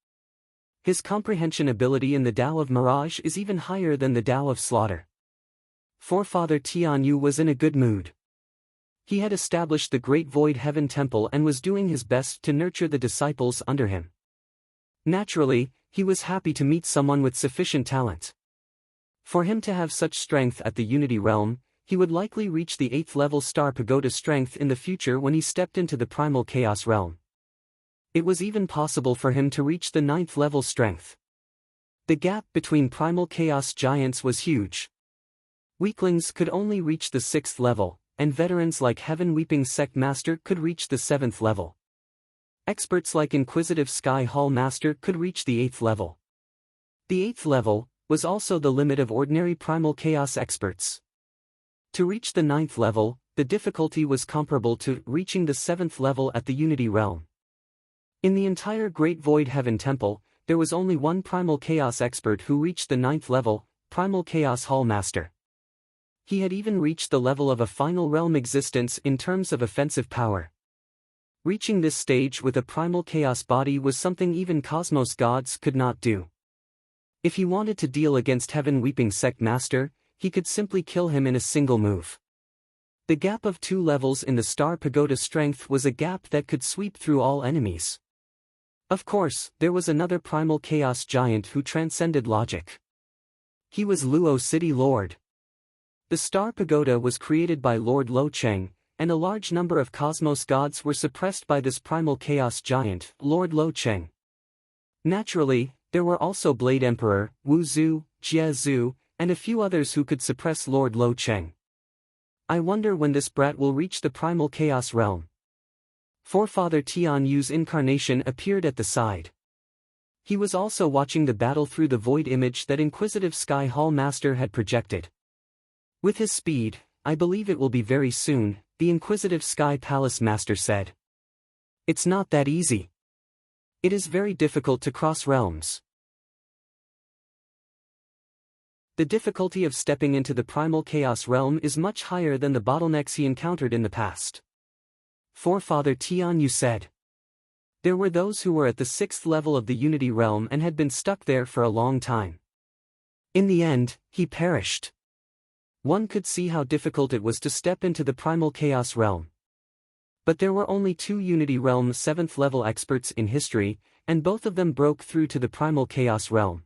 His comprehension ability in the Tao of Mirage is even higher than the Tao of Slaughter. Forefather Tian Yu was in a good mood. He had established the Great Void Heaven Temple and was doing his best to nurture the disciples under him. Naturally, he was happy to meet someone with sufficient talent. For him to have such strength at the Unity Realm, he would likely reach the 8th level Star Pagoda Strength in the future when he stepped into the Primal Chaos Realm. It was even possible for him to reach the 9th level Strength. The gap between Primal Chaos giants was huge. Weaklings could only reach the 6th level, and veterans like Heaven Weeping Sect Master could reach the 7th level. Experts like Inquisitive Sky Hall Master could reach the 8th level. The 8th level was also the limit of ordinary Primal Chaos experts. To reach the 9th level, the difficulty was comparable to reaching the 7th level at the Unity Realm. In the entire Great Void Heaven Temple, there was only one Primal Chaos expert who reached the 9th level, Primal Chaos Hall Master. He had even reached the level of a final realm existence in terms of offensive power. Reaching this stage with a Primal Chaos body was something even Cosmos gods could not do. If he wanted to deal against Heaven Weeping Sect Master, he could simply kill him in a single move. The gap of 2 levels in the Star Pagoda Strength was a gap that could sweep through all enemies. Of course, there was another Primal Chaos giant who transcended logic. He was Luo City Lord. The Star Pagoda was created by Lord Lo Cheng, and a large number of Cosmos gods were suppressed by this Primal Chaos giant, Lord Lo Cheng. Naturally, there were also Blade Emperor, Wu Zhu, Jie Zhu, and a few others who could suppress Lord Lo Cheng. I wonder when this brat will reach the Primal Chaos realm. Forefather Tian Yu's incarnation appeared at the side. He was also watching the battle through the void image that Inquisitive Sky Hall Master had projected. With his speed, I believe it will be very soon, the Inquisitive Sky Palace Master said. It's not that easy. It is very difficult to cross realms. The difficulty of stepping into the primal chaos realm is much higher than the bottlenecks he encountered in the past. Forefather Tian Yu said. There were those who were at the 6th level of the Unity realm and had been stuck there for a long time. In the end, he perished. One could see how difficult it was to step into the primal chaos realm. But there were only 2 Unity realm 7th level experts in history, and both of them broke through to the primal chaos realm.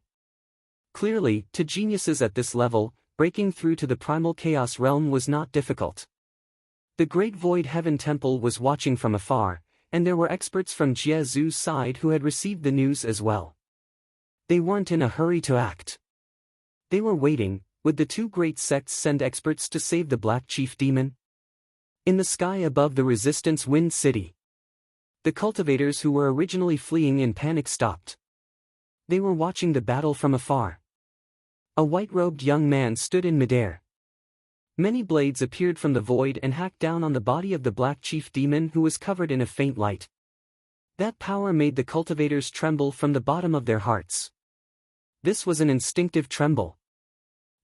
Clearly, to geniuses at this level, breaking through to the primal chaos realm was not difficult. The Great Void Heaven Temple was watching from afar, and there were experts from Jie Zhu's side who had received the news as well. They weren't in a hurry to act. They were waiting. Would the 2 great sects send experts to save the Black Chief Demon? In the sky above the Resistance Wind City, the cultivators who were originally fleeing in panic stopped. They were watching the battle from afar. A white-robed young man stood in midair. Many blades appeared from the void and hacked down on the body of the Black Chief Demon who was covered in a faint light. That power made the cultivators tremble from the bottom of their hearts. This was an instinctive tremble.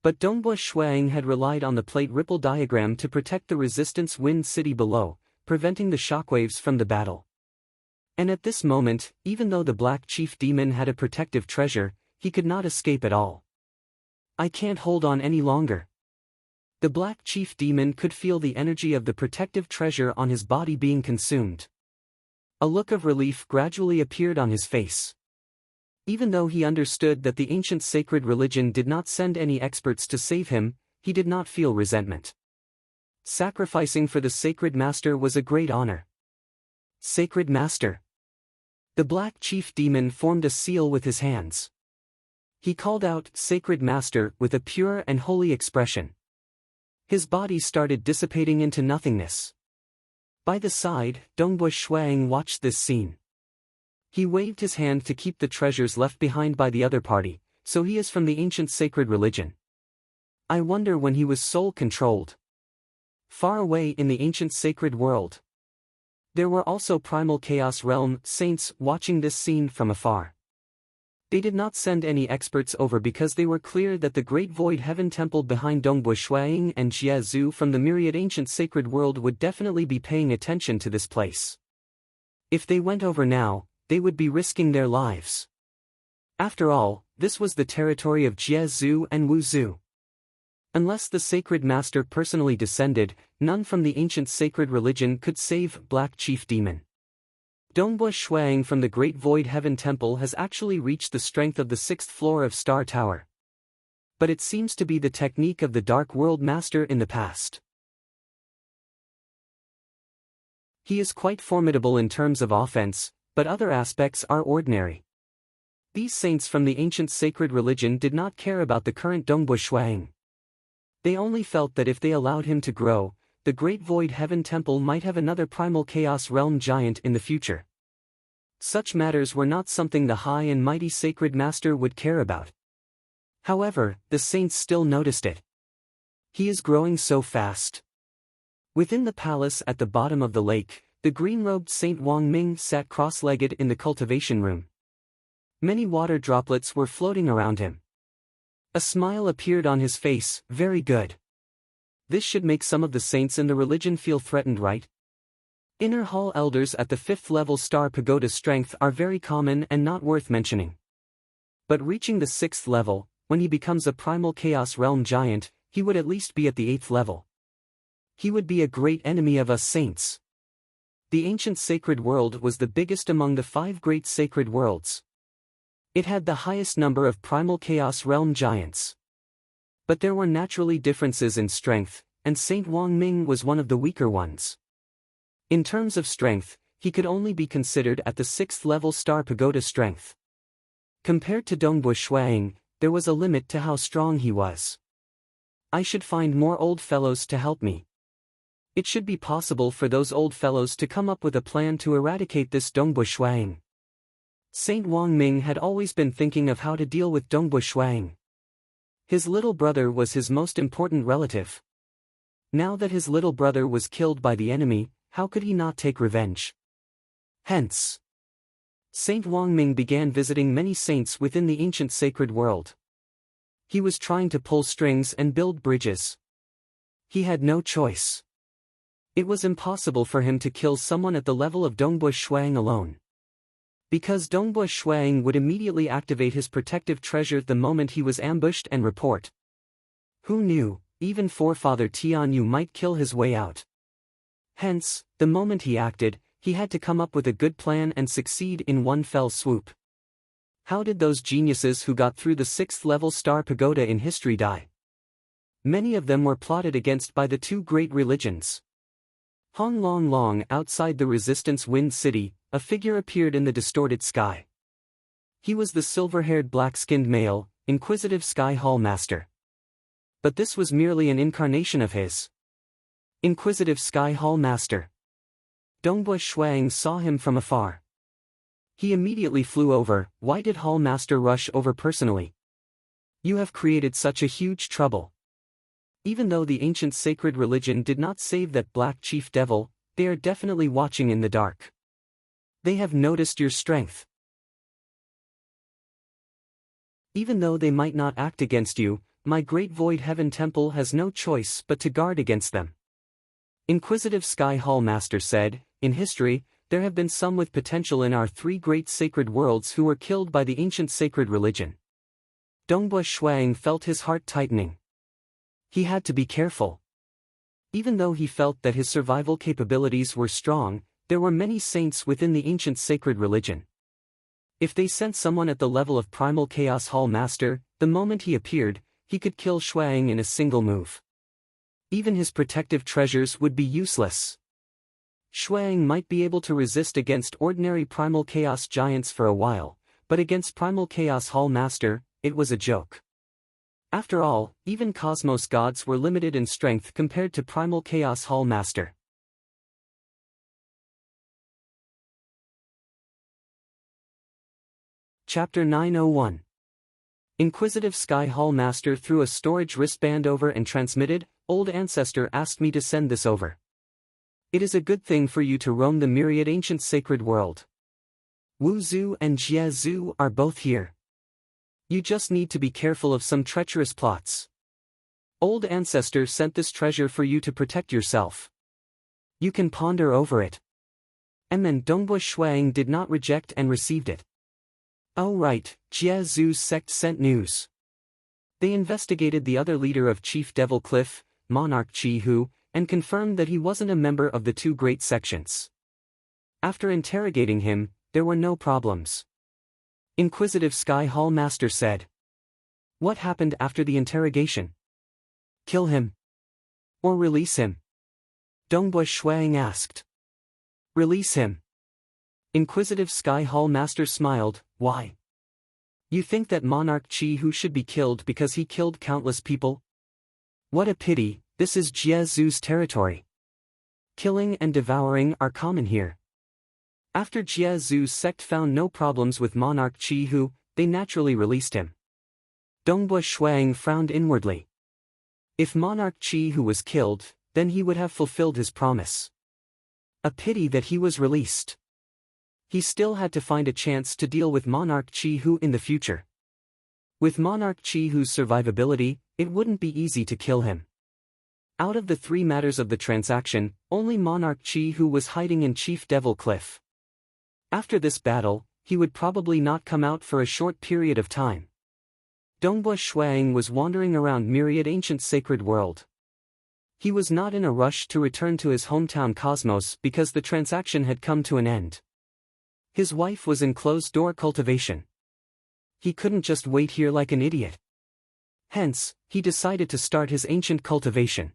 But Dongbua Shuang had relied on the plate ripple diagram to protect the Resistance Wind City below, preventing the shockwaves from the battle. And at this moment, even though the Black Chief Demon had a protective treasure, he could not escape at all. I can't hold on any longer. The Black Chief Demon could feel the energy of the protective treasure on his body being consumed. A look of relief gradually appeared on his face. Even though he understood that the ancient sacred religion did not send any experts to save him, he did not feel resentment. Sacrificing for the Sacred Master was a great honor. Sacred Master. The Black Chief Demon formed a seal with his hands. He called out, Sacred Master, with a pure and holy expression. His body started dissipating into nothingness. By the side, Dongbua Shuang watched this scene. He waved his hand to keep the treasures left behind by the other party, so he is from the ancient sacred religion. I wonder when he was soul-controlled. Far away in the ancient sacred world. There were also primal chaos realm saints watching this scene from afar. They did not send any experts over because they were clear that the Great Void Heaven Temple behind Dongbua Shuang and Jie Zhu from the myriad ancient sacred world would definitely be paying attention to this place. If they went over now, they would be risking their lives. After all, this was the territory of Jie Zhu and Wu Zhu. Unless the Sacred Master personally descended, none from the ancient sacred religion could save Black Chief Demon. Dongbua Shuang from the Great Void Heaven Temple has actually reached the strength of the 6th floor of Star Tower. But it seems to be the technique of the Dark World Master in the past. He is quite formidable in terms of offense, but other aspects are ordinary. These saints from the ancient sacred religion did not care about the current Dongbua Shuang. They only felt that if they allowed him to grow, the Great Void Heaven Temple might have another primal chaos realm giant in the future. Such matters were not something the high and mighty Sacred Master would care about. However, the saints still noticed it. He is growing so fast. Within the palace at the bottom of the lake, the green-robed Saint Wang Ming sat cross-legged in the cultivation room. Many water droplets were floating around him. A smile appeared on his face. Very good. This should make some of the saints in the religion feel threatened, right? Inner hall elders at the 5th level Star Pagoda strength are very common and not worth mentioning. But reaching the 6th level, when he becomes a primal chaos realm giant, he would at least be at the 8th level. He would be a great enemy of us saints. The ancient sacred world was the biggest among the 5 great sacred worlds. It had the highest number of primal chaos realm giants. But there were naturally differences in strength, and Saint Wang Ming was one of the weaker ones. In terms of strength, he could only be considered at the 6th level Star Pagoda strength. Compared to Dongbua Shuang, there was a limit to how strong he was. I should find more old fellows to help me. It should be possible for those old fellows to come up with a plan to eradicate this Dongbua Shuang. Saint Wang Ming had always been thinking of how to deal with Dongbua Shuang. His little brother was his most important relative. Now that his little brother was killed by the enemy, how could he not take revenge? Hence, Saint Wang Ming began visiting many saints within the ancient sacred world. He was trying to pull strings and build bridges. He had no choice. It was impossible for him to kill someone at the level of Dongbush Shuang alone. Because Dongbush Shuang would immediately activate his protective treasure the moment he was ambushed and report. Who knew, even forefather Tianyu might kill his way out. Hence, the moment he acted, he had to come up with a good plan and succeed in one fell swoop. How did those geniuses who got through the 6th-level Star Pagoda in history die? Many of them were plotted against by the two great religions. Hong Long Long outside the Resistance Wind City, a figure appeared in the distorted sky. He was the silver-haired black-skinned male, inquisitive Sky Hall Master. But this was merely an incarnation of his inquisitive Sky Hall Master. Dongbush Shuang saw him from afar. He immediately flew over. Why did Hall Master rush over personally? You have created such a huge trouble. Even though the ancient sacred religion did not save that black chief devil, they are definitely watching in the dark. They have noticed your strength. Even though they might not act against you, my great Void Heaven Temple has no choice but to guard against them. Inquisitive Sky Hall Master said, in history, there have been some with potential in our 3 great sacred worlds who were killed by the ancient sacred religion. Dongbush Shuang felt his heart tightening. He had to be careful. Even though he felt that his survival capabilities were strong, there were many saints within the ancient sacred religion. If they sent someone at the level of Primal Chaos Hall Master, the moment he appeared, he could kill Shuang in a single move. Even his protective treasures would be useless. Shuang might be able to resist against ordinary Primal Chaos giants for a while, but against Primal Chaos Hall Master, it was a joke. After all, even Cosmos gods were limited in strength compared to Primal Chaos Hall Master. Chapter 901. Inquisitive Sky Hall Master threw a storage wristband over and transmitted, Old Ancestor asked me to send this over. It is a good thing for you to roam the myriad ancient sacred world. Wu Zhu and Jie Zhu are both here. You just need to be careful of some treacherous plots. Old Ancestor sent this treasure for you to protect yourself. You can ponder over it. And then Dongbush Shuang did not reject and received it. Oh right, Jie Zhu's sect sent news. They investigated the other leader of Chief Devil Cliff, Monarch Chi Hu, and confirmed that he wasn't a member of the 2 great sections. After interrogating him, there were no problems. Inquisitive Sky Hall Master said. What happened after the interrogation? Kill him? Or release him? Dongbush Shuang asked. Release him. Inquisitive Sky Hall Master smiled. Why? You think that Monarch Chi Hu should be killed because he killed countless people? What a pity, this is Jie Zhu's territory. Killing and devouring are common here. After Jie Zhu's sect found no problems with Monarch Chi Hu, they naturally released him. Dongbush Shuang frowned inwardly. If Monarch Chi Hu was killed, then he would have fulfilled his promise. A pity that he was released. He still had to find a chance to deal with Monarch Chi Hu in the future. With Monarch Chi Hu's survivability, it wouldn't be easy to kill him. Out of the 3 matters of the transaction, only Monarch Chi Hu was hiding in Chief Devil Cliff. After this battle, he would probably not come out for a short period of time. Dongbush Shuang was wandering around myriad ancient sacred world. He was not in a rush to return to his hometown Cosmos because the transaction had come to an end. His wife was in closed-door cultivation. He couldn't just wait here like an idiot. Hence, he decided to start his ancient cultivation.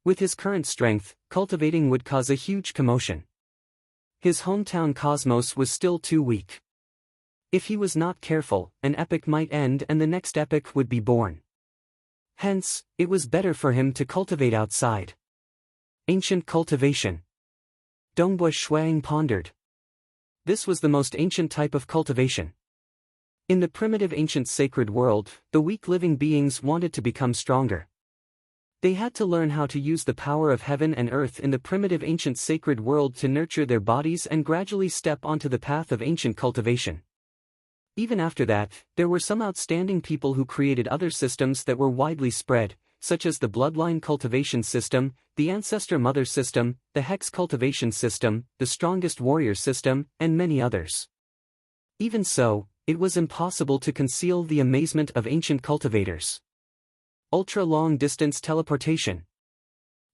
With his current strength, cultivating would cause a huge commotion. His hometown Cosmos was still too weak. If he was not careful, an epoch might end and the next epoch would be born. Hence, it was better for him to cultivate outside. Ancient cultivation. Dongbush Shuang pondered. This was the most ancient type of cultivation. In the primitive ancient sacred world, the weak living beings wanted to become stronger. They had to learn how to use the power of heaven and earth in the primitive ancient sacred world to nurture their bodies and gradually step onto the path of ancient cultivation. Even after that, there were some outstanding people who created other systems that were widely spread, such as the bloodline cultivation system, the ancestor mother system, the hex cultivation system, the strongest warrior system, and many others. Even so, it was impossible to conceal the amazement of ancient cultivators. Ultra-long-distance teleportation.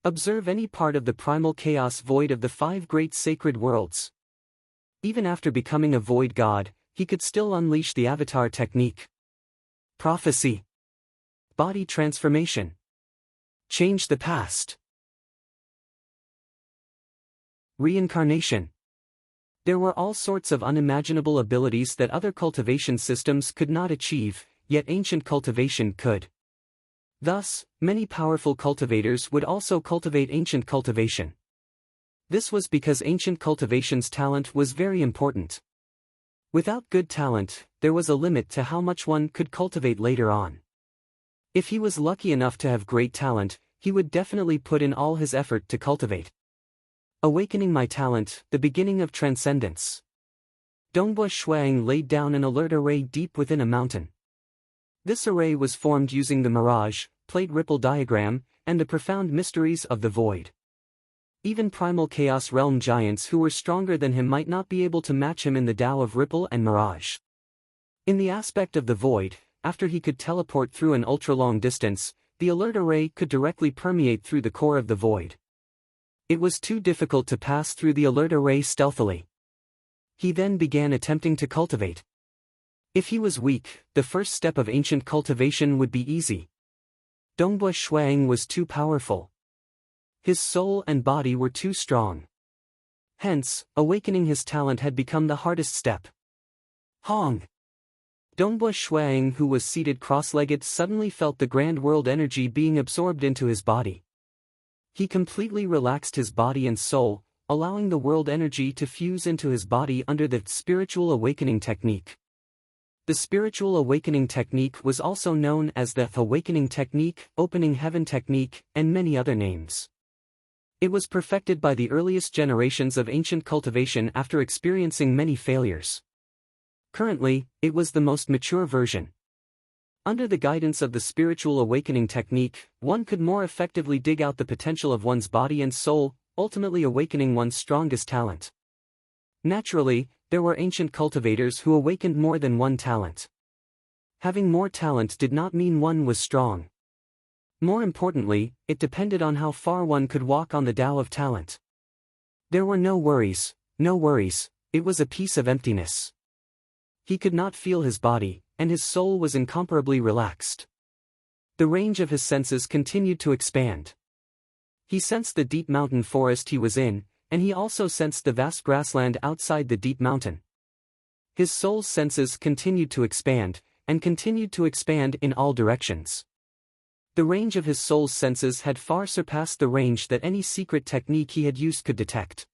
Observe any part of the primal chaos void of the 5 great sacred worlds. Even after becoming a void god, he could still unleash the avatar technique. Prophecy. Body transformation. Change the past. Reincarnation. There were all sorts of unimaginable abilities that other cultivation systems could not achieve, yet ancient cultivation could. Thus, many powerful cultivators would also cultivate ancient cultivation. This was because ancient cultivation's talent was very important. Without good talent, there was a limit to how much one could cultivate later on. If he was lucky enough to have great talent, he would definitely put in all his effort to cultivate. Awakening my talent, the beginning of transcendence. Dongbua Shuang laid down an alert array deep within a mountain. This array was formed using the mirage, plate ripple diagram, and the profound mysteries of the void. Even primal chaos realm giants who were stronger than him might not be able to match him in the Tao of ripple and mirage. In the aspect of the void, after he could teleport through an ultra-long distance, the alert array could directly permeate through the core of the void. It was too difficult to pass through the alert array stealthily. He then began attempting to cultivate. If he was weak, the first step of ancient cultivation would be easy. Dongbua Shuang was too powerful. His soul and body were too strong. Hence, awakening his talent had become the hardest step. Hong! Dongbua Shuang, who was seated cross-legged, suddenly felt the grand world energy being absorbed into his body. He completely relaxed his body and soul, allowing the world energy to fuse into his body under the spiritual awakening technique. The spiritual awakening technique was also known as the awakening technique, opening heaven technique, and many other names. It was perfected by the earliest generations of ancient cultivation after experiencing many failures. Currently, it was the most mature version. Under the guidance of the spiritual awakening technique, one could more effectively dig out the potential of one's body and soul, ultimately awakening one's strongest talent. Naturally, there were ancient cultivators who awakened more than one talent. Having more talent did not mean one was strong. More importantly, it depended on how far one could walk on the Tao of talent. There were no worries, it was a piece of emptiness. He could not feel his body, and his soul was incomparably relaxed. The range of his senses continued to expand. He sensed the deep mountain forest he was in, and he also sensed the vast grassland outside the deep mountain. His soul's senses continued to expand, and continued to expand in all directions. The range of his soul's senses had far surpassed the range that any secret technique he had used could detect.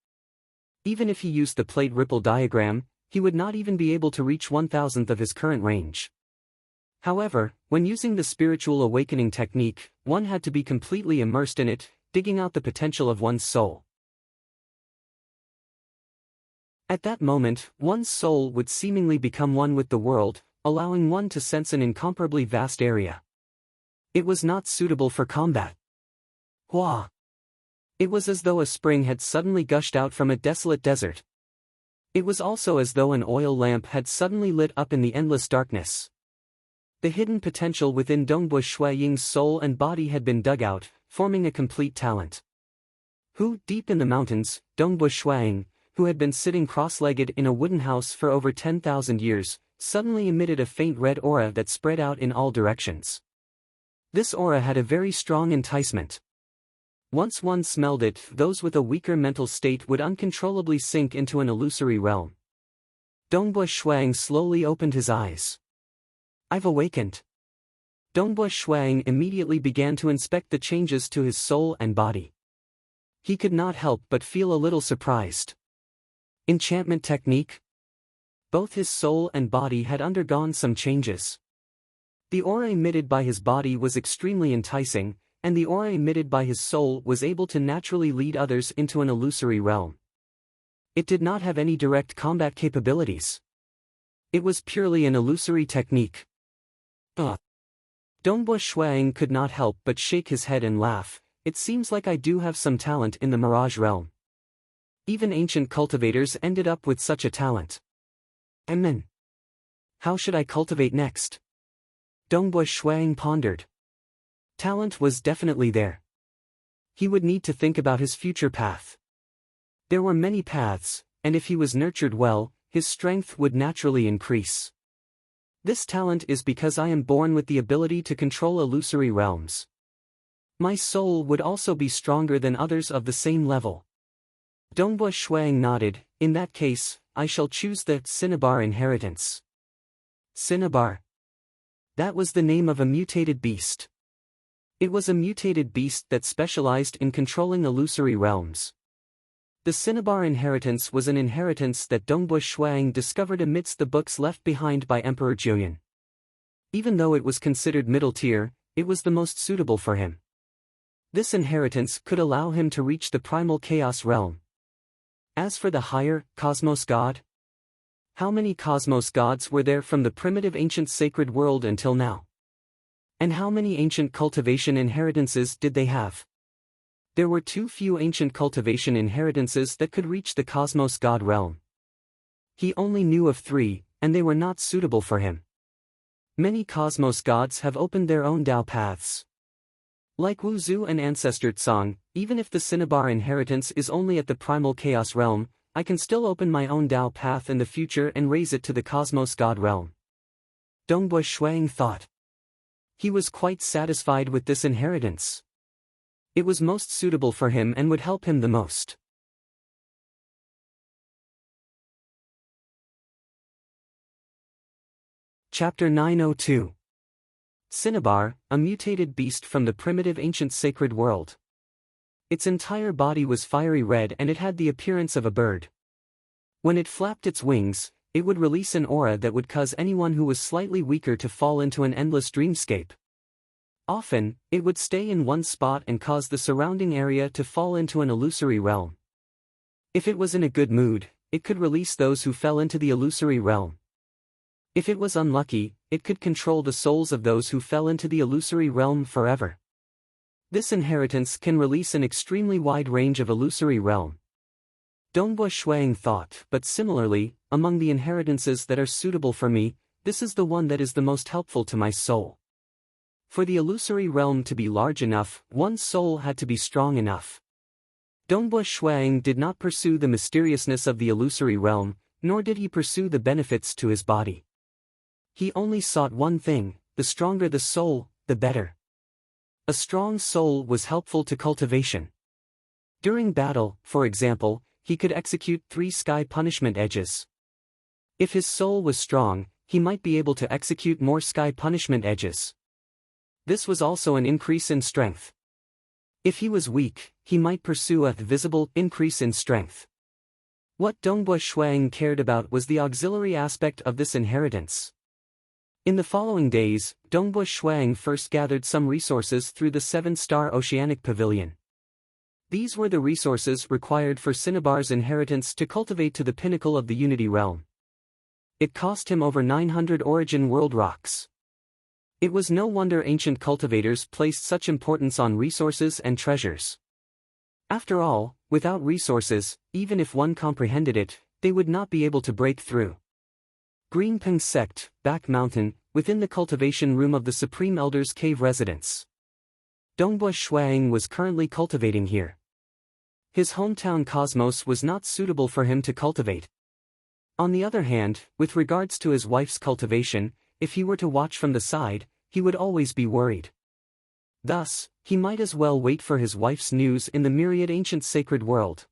Even if he used the plate ripple diagram, he would not even be able to reach 1,000th of his current range. However, when using the spiritual awakening technique, one had to be completely immersed in it, digging out the potential of one's soul. At that moment, one's soul would seemingly become one with the world, allowing one to sense an incomparably vast area. It was not suitable for combat. Hua! It was as though a spring had suddenly gushed out from a desolate desert. It was also as though an oil lamp had suddenly lit up in the endless darkness. The hidden potential within Dongbua Shuaying's soul and body had been dug out, forming a complete talent. Deep in the mountains, Dongbua Shuaying, who had been sitting cross-legged in a wooden house for over 10,000 years, suddenly emitted a faint red aura that spread out in all directions. This aura had a very strong enticement. Once one smelled it, those with a weaker mental state would uncontrollably sink into an illusory realm. Dongbua Shuang slowly opened his eyes. I've awakened. Dongbua Shuang immediately began to inspect the changes to his soul and body. He could not help but feel a little surprised. Enchantment technique? Both his soul and body had undergone some changes. The aura emitted by his body was extremely enticing, and the aura emitted by his soul was able to naturally lead others into an illusory realm. It did not have any direct combat capabilities. It was purely an illusory technique. Dongbua Shuang could not help but shake his head and laugh. It seems like I do have some talent in the Mirage realm. Even ancient cultivators ended up with such a talent. And then, how should I cultivate next? Dongbua Shuang pondered. Talent was definitely there. He would need to think about his future path. There were many paths, and if he was nurtured well, his strength would naturally increase. This talent is because I am born with the ability to control illusory realms. My soul would also be stronger than others of the same level. Dongbua Shuang nodded. In that case, I shall choose the Cinnabar inheritance. Cinnabar. That was the name of a mutated beast. It was a mutated beast that specialized in controlling illusory realms. The Cinnabar inheritance was an inheritance that Dongbua Shuang discovered amidst the books left behind by Emperor Jiuyan. Even though it was considered middle tier, it was the most suitable for him. This inheritance could allow him to reach the primal chaos realm. As for the higher, Cosmos God? How many Cosmos gods were there from the primitive ancient sacred world until now? And how many ancient cultivation inheritances did they have? There were too few ancient cultivation inheritances that could reach the Cosmos God realm. He only knew of 3, and they were not suitable for him. Many Cosmos gods have opened their own Dao paths. Like Wu Zhu and Ancestor Tsang, even if the Cinnabar inheritance is only at the primal chaos realm, I can still open my own Dao path in the future and raise it to the Cosmos God realm. Dongbua Shuang thought. He was quite satisfied with this inheritance. It was most suitable for him and would help him the most. Chapter 902. Cinnabar, a mutated beast from the primitive ancient sacred world. Its entire body was fiery red and it had the appearance of a bird. When it flapped its wings, it would release an aura that would cause anyone who was slightly weaker to fall into an endless dreamscape. Often, it would stay in one spot and cause the surrounding area to fall into an illusory realm. If it was in a good mood, it could release those who fell into the illusory realm. If it was unlucky, it could control the souls of those who fell into the illusory realm forever. This inheritance can release an extremely wide range of illusory realm. Dongbua Shuang thought, but similarly, among the inheritances that are suitable for me, this is the one that is the most helpful to my soul. For the illusory realm to be large enough, one's soul had to be strong enough. Dongbua Shuang did not pursue the mysteriousness of the illusory realm, nor did he pursue the benefits to his body. He only sought one thing: the stronger the soul, the better. A strong soul was helpful to cultivation. During battle, for example, he could execute 3 sky punishment edges. If his soul was strong, he might be able to execute more sky punishment edges. This was also an increase in strength. If he was weak, he might pursue a visible increase in strength. What Dongbua Shuang cared about was the auxiliary aspect of this inheritance. In the following days, Dongbua Shuang first gathered some resources through the 7-star Oceanic Pavilion. These were the resources required for Cinnabar's inheritance to cultivate to the pinnacle of the Unity realm. It cost him over 900 Origin World rocks. It was no wonder ancient cultivators placed such importance on resources and treasures. After all, without resources, even if one comprehended it, they would not be able to break through. Greenpeng Sect, Back Mountain, within the cultivation room of the Supreme Elder's cave residence. Dongbua Shuang was currently cultivating here. His hometown Cosmos was not suitable for him to cultivate. On the other hand, with regards to his wife's cultivation, if he were to watch from the side, he would always be worried. Thus, he might as well wait for his wife's news in the myriad ancient sacred world.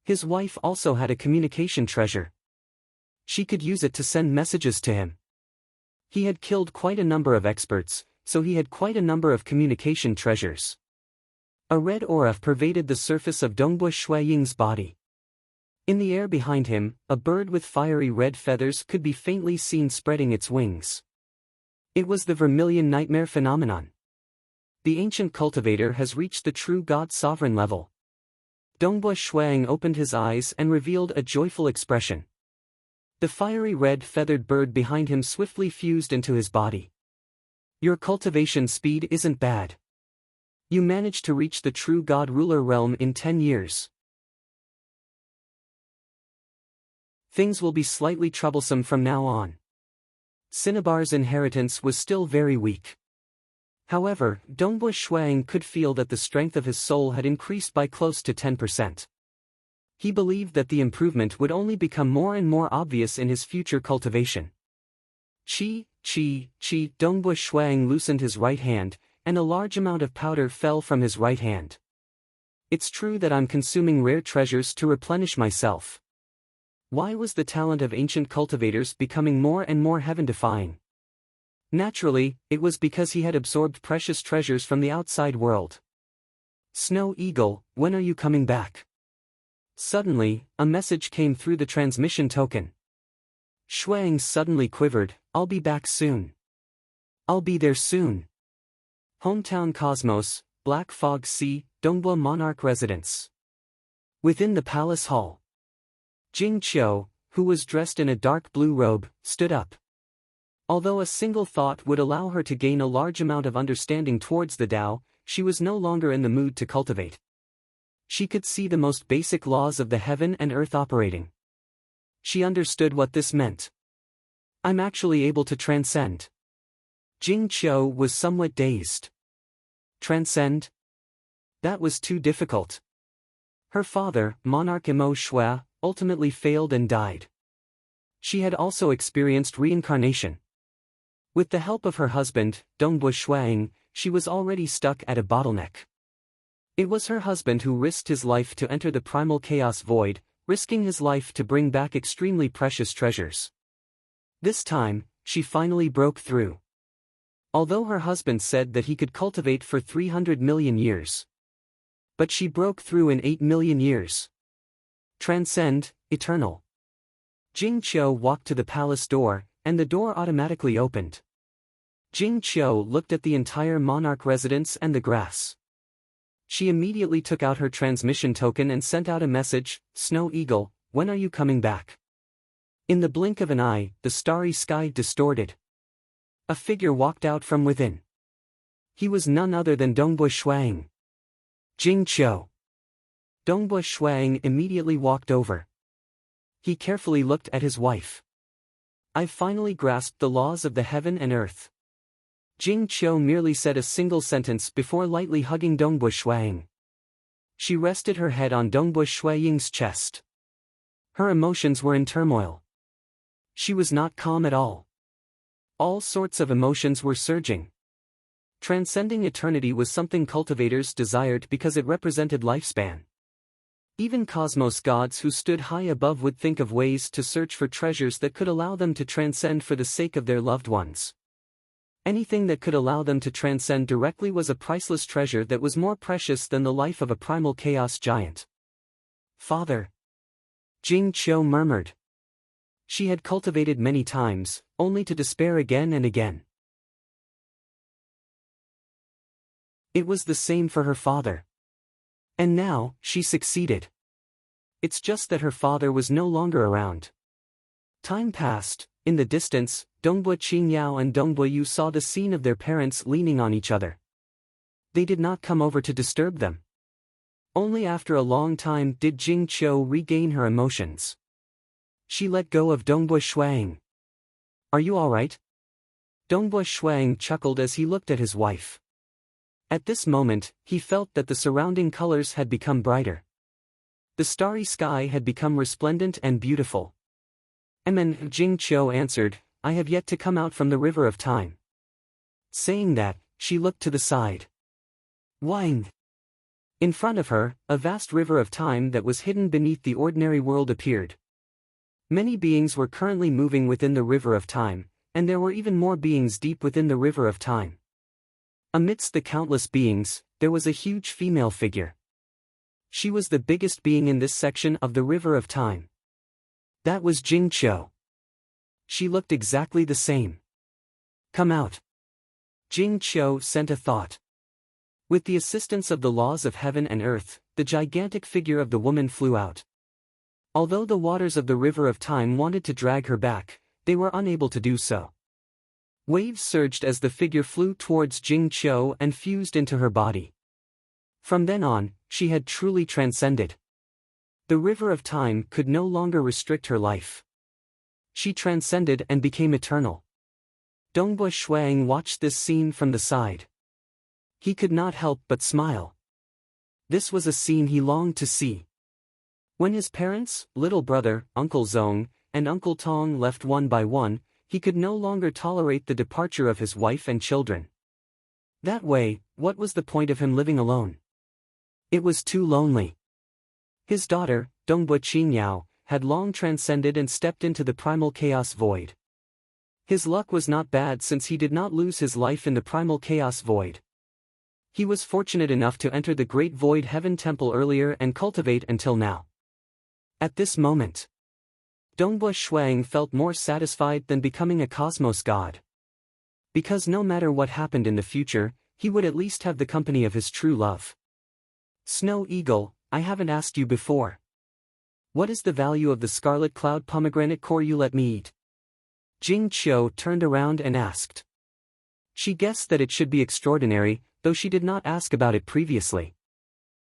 His wife also had a communication treasure. She could use it to send messages to him. He had killed quite a number of experts, so he had quite a number of communication treasures. A red aura pervaded the surface of Dongbua Shuaying's body. In the air behind him, a bird with fiery red feathers could be faintly seen spreading its wings. It was the Vermilion Nightmare phenomenon. The ancient cultivator has reached the true God-sovereign level. Dongbua Shuang opened his eyes and revealed a joyful expression. The fiery red feathered bird behind him swiftly fused into his body. Your cultivation speed isn't bad. You managed to reach the true God ruler realm in 10 years. Things will be slightly troublesome from now on. Cinnabar's inheritance was still very weak. However, Dongbui Shuang could feel that the strength of his soul had increased by close to 10%. He believed that the improvement would only become more and more obvious in his future cultivation. Chi, Dongbui Shuang loosened his right hand, and a large amount of powder fell from his right hand. It's true that I'm consuming rare treasures to replenish myself. Why was the talent of ancient cultivators becoming more and more heaven-defying? Naturally, it was because he had absorbed precious treasures from the outside world. Snow Eagle, when are you coming back? Suddenly, a message came through the transmission token. Shuang suddenly quivered, I'll be back soon. I'll be there soon. Hometown Cosmos, Black Fog Sea, Dongbua Monarch Residence. Within the palace hall, Jing Qiu, who was dressed in a dark blue robe, stood up. Although a single thought would allow her to gain a large amount of understanding towards the Tao, she was no longer in the mood to cultivate. She could see the most basic laws of the heaven and earth operating. She understood what this meant. I'm actually able to transcend. Jing Qiu was somewhat dazed. Transcend? That was too difficult. Her father, Monarch Imo Shue, ultimately failed and died. She had also experienced reincarnation. With the help of her husband, Dongbui Shuang, she was already stuck at a bottleneck. It was her husband who risked his life to enter the primal chaos void, risking his life to bring back extremely precious treasures. This time, she finally broke through. Although her husband said that he could cultivate for 300 million years. But she broke through in 8 million years. Transcend, eternal. Jing Qiu walked to the palace door, and the door automatically opened. Jing Qiu looked at the entire monarch residence and the grass. She immediately took out her transmission token and sent out a message, Snow Eagle, when are you coming back? In the blink of an eye, the starry sky distorted. A figure walked out from within. He was none other than Dongbui Shuang. Jing Qiu. Dongbui Shuang immediately walked over. He carefully looked at his wife. I've finally grasped the laws of the heaven and earth. Jing Qiu merely said a single sentence before lightly hugging Dongbui Shuang. She rested her head on Dongbui Shuang's chest. Her emotions were in turmoil. She was not calm at all. All sorts of emotions were surging. Transcending eternity was something cultivators desired because it represented lifespan. Even cosmos gods who stood high above would think of ways to search for treasures that could allow them to transcend for the sake of their loved ones. Anything that could allow them to transcend directly was a priceless treasure that was more precious than the life of a primal chaos giant. Father. Jing Qiu murmured. She had cultivated many times, only to despair again and again. It was the same for her father. And now, she succeeded. It's just that her father was no longer around. Time passed. In the distance, Dongbui Qingyao and Dongbui Yu saw the scene of their parents leaning on each other. They did not come over to disturb them. Only after a long time did Jing Qiu regain her emotions. She let go of Dongbui Shuang. Are you all right? Dongbui Shuang chuckled as he looked at his wife. At this moment, he felt that the surrounding colors had become brighter. The starry sky had become resplendent and beautiful. Then Jing Qiu answered, I have yet to come out from the river of time. Saying that, she looked to the side. Ying. In front of her, a vast river of time that was hidden beneath the ordinary world appeared. Many beings were currently moving within the river of time, and there were even more beings deep within the river of time. Amidst the countless beings, there was a huge female figure. She was the biggest being in this section of the river of time. That was Jing Qiu. She looked exactly the same. Come out. Jing Qiu sent a thought. With the assistance of the laws of heaven and earth, the gigantic figure of the woman flew out. Although the waters of the River of Time wanted to drag her back, they were unable to do so. Waves surged as the figure flew towards Jing Qiu and fused into her body. From then on, she had truly transcended. The River of Time could no longer restrict her life. She transcended and became eternal. Dongbo Shuang watched this scene from the side. He could not help but smile. This was a scene he longed to see. When his parents, little brother, Uncle Zong, and Uncle Tong left one by one, he could no longer tolerate the departure of his wife and children. That way, what was the point of him living alone? It was too lonely. His daughter, Dongbo Qingyao, had long transcended and stepped into the primal chaos void. His luck was not bad since he did not lose his life in the primal chaos void. He was fortunate enough to enter the Great Void Heaven Temple earlier and cultivate until now. At this moment, Dongbo Shuang felt more satisfied than becoming a cosmos god. Because no matter what happened in the future, he would at least have the company of his true love. Snow Eagle, I haven't asked you before. What is the value of the Scarlet Cloud pomegranate core you let me eat? Jing Qiu turned around and asked. She guessed that it should be extraordinary, though she did not ask about it previously.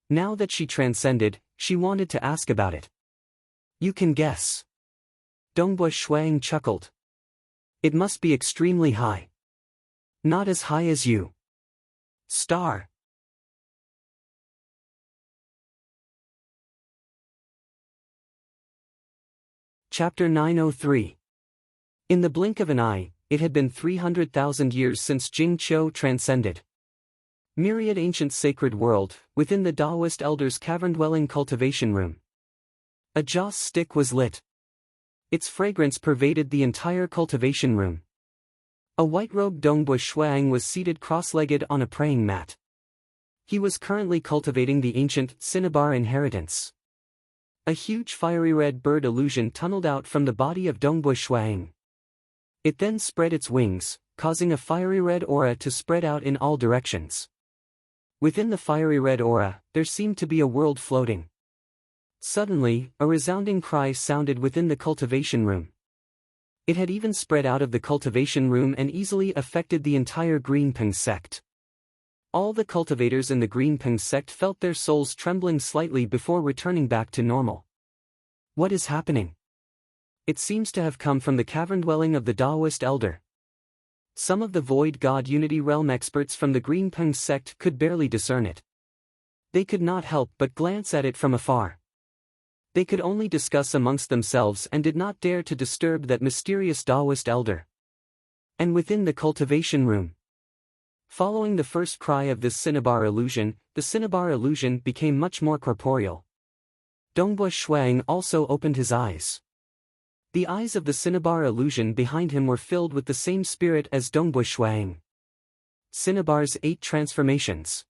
Now that she transcended, she wanted to ask about it. You can guess. Dongbo Shuang chuckled. It must be extremely high. Not as high as you. Star. Chapter 903. In the blink of an eye, it had been 300,000 years since Jing Qiu transcended. Myriad ancient sacred world, within the Taoist elders' cavern-dwelling cultivation room. A joss stick was lit. Its fragrance pervaded the entire cultivation room. A white-robed Dongbo Shuang was seated cross-legged on a praying mat. He was currently cultivating the ancient cinnabar inheritance. A huge fiery red bird illusion tunneled out from the body of Dongbo Shuang. It then spread its wings, causing a fiery red aura to spread out in all directions. Within the fiery red aura, there seemed to be a world floating. Suddenly, a resounding cry sounded within the cultivation room. It had even spread out of the cultivation room and easily affected the entire Greenpeng sect. All the cultivators in the Greenpeng sect felt their souls trembling slightly before returning back to normal. What is happening? It seems to have come from the cavern dwelling of the Taoist elder. Some of the Void God Unity Realm experts from the Greenpeng sect could barely discern it. They could not help but glance at it from afar. They could only discuss amongst themselves and did not dare to disturb that mysterious Taoist elder. And within the cultivation room, following the first cry of this cinnabar illusion, the cinnabar illusion became much more corporeal. Dongbo Shuang also opened his eyes. The eyes of the cinnabar illusion behind him were filled with the same spirit as Dongbo Shuang. Cinnabar's 8 transformations.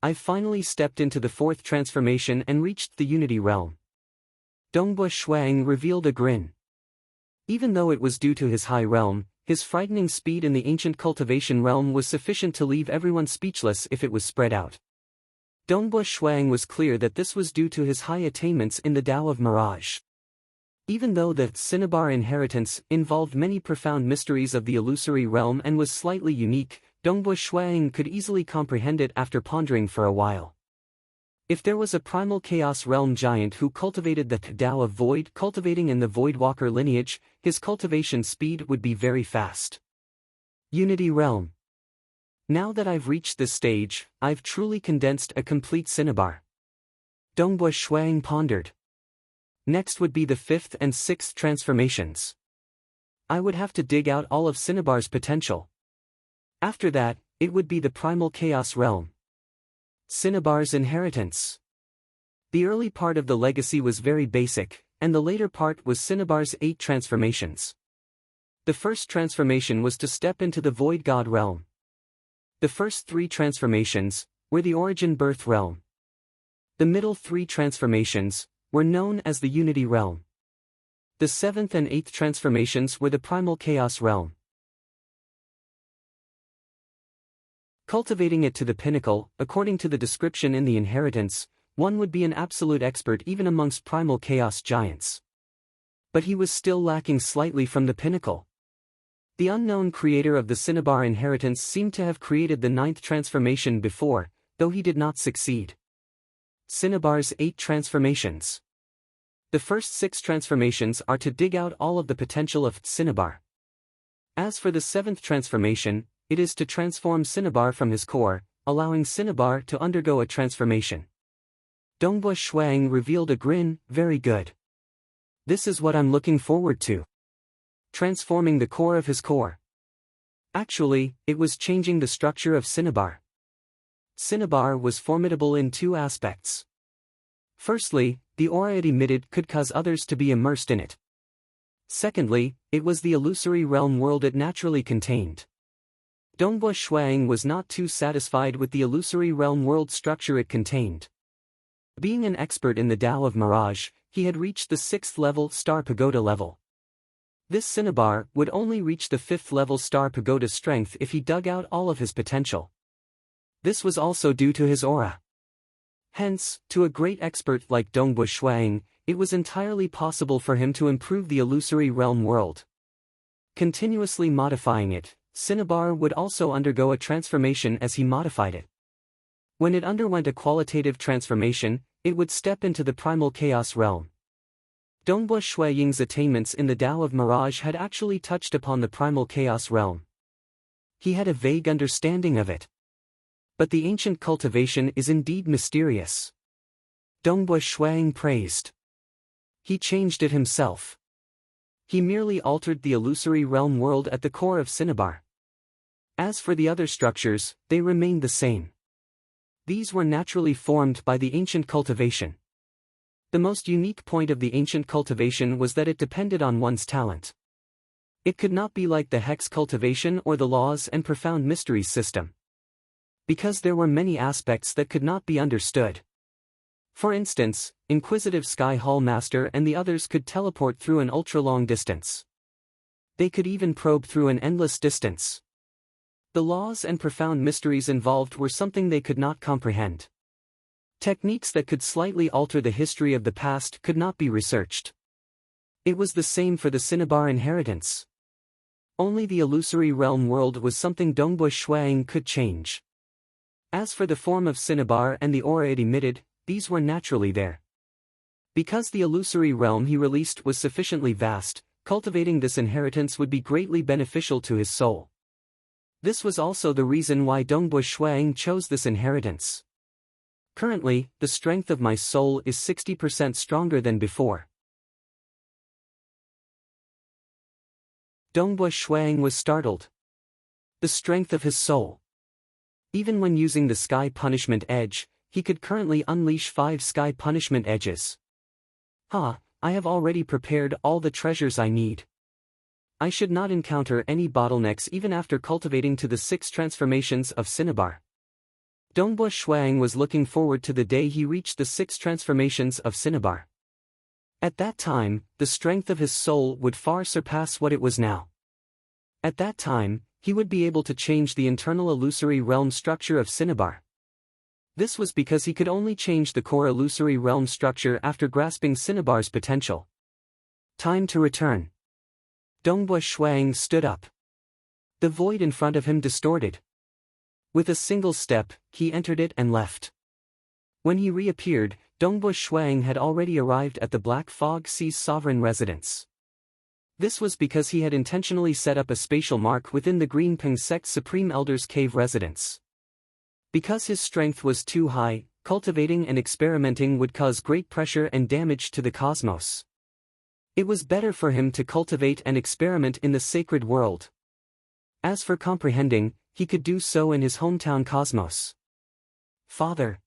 I finally stepped into the 4th transformation and reached the Unity Realm. Dongbo Shuang revealed a grin. Even though it was due to his high realm, his frightening speed in the ancient cultivation realm was sufficient to leave everyone speechless if it was spread out. Dongbo Shuang was clear that this was due to his high attainments in the Tao of Mirage. Even though the cinnabar inheritance involved many profound mysteries of the illusory realm and was slightly unique, Dongbo Shuang could easily comprehend it after pondering for a while. If there was a primal chaos realm giant who cultivated the Tao of Void cultivating in the Voidwalker lineage, his cultivation speed would be very fast. Unity Realm. Now that I've reached this stage, I've truly condensed a complete cinnabar. Dongbo Shuang pondered. Next would be the 5th and 6th transformations. I would have to dig out all of cinnabar's potential. After that, it would be the primal chaos realm. Cinnabar's inheritance. The early part of the legacy was very basic, and the later part was Cinnabar's 8 transformations. The first transformation was to step into the Void God realm. The first 3 transformations were the Origin Birth realm. The middle 3 transformations were known as the Unity realm. The 7th and 8th transformations were the Primal Chaos realm. Cultivating it to the pinnacle, according to the description in the inheritance, One would be an absolute expert even amongst primal chaos giants. But he was still lacking slightly from the pinnacle. The unknown creator of the Cinnabar inheritance seemed to have created the 9th transformation before, though he did not succeed. Cinnabar's 8 transformations. The first 6 transformations are to dig out all of the potential of Cinnabar. As for the 7th transformation, it is to transform Cinnabar from his core, allowing Cinnabar to undergo a transformation. Dongbo Shuang revealed a grin. Very good. This is what I'm looking forward to. Transforming the core of his core. Actually, it was changing the structure of Cinnabar. Cinnabar was formidable in 2 aspects. Firstly, the aura it emitted could cause others to be immersed in it. Secondly, it was the illusory realm world it naturally contained. Dongbo Shuang was not too satisfied with the illusory realm world structure it contained. Being an expert in the Tao of Mirage, he had reached the 6th level Star Pagoda level. This Cinnabar would only reach the 5th level Star Pagoda strength if he dug out all of his potential. This was also due to his aura. Hence, to a great expert like Dongbo Shuang, it was entirely possible for him to improve the illusory realm world. Continuously modifying it, Cinnabar would also undergo a transformation as he modified it. When it underwent a qualitative transformation, it would step into the primal chaos realm. Dongbo Shuiying's attainments in the Tao of Mirage had actually touched upon the primal chaos realm. He had a vague understanding of it. But the ancient cultivation is indeed mysterious. Dongbo Shuiying praised. He changed it himself. He merely altered the illusory realm world at the core of Cinnabar. As for the other structures, they remained the same. These were naturally formed by the ancient cultivation. The most unique point of the ancient cultivation was that it depended on one's talent. It could not be like the hex cultivation or the laws and profound mysteries system. Because there were many aspects that could not be understood. For instance, Inquisitive Sky Hall Master and the others could teleport through an ultra-long distance. They could even probe through an endless distance. The laws and profound mysteries involved were something they could not comprehend. Techniques that could slightly alter the history of the past could not be researched. It was the same for the Cinnabar inheritance. Only the illusory realm world was something Dongbo Shuang could change. As for the form of Cinnabar and the aura it emitted, these were naturally there. Because the illusory realm he released was sufficiently vast, cultivating this inheritance would be greatly beneficial to his soul. This was also the reason why Dongbo Shuang chose this inheritance. Currently, the strength of my soul is 60% stronger than before. Dongbo Shuang was startled. The strength of his soul. Even when using the Sky Punishment Edge, he could currently unleash 5 Sky Punishment Edges. I have already prepared all the treasures I need. I should not encounter any bottlenecks even after cultivating to the 6 transformations of Cinnabar. Dongbo Shuang was looking forward to the day he reached the 6 transformations of Cinnabar. At that time, the strength of his soul would far surpass what it was now. At that time, he would be able to change the internal illusory realm structure of Cinnabar. This was because he could only change the core illusory realm structure after grasping Cinnabar's potential. Time to return. Dongbo Shuang stood up. The void in front of him distorted. With a single step, he entered it and left. When he reappeared, Dongbo Shuang had already arrived at the Black Fog Sea's sovereign residence. This was because he had intentionally set up a spatial mark within the Green Peng Sect's Supreme Elder's cave residence. Because his strength was too high, cultivating and experimenting would cause great pressure and damage to the cosmos. It was better for him to cultivate and experiment in the sacred world. As for comprehending, he could do so in his hometown cosmos. Father.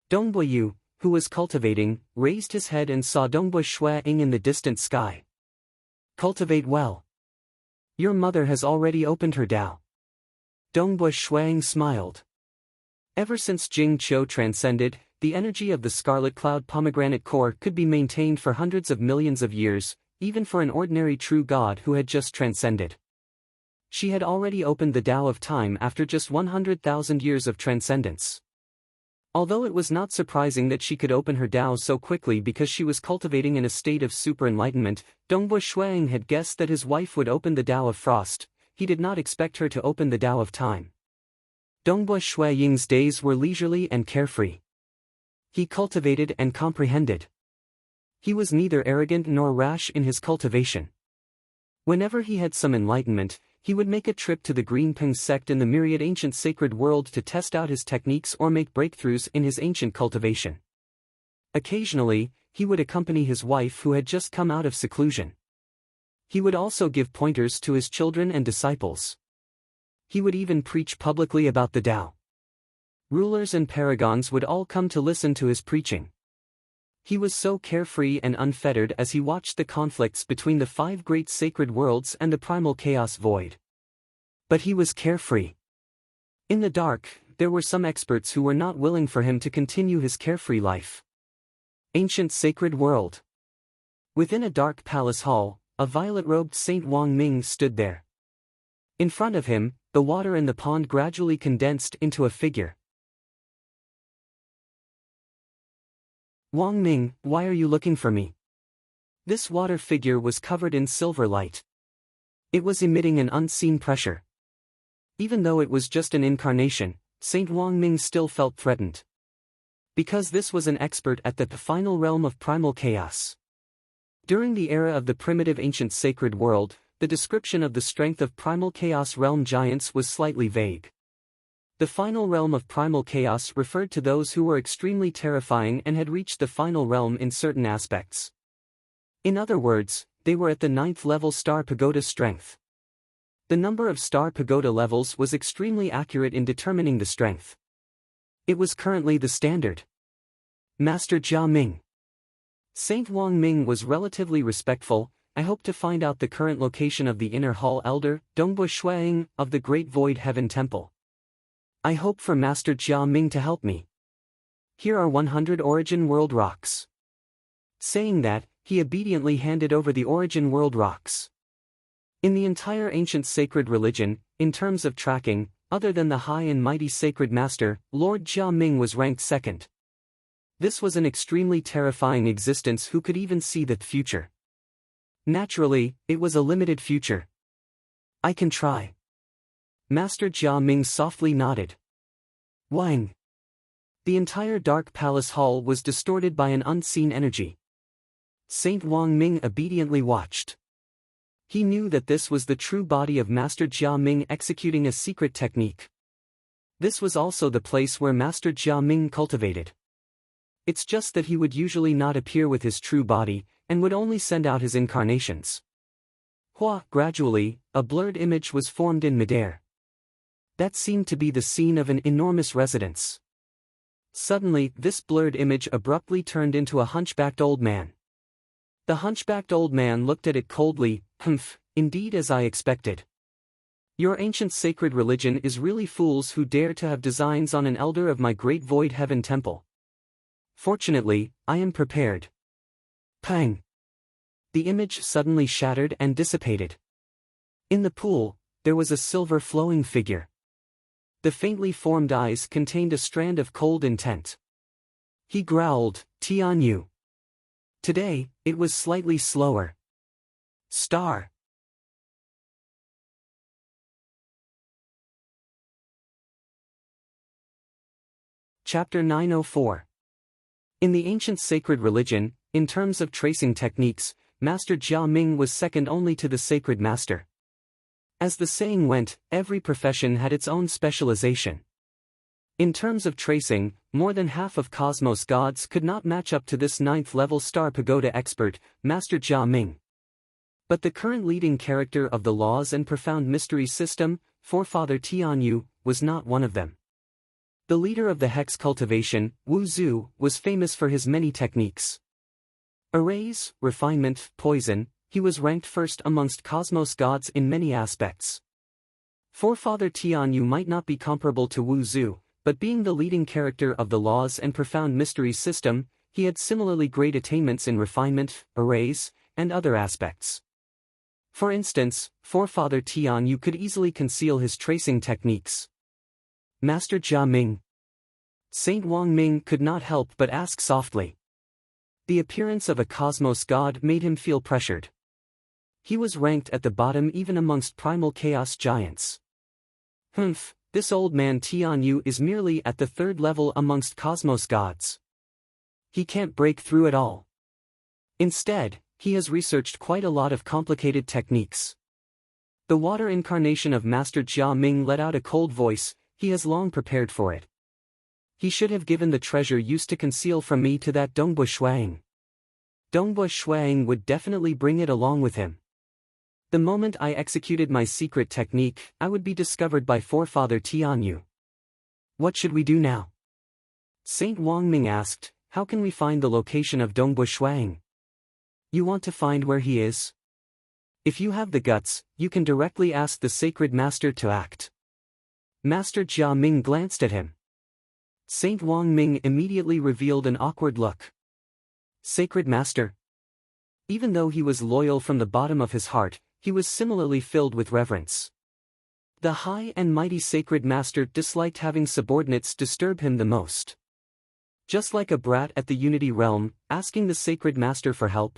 Dongbo Yu, who was cultivating, raised his head and saw Dongbo Shuang in the distant sky. Cultivate well. Your mother has already opened her Tao. Dongbo Shuang smiled. Ever since Jing Qiu transcended, the energy of the Scarlet Cloud Pomegranate Core could be maintained for hundreds of millions of years, even for an ordinary true god who had just transcended. She had already opened the Tao of Time after just 100,000 years of transcendence. Although it was not surprising that she could open her Tao so quickly because she was cultivating in a state of super enlightenment, Dongbo Shuang had guessed that his wife would open the Tao of Frost. He did not expect her to open the Tao of Time. Dongbo Shuaying's days were leisurely and carefree. He cultivated and comprehended. He was neither arrogant nor rash in his cultivation. Whenever he had some enlightenment, he would make a trip to the Greenping sect in the myriad ancient sacred world to test out his techniques or make breakthroughs in his ancient cultivation. Occasionally, he would accompany his wife who had just come out of seclusion. He would also give pointers to his children and disciples. He would even preach publicly about the Tao. Rulers and paragons would all come to listen to his preaching. He was so carefree and unfettered as he watched the conflicts between the 5 great sacred worlds and the primal chaos void. But he was carefree. In the dark, there were some experts who were not willing for him to continue his carefree life. Ancient sacred world. Within a dark palace hall, a violet-robed Saint Wang Ming stood there. In front of him, the water in the pond gradually condensed into a figure. Wang Ming, why are you looking for me? This water figure was covered in silver light. It was emitting an unseen pressure. Even though it was just an incarnation, Saint Wang Ming still felt threatened. Because this was an expert at the final realm of primal chaos. During the era of the primitive ancient sacred world, the description of the strength of primal chaos realm giants was slightly vague. The final realm of primal chaos referred to those who were extremely terrifying and had reached the final realm in certain aspects. In other words, they were at the 9th level Star Pagoda strength. The number of Star Pagoda levels was extremely accurate in determining the strength. It was currently the standard. Master Jia Ming. Saint Wang Ming was relatively respectful. I hope to find out the current location of the Inner Hall Elder, Dongbo Shuang, of the Great Void Heaven Temple. I hope for Master Jia Ming to help me. Here are 100 Origin World Rocks. Saying that, he obediently handed over the Origin World Rocks. In the entire ancient sacred religion, in terms of tracking, other than the high and mighty sacred master, Lord Jia Ming was ranked second. This was an extremely terrifying existence who could even see the future. Naturally, it was a limited future. I can try. Master Jia Ming softly nodded. Wang. The entire dark palace hall was distorted by an unseen energy. Saint Wang Ming obediently watched. He knew that this was the true body of Master Jia Ming executing a secret technique. This was also the place where Master Jia Ming cultivated. It's just that he would usually not appear with his true body, and would only send out his incarnations. Gradually, a blurred image was formed in midair. That seemed to be the scene of an enormous residence. Suddenly, this blurred image abruptly turned into a hunchbacked old man. The hunchbacked old man looked at it coldly. Indeed, as I expected. Your ancient sacred religion is really fools who dare to have designs on an elder of my great void heaven temple. Fortunately, I am prepared. Pang! The image suddenly shattered and dissipated. In the pool, there was a silver flowing figure. The faintly formed eyes contained a strand of cold intent. He growled, Tianyu. Today, it was slightly slower. Star. Chapter 904. In the ancient sacred religion, in terms of tracing techniques, Master Jia Ming was second only to the sacred master. As the saying went, every profession had its own specialization. In terms of tracing, more than half of cosmos gods could not match up to this 9th level Star Pagoda expert, Master Jia Ming. But the current leading character of the Laws and Profound Mysteries system, Forefather Tianyu, was not one of them. The leader of the hex cultivation, Wu Zhu, was famous for his many techniques. Arrays, refinement, poison, he was ranked first amongst cosmos gods in many aspects. Forefather Tianyu might not be comparable to Wu Zhu, but being the leading character of the Laws and Profound Mysteries system, he had similarly great attainments in refinement, arrays, and other aspects. For instance, Forefather Tianyu could easily conceal his tracing techniques. Master Jia Ming. Saint Wang Ming could not help but ask softly. The appearance of a cosmos god made him feel pressured. He was ranked at the bottom even amongst primal chaos giants. Humph, this old man Tianyu is merely at the third level amongst cosmos gods. He can't break through at all. Instead, he has researched quite a lot of complicated techniques. The water incarnation of Master Jia Ming let out a cold voice. He has long prepared for it. He should have given the treasure used to conceal from me to that Dongbu Shuang. Dongbu Shuang would definitely bring it along with him. The moment I executed my secret technique, I would be discovered by forefather Tianyu. What should we do now? Saint Wang Ming asked, how can we find the location of Dongbu Shuang? You want to find where he is? If you have the guts, you can directly ask the sacred master to act. Master Jia Ming glanced at him. Saint Wang Ming immediately revealed an awkward look. Sacred master? Even though he was loyal from the bottom of his heart, he was similarly filled with reverence. The high and mighty sacred master disliked having subordinates disturb him the most. Just like a brat at the Unity Realm, asking the sacred master for help.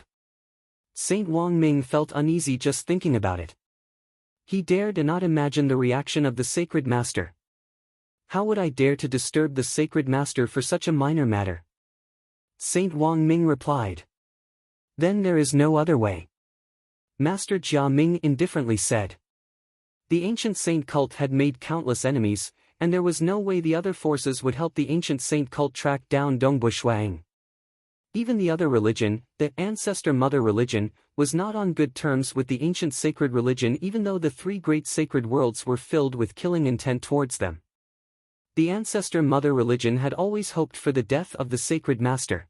Saint Wang Ming felt uneasy just thinking about it. He dared not imagine the reaction of the sacred master. How would I dare to disturb the sacred master for such a minor matter? Saint Wang Ming replied. Then there is no other way. Master Jia Ming indifferently said. The ancient saint cult had made countless enemies, and there was no way the other forces would help the ancient saint cult track down Dongbu Shuang. Even the other religion, the ancestor mother religion, was not on good terms with the ancient sacred religion even though the three great sacred worlds were filled with killing intent towards them. The ancestor mother religion had always hoped for the death of the sacred master.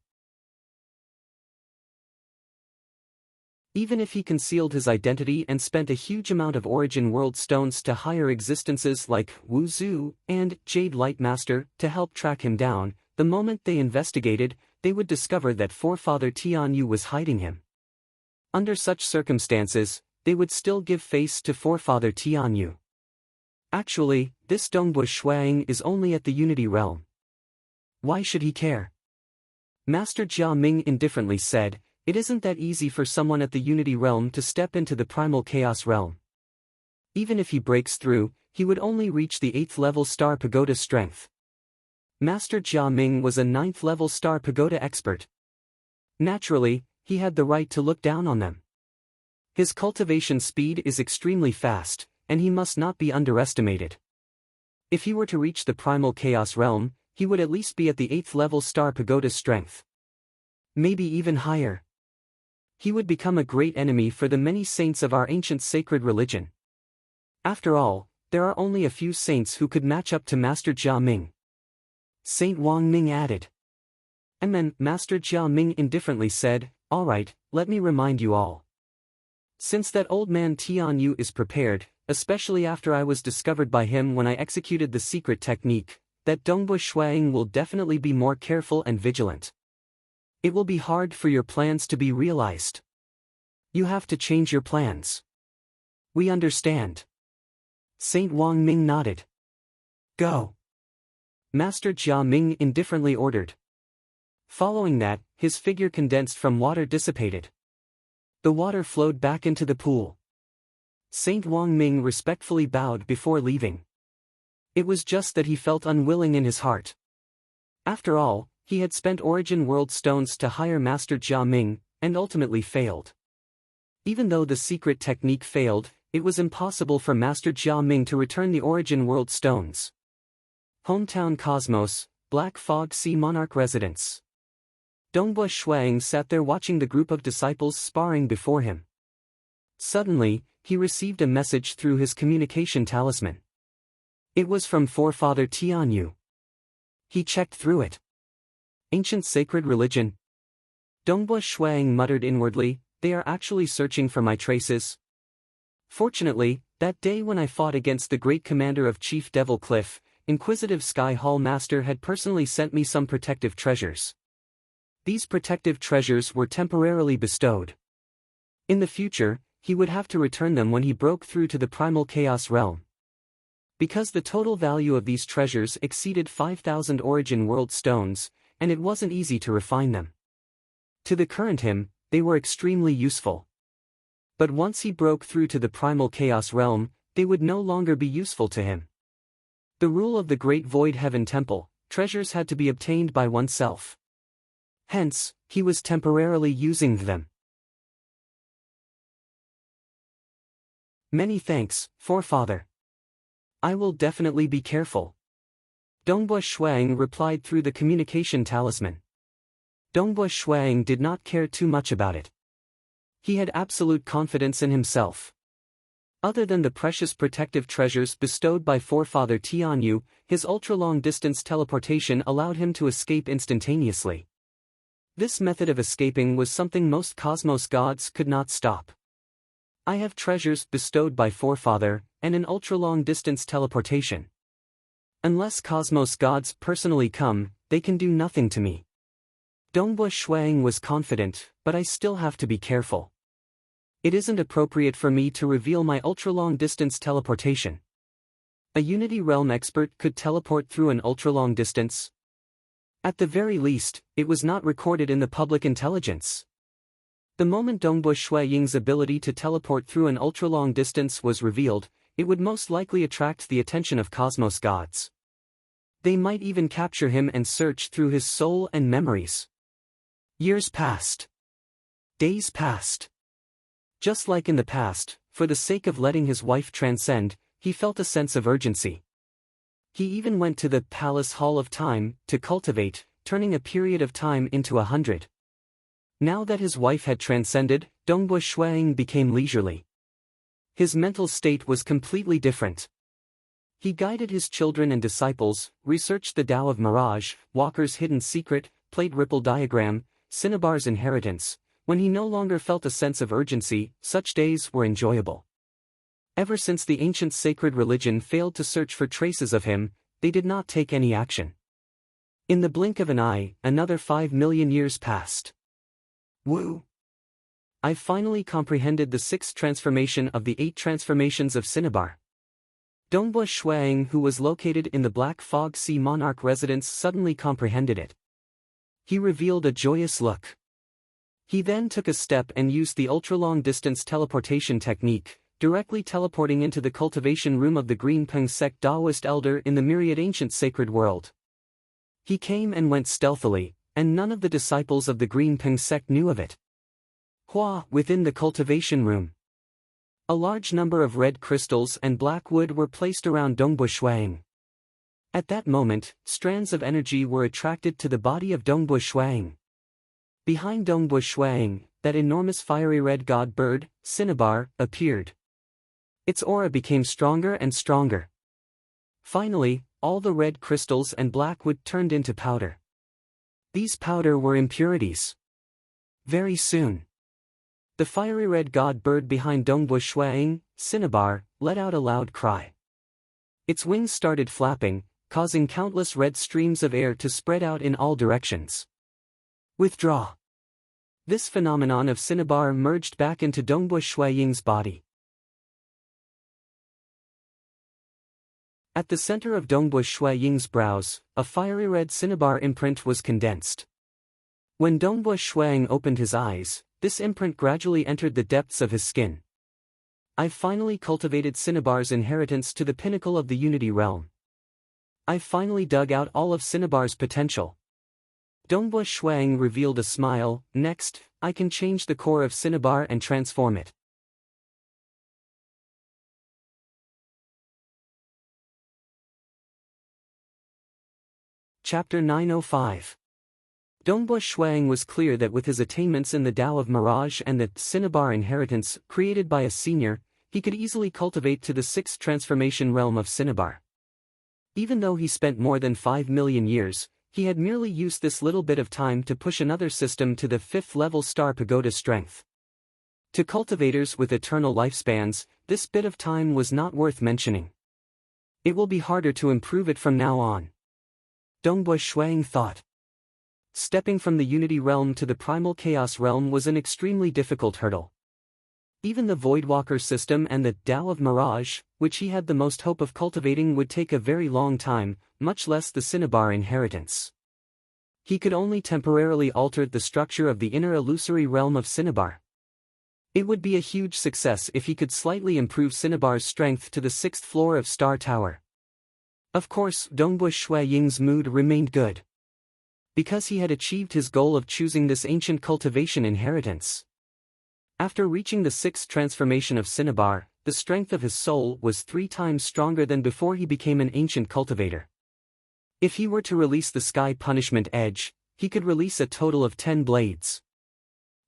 Even if he concealed his identity and spent a huge amount of origin world stones to hire existences like Wu Zhu and Jade Light Master to help track him down, the moment they investigated, they would discover that forefather Tianyu was hiding him. Under such circumstances, they would still give face to forefather Tianyu. Actually, this Dongbu Shuang is only at the Unity Realm. Why should he care? Master Jia Ming indifferently said, it isn't that easy for someone at the Unity Realm to step into the Primal Chaos Realm. Even if he breaks through, he would only reach the 8th level Star Pagoda strength. Master Jia Ming was a 9th level Star Pagoda expert. Naturally, he had the right to look down on them. His cultivation speed is extremely fast, and he must not be underestimated. If he were to reach the Primal Chaos Realm, he would at least be at the 8th level Star Pagoda strength. Maybe even higher. He would become a great enemy for the many saints of our ancient sacred religion. After all, there are only a few saints who could match up to Master Jia Ming. Saint Wang Ming added. And then Master Jia Ming indifferently said, all right, let me remind you all. Since that old man Tianyu is prepared, especially after I was discovered by him when I executed the secret technique, that Dongbu Shuang will definitely be more careful and vigilant. It will be hard for your plans to be realized. You have to change your plans. We understand. Saint Wang Ming nodded. Go. Master Jia Ming indifferently ordered. Following that, his figure condensed from water dissipated. The water flowed back into the pool. Saint Wang Ming respectfully bowed before leaving. It was just that he felt unwilling in his heart. After all, he had spent Origin World Stones to hire Master Jia Ming, and ultimately failed. Even though the secret technique failed, it was impossible for Master Jia Ming to return the Origin World Stones. Hometown Cosmos, Black Fog Sea Monarch Residence. Dongbu Shuang sat there watching the group of disciples sparring before him. Suddenly, he received a message through his communication talisman. It was from forefather Tianyu. He checked through it. Ancient sacred religion. Dongbu Shuang muttered inwardly, they are actually searching for my traces. Fortunately, that day when I fought against the great commander of Chief Devil Cliff, Inquisitive Sky Hall Master had personally sent me some protective treasures. These protective treasures were temporarily bestowed. In the future, he would have to return them when he broke through to the Primal Chaos Realm. Because the total value of these treasures exceeded 5,000 origin world stones, and it wasn't easy to refine them. To the current him, they were extremely useful. But once he broke through to the primal chaos realm, they would no longer be useful to him. The rule of the Great Void Heaven Temple, treasures had to be obtained by oneself. Hence, he was temporarily using them. Many thanks, forefather. I will definitely be careful. Dongbua Shuang replied through the communication talisman. Dongbua Shuang did not care too much about it. He had absolute confidence in himself. Other than the precious protective treasures bestowed by forefather Tianyu, his ultra-long-distance teleportation allowed him to escape instantaneously. This method of escaping was something most cosmos gods could not stop. I have treasures bestowed by forefather, and an ultra-long-distance teleportation. Unless cosmos gods personally come, they can do nothing to me. Dongbua Shuang was confident, but I still have to be careful. It isn't appropriate for me to reveal my ultra-long-distance teleportation. A Unity Realm expert could teleport through an ultra-long distance. At the very least, it was not recorded in the public intelligence. The moment Dongbua Shuaying's ability to teleport through an ultra-long distance was revealed, it would most likely attract the attention of cosmos gods. They might even capture him and search through his soul and memories. Years passed. Days passed. Just like in the past, for the sake of letting his wife transcend, he felt a sense of urgency. He even went to the Palace Hall of Time to cultivate, turning a period of time into 100. Now that his wife had transcended, Dongbua Shuang became leisurely. His mental state was completely different. He guided his children and disciples, researched the Tao of Mirage, Walker's hidden secret, played Ripple Diagram, Cinnabar's inheritance. When he no longer felt a sense of urgency, such days were enjoyable. Ever since the ancient sacred religion failed to search for traces of him, they did not take any action. In the blink of an eye, another 5 million years passed. Woo! I finally comprehended the 6th transformation of the 8 transformations of Cinnabar. Dongbua Shuang, who was located in the Black Fog Sea Monarch residence, suddenly comprehended it. He revealed a joyous look. He then took a step and used the ultra-long-distance teleportation technique, directly teleporting into the cultivation room of the Green Peng sect Taoist elder in the myriad ancient sacred world. He came and went stealthily, and none of the disciples of the Green Peng sect knew of it. Within the cultivation room, a large number of red crystals and black wood were placed around Dongbua Shuang. At that moment, strands of energy were attracted to the body of Dongbua Shuang. Behind Dongbua Shuang, that enormous fiery red god bird, Cinnabar, appeared. Its aura became stronger and stronger. Finally, all the red crystals and black wood turned into powder. These powder were impurities. Very soon, the fiery red god bird behind Dongbua Shuang, Cinnabar, let out a loud cry. Its wings started flapping, causing countless red streams of air to spread out in all directions. Withdraw. This phenomenon of Cinnabar merged back into Dongbua Shuaying's body. At the center of Dongbua Shuaying's brows, a fiery red Cinnabar imprint was condensed. When Dongbua Shuang opened his eyes, this imprint gradually entered the depths of his skin. I've finally cultivated Cinnabar's inheritance to the pinnacle of the Unity Realm. I've finally dug out all of Cinnabar's potential. Dongbua Shuang revealed a smile. Next, I can change the core of Cinnabar and transform it. Chapter 905. Dongbua Shuang was clear that with his attainments in the Tao of Mirage and the Cinnabar inheritance created by a senior, he could easily cultivate to the 6th transformation realm of Cinnabar. Even though he spent more than 5 million years, he had merely used this little bit of time to push another system to the 5th level Star Pagoda strength. To cultivators with eternal lifespans, this bit of time was not worth mentioning. It will be harder to improve it from now on. Dongbua Shuang thought. Stepping from the Unity Realm to the Primal Chaos Realm was an extremely difficult hurdle. Even the Voidwalker system and the Tao of Mirage, which he had the most hope of cultivating, would take a very long time, much less the Cinnabar inheritance. He could only temporarily alter the structure of the inner illusory realm of Cinnabar. It would be a huge success if he could slightly improve Cinnabar's strength to the 6th floor of Star Tower. Of course, Dongbu Shui Ying's mood remained good, because he had achieved his goal of choosing this ancient cultivation inheritance. After reaching the 6th transformation of Cinnabar, the strength of his soul was 3 times stronger than before he became an ancient cultivator. If he were to release the Sky Punishment Edge, he could release a total of 10 blades.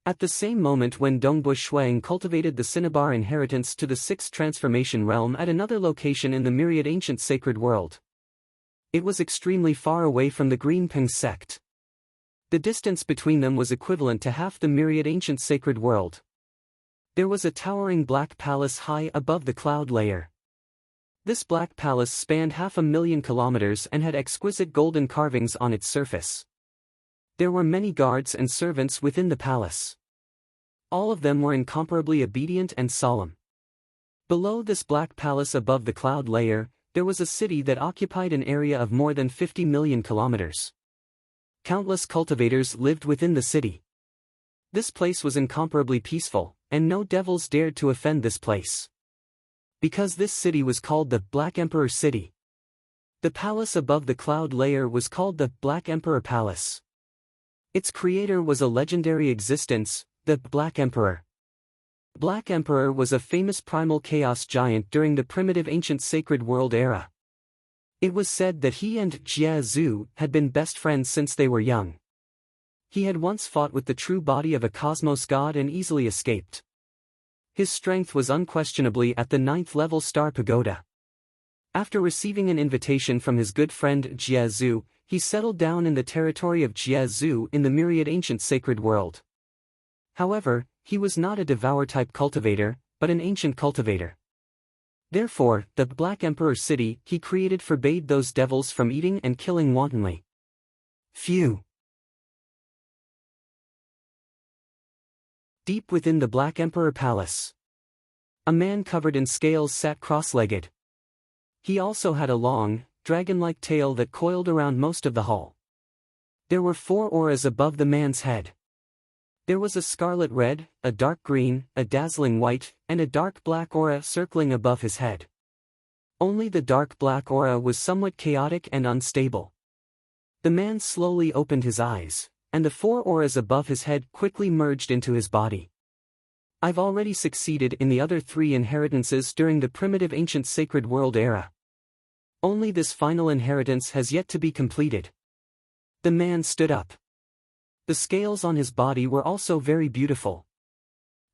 At the same moment when Dongbu Shuang cultivated the Cinnabar inheritance to the 6th transformation realm at another location in the myriad ancient sacred world. It was extremely far away from the Greenping sect. The distance between them was equivalent to half the myriad ancient sacred world. There was a towering black palace high above the cloud layer. This black palace spanned 500,000 kilometers and had exquisite golden carvings on its surface. There were many guards and servants within the palace. All of them were incomparably obedient and solemn. Below this black palace above the cloud layer, there was a city that occupied an area of more than 50 million kilometers. Countless cultivators lived within the city. This place was incomparably peaceful, and no devils dared to offend this place. Because this city was called the Black Emperor City. The palace above the cloud layer was called the Black Emperor Palace. Its creator was a legendary existence, the Black Emperor. Black Emperor was a famous primal chaos giant during the primitive ancient sacred world era. It was said that he and Jie Zhu had been best friends since they were young. He had once fought with the true body of a cosmos god and easily escaped. His strength was unquestionably at the 9th level Star Pagoda. After receiving an invitation from his good friend Jie Zhu, he settled down in the territory of Jie Zhu in the myriad ancient sacred world. However, he was not a Devour-type cultivator, but an ancient cultivator. Therefore, the Black Emperor City he created forbade those devils from eating and killing wantonly. Phew! Deep within the Black Emperor Palace, a man covered in scales sat cross-legged. He also had a long, dragon-like tail that coiled around most of the hall. There were 4 auras above the man's head. There was a scarlet red, a dark green, a dazzling white, and a dark black aura circling above his head. Only the dark black aura was somewhat chaotic and unstable. The man slowly opened his eyes, and the 4 auras above his head quickly merged into his body. I've already succeeded in the other 3 inheritances during the primitive ancient sacred world era. Only this final inheritance has yet to be completed. The man stood up. The scales on his body were also very beautiful.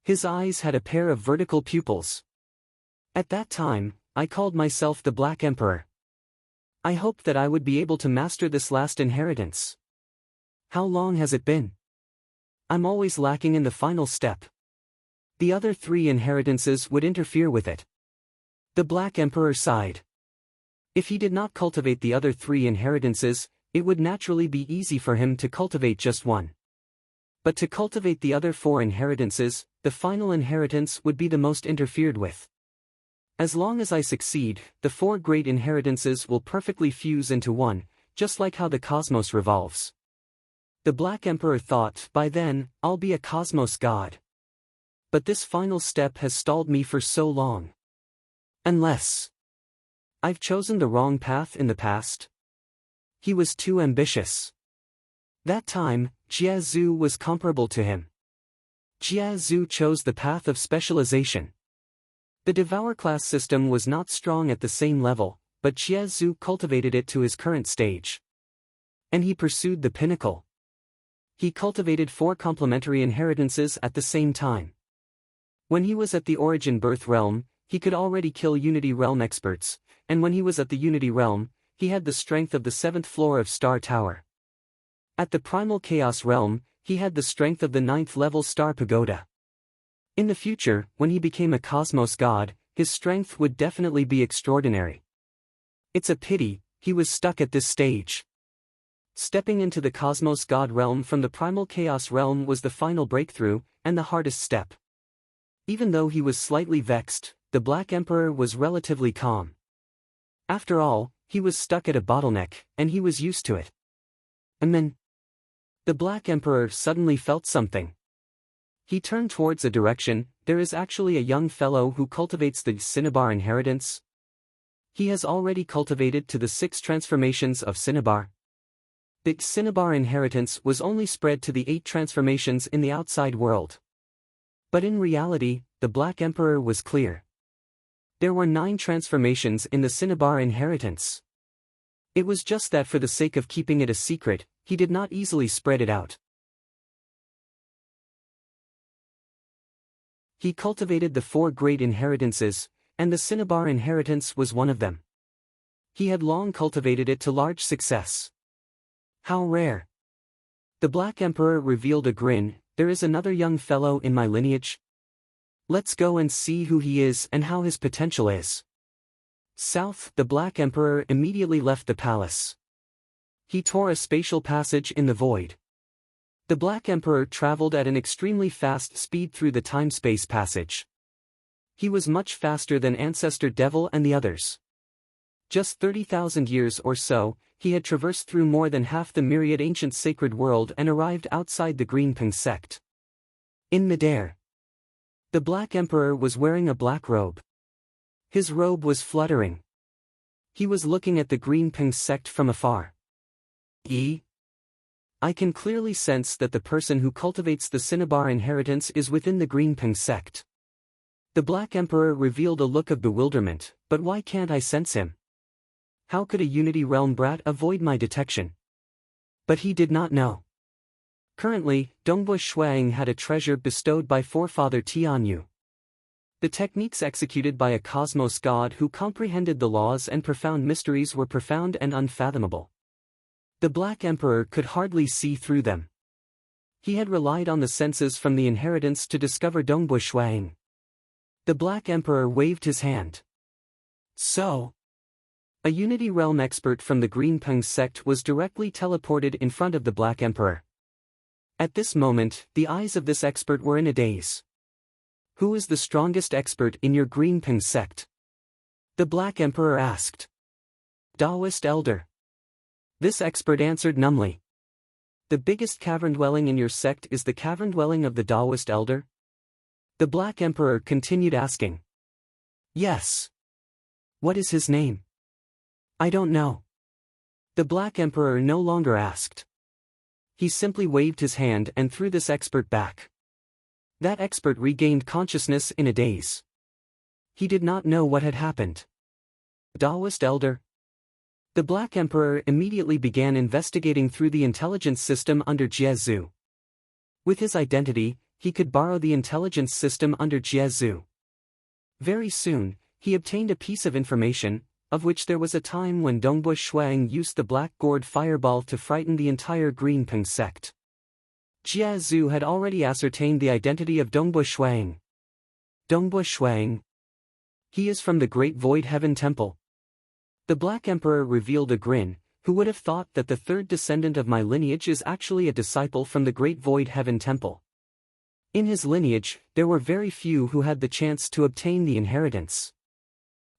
His eyes had a pair of vertical pupils. At that time, I called myself the Black Emperor. I hoped that I would be able to master this last inheritance. How long has it been? I'm always lacking in the final step. The other 3 inheritances would interfere with it. The Black Emperor sighed. If he did not cultivate the other 3 inheritances, it would naturally be easy for him to cultivate just one. But to cultivate the other 4 inheritances, the final inheritance would be the most interfered with. As long as I succeed, the 4 great inheritances will perfectly fuse into one, just like how the cosmos revolves. The Black Emperor thought, by then, I'll be a cosmos god. But this final step has stalled me for so long. Unless I've chosen the wrong path in the past. He was too ambitious. That time, Jie Zhu was comparable to him. Jie Zhu chose the path of specialization. The Devour class system was not strong at the same level, but Jie Zhu cultivated it to his current stage. And he pursued the pinnacle. He cultivated 4 complementary inheritances at the same time. When he was at the Origin Birth Realm, he could already kill Unity Realm experts, and when he was at the Unity Realm, he had the strength of the 7th floor of Star Tower. At the Primal Chaos Realm, he had the strength of the 9th level Star Pagoda. In the future, when he became a cosmos god, his strength would definitely be extraordinary. It's a pity, he was stuck at this stage. Stepping into the Cosmos God realm from the Primal Chaos realm was the final breakthrough, and the hardest step. Even though he was slightly vexed, the Black Emperor was relatively calm. After all, he was stuck at a bottleneck, and he was used to it. And then, the Black Emperor suddenly felt something. He turned towards a direction. There is actually a young fellow who cultivates the Cinnabar inheritance. He has already cultivated to the 6 transformations of Cinnabar. The Cinnabar inheritance was only spread to the 8 transformations in the outside world. But in reality, the Black Emperor was clear. There were 9 transformations in the Cinnabar inheritance. It was just that for the sake of keeping it a secret, he did not easily spread it out. He cultivated the 4 great inheritances, and the Cinnabar inheritance was one of them. He had long cultivated it to large success. How rare! The Black Emperor revealed a grin. There is another young fellow in my lineage. Let's go and see who he is and how his potential is. South, the Black Emperor immediately left the palace. He tore a spatial passage in the void. The Black Emperor traveled at an extremely fast speed through the time-space passage. He was much faster than Ancestor Devil and the others. Just 30,000 years or so, he had traversed through more than half the myriad ancient sacred world and arrived outside the Green Ping sect. In midair, the Black Emperor was wearing a black robe. His robe was fluttering. He was looking at the Green Ping sect from afar. I can clearly sense that the person who cultivates the Cinnabar inheritance is within the Green Ping sect. The Black Emperor revealed a look of bewilderment. But why can't I sense him? How could a Unity Realm brat avoid my detection? But he did not know. Currently, Dongbu Shuang had a treasure bestowed by forefather Tianyu. The techniques executed by a cosmos god who comprehended the laws and profound mysteries were profound and unfathomable. The Black Emperor could hardly see through them. He had relied on the senses from the inheritance to discover Dongbu Shuang. The Black Emperor waved his hand. So, a Unity Realm expert from the Green Ping sect was directly teleported in front of the Black Emperor. At this moment, the eyes of this expert were in a daze. Who is the strongest expert in your Green Ping sect? The Black Emperor asked. Taoist Elder. This expert answered numbly. The biggest cavern dwelling in your sect is the cavern dwelling of the Taoist Elder? The Black Emperor continued asking. Yes. What is his name? I don't know. The Black Emperor no longer asked. He simply waved his hand and threw this expert back. That expert regained consciousness in a daze. He did not know what had happened. Taoist Elder. The Black Emperor immediately began investigating through the intelligence system under Jiezu. With his identity, he could borrow the intelligence system under Jiezu. Very soon, he obtained a piece of information, of which there was a time when Dongbu Shuang used the Black Gourd Fireball to frighten the entire Green Ping sect. Jiezu had already ascertained the identity of Dongbu Shuang. Dongbu Shuang. He is from the Great Void Heaven Temple. The Black Emperor revealed a grin. Who would have thought that the 3rd descendant of my lineage is actually a disciple from the Great Void Heaven Temple? In his lineage, there were very few who had the chance to obtain the inheritance.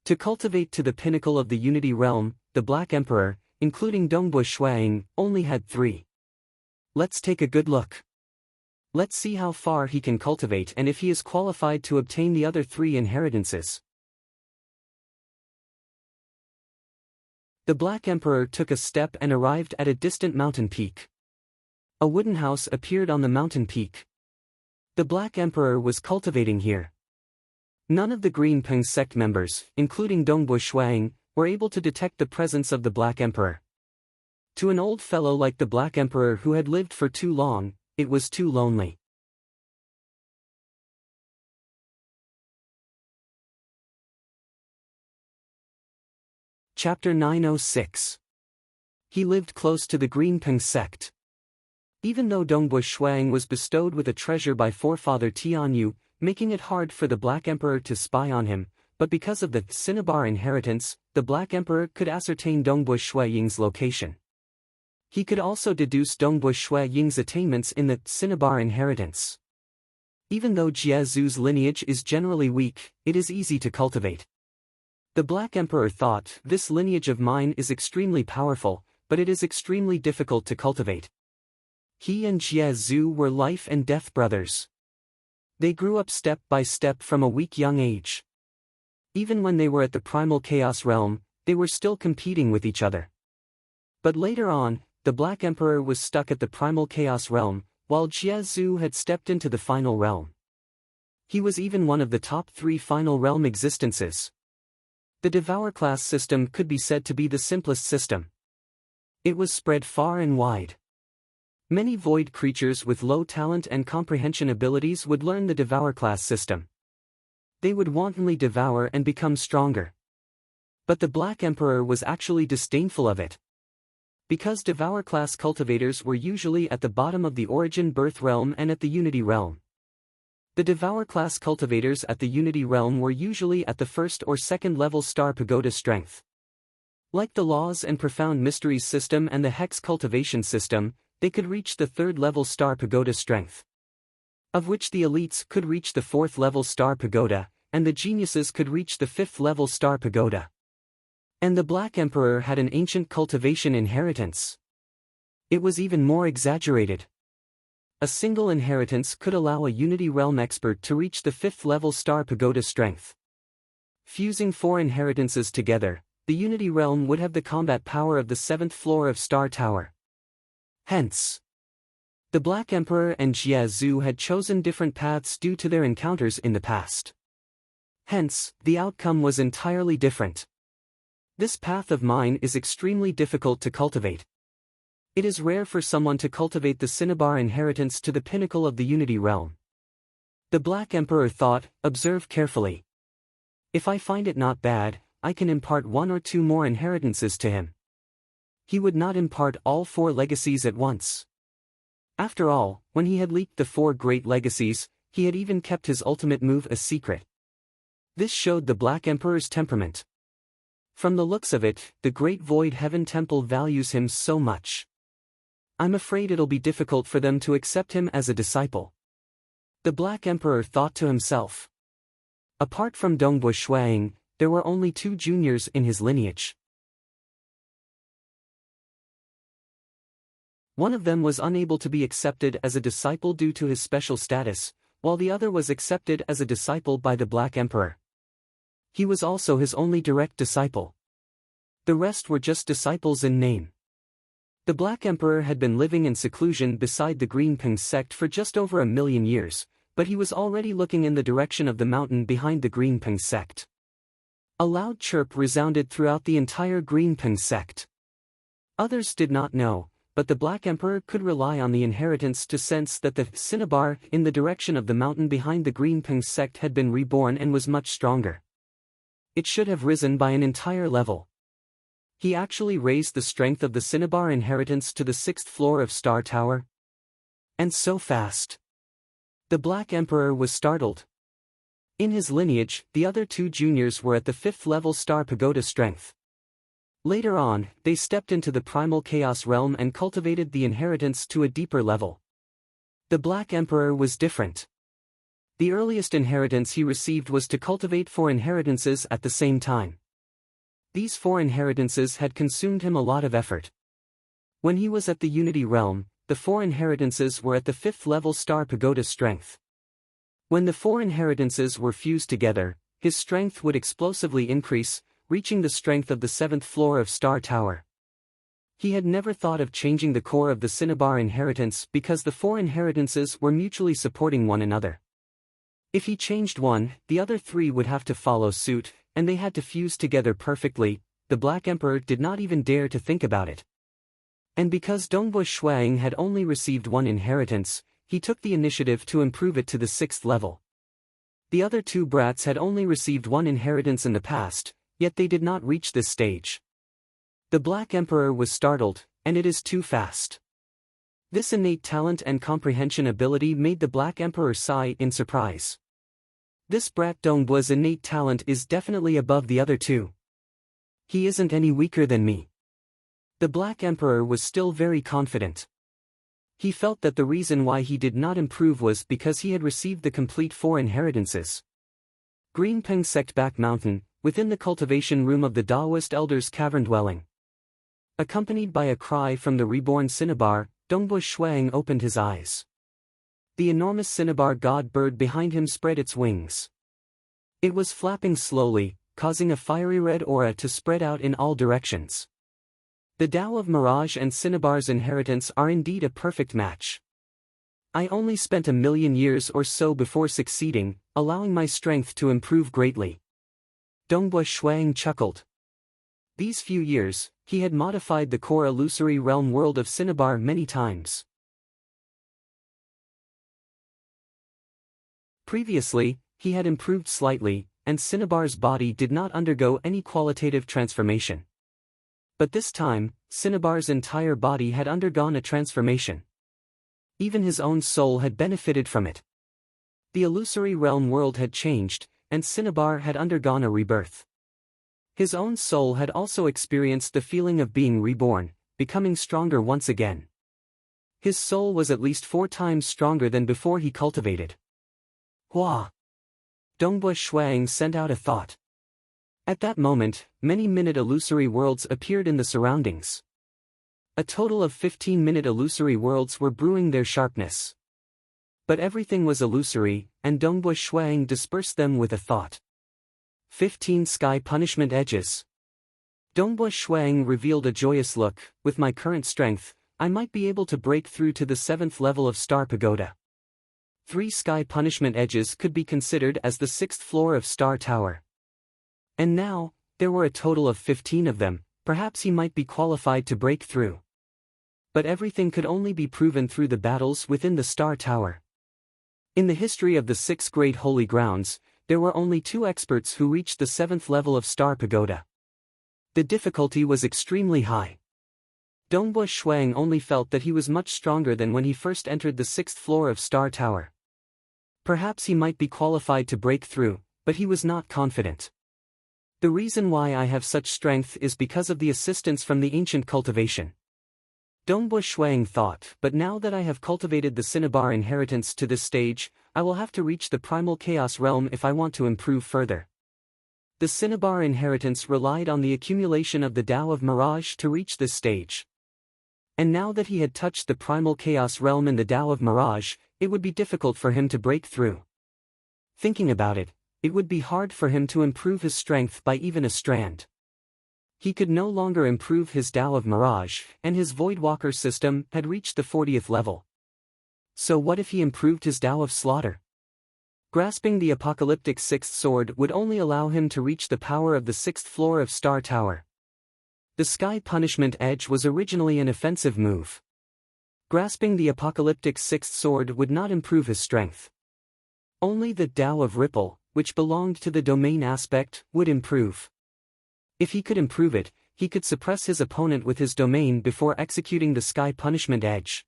To cultivate to the pinnacle of the Unity Realm, the Black Emperor, including Dongbu Shuang, only had 3. Let's take a good look. Let's see how far he can cultivate and if he is qualified to obtain the other 3 inheritances. The Black Emperor took a step and arrived at a distant mountain peak. A wooden house appeared on the mountain peak. The Black Emperor was cultivating here. None of the Green Ping sect members, including Dongbu Shuang, were able to detect the presence of the Black Emperor. To an old fellow like the Black Emperor who had lived for too long, it was too lonely. Chapter 906. He lived close to the Green Ping sect. Even though Dongbu Shuang was bestowed with a treasure by forefather Tianyu, making it hard for the Black Emperor to spy on him, but because of the Cinnabar inheritance, the Black Emperor could ascertain Dongbu Shuaying's location. He could also deduce Dongbu Shuaying's attainments in the Cinnabar inheritance. Even though Jie Zhu's lineage is generally weak, it is easy to cultivate. The Black Emperor thought, this lineage of mine is extremely powerful, but it is extremely difficult to cultivate. He and Jie Zhu were life and death brothers. They grew up step by step from a weak young age. Even when they were at the primal chaos realm, they were still competing with each other. But later on, the Black Emperor was stuck at the primal chaos realm, while Jie Zhu had stepped into the final realm. He was even one of the top 3 final realm existences. The Devour class system could be said to be the simplest system. It was spread far and wide. Many void creatures with low talent and comprehension abilities would learn the Devour class system. They would wantonly devour and become stronger. But the Black Emperor was actually disdainful of it. Because Devour class cultivators were usually at the bottom of the Origin Birth realm and at the Unity realm. The Devour class cultivators at the Unity realm were usually at the 1st or 2nd level Star Pagoda strength. Like the Laws and Profound Mysteries system and the Hex cultivation system, they could reach the 3rd level Star Pagoda strength. Of which the elites could reach the 4th level Star Pagoda, and the geniuses could reach the 5th level Star Pagoda. And the Black Emperor had an ancient cultivation inheritance. It was even more exaggerated. A single inheritance could allow a Unity Realm expert to reach the 5th level Star Pagoda strength. Fusing 4 inheritances together, the Unity Realm would have the combat power of the 7th floor of Star Tower. Hence, the Black Emperor and Jie Zhu had chosen different paths due to their encounters in the past. Hence, the outcome was entirely different. This path of mine is extremely difficult to cultivate. It is rare for someone to cultivate the Cinnabar inheritance to the pinnacle of the Unity realm. The Black Emperor thought, observe carefully. If I find it not bad, I can impart 1 or 2 more inheritances to him. He would not impart all 4 legacies at once. After all, when he had leaked the 4 great legacies, he had even kept his ultimate move a secret. This showed the Black Emperor's temperament. From the looks of it, the Great Void Heaven Temple values him so much. I'm afraid it'll be difficult for them to accept him as a disciple. The Black Emperor thought to himself. Apart from Dongbui Shuang, there were only 2 juniors in his lineage. One of them was unable to be accepted as a disciple due to his special status, while the other was accepted as a disciple by the Black Emperor. He was also his only direct disciple. The rest were just disciples in name. The Black Emperor had been living in seclusion beside the Green Ping sect for just over 1,000,000 years, but he was already looking in the direction of the mountain behind the Green Ping sect. A loud chirp resounded throughout the entire Green Ping sect. Others did not know, but the Black Emperor could rely on the inheritance to sense that the Cinnabar in the direction of the mountain behind the Green Ping sect had been reborn and was much stronger. It should have risen by an entire level. He actually raised the strength of the Cinnabar inheritance to the 6th floor of Star Tower. And so fast. The Black Emperor was startled. In his lineage, the other 2 juniors were at the 5th level Star Pagoda strength. Later on, they stepped into the primal chaos realm and cultivated the inheritance to a deeper level. The Black Emperor was different. The earliest inheritance he received was to cultivate 4 inheritances at the same time. These 4 inheritances had consumed him a lot of effort. When he was at the Unity realm, the 4 inheritances were at the 5th level Star Pagoda strength. When the 4 inheritances were fused together, his strength would explosively increase, reaching the strength of the 7th floor of Star Tower. He had never thought of changing the core of the Cinnabar inheritance because the 4 inheritances were mutually supporting one another. If he changed one, the other 3 would have to follow suit, and they had to fuse together perfectly. The Black Emperor did not even dare to think about it. And because Dongbui Shuang had only received 1 inheritance, he took the initiative to improve it to the 6th level. The other 2 brats had only received 1 inheritance in the past, yet they did not reach this stage. The Black Emperor was startled, and it is too fast. This innate talent and comprehension ability made the Black Emperor sigh in surprise. This brat Dongbui's innate talent is definitely above the other 2. He isn't any weaker than me. The Black Emperor was still very confident. He felt that the reason why he did not improve was because he had received the complete 4 inheritances. Greenpeng Sect Back Mountain, within the cultivation room of the Daoist Elder's cavern dwelling. Accompanied by a cry from the reborn cinnabar, Dongbu Shuang opened his eyes. The enormous cinnabar god bird behind him spread its wings. It was flapping slowly, causing a fiery red aura to spread out in all directions. The Tao of Mirage and Cinnabar's inheritance are indeed a perfect match. I only spent 1,000,000 years or so before succeeding, allowing my strength to improve greatly. Dongbu Shuang chuckled. These few years, he had modified the core illusory realm world of Cinnabar many times. Previously, he had improved slightly, and Cinnabar's body did not undergo any qualitative transformation. But this time, Cinnabar's entire body had undergone a transformation. Even his own soul had benefited from it. The illusory realm world had changed, and Cinnabar had undergone a rebirth. His own soul had also experienced the feeling of being reborn, becoming stronger once again. His soul was at least 4 times stronger than before he cultivated. Hua! Dongbu Shuang sent out a thought. At that moment, many minute illusory worlds appeared in the surroundings. A total of 15-minute illusory worlds were brewing their sharpness. But everything was illusory, and Dongbu Shuang dispersed them with a thought. 15 sky punishment edges. Dongbu Shuang revealed a joyous look. With my current strength, I might be able to break through to the 7th level of Star Pagoda. 3 sky punishment edges could be considered as the 6th floor of Star Tower. And now, there were a total of 15 of them. Perhaps he might be qualified to break through. But everything could only be proven through the battles within the Star Tower. In the history of the 6 great holy grounds, there were only 2 experts who reached the 7th level of Star Pagoda. The difficulty was extremely high. Dongbu Shuang only felt that he was much stronger than when he first entered the 6th floor of Star Tower. Perhaps he might be qualified to break through, but he was not confident. The reason why I have such strength is because of the assistance from the ancient cultivation. Dongbu Shuang thought, but now that I have cultivated the Cinnabar inheritance to this stage, I will have to reach the primal chaos realm if I want to improve further. The Cinnabar inheritance relied on the accumulation of the Tao of Mirage to reach this stage. And now that he had touched the primal chaos realm in the Tao of Mirage, it would be difficult for him to break through. Thinking about it, it would be hard for him to improve his strength by even a strand. He could no longer improve his Tao of Mirage, and his Voidwalker system had reached the 40th level. So what if he improved his Tao of Slaughter? Grasping the apocalyptic 6th sword would only allow him to reach the power of the 6th floor of Star Tower. The Sky Punishment Edge was originally an offensive move. Grasping the apocalyptic 6th sword would not improve his strength. Only the Tao of Ripple, which belonged to the domain aspect, would improve. If he could improve it, he could suppress his opponent with his domain before executing the Sky Punishment Edge.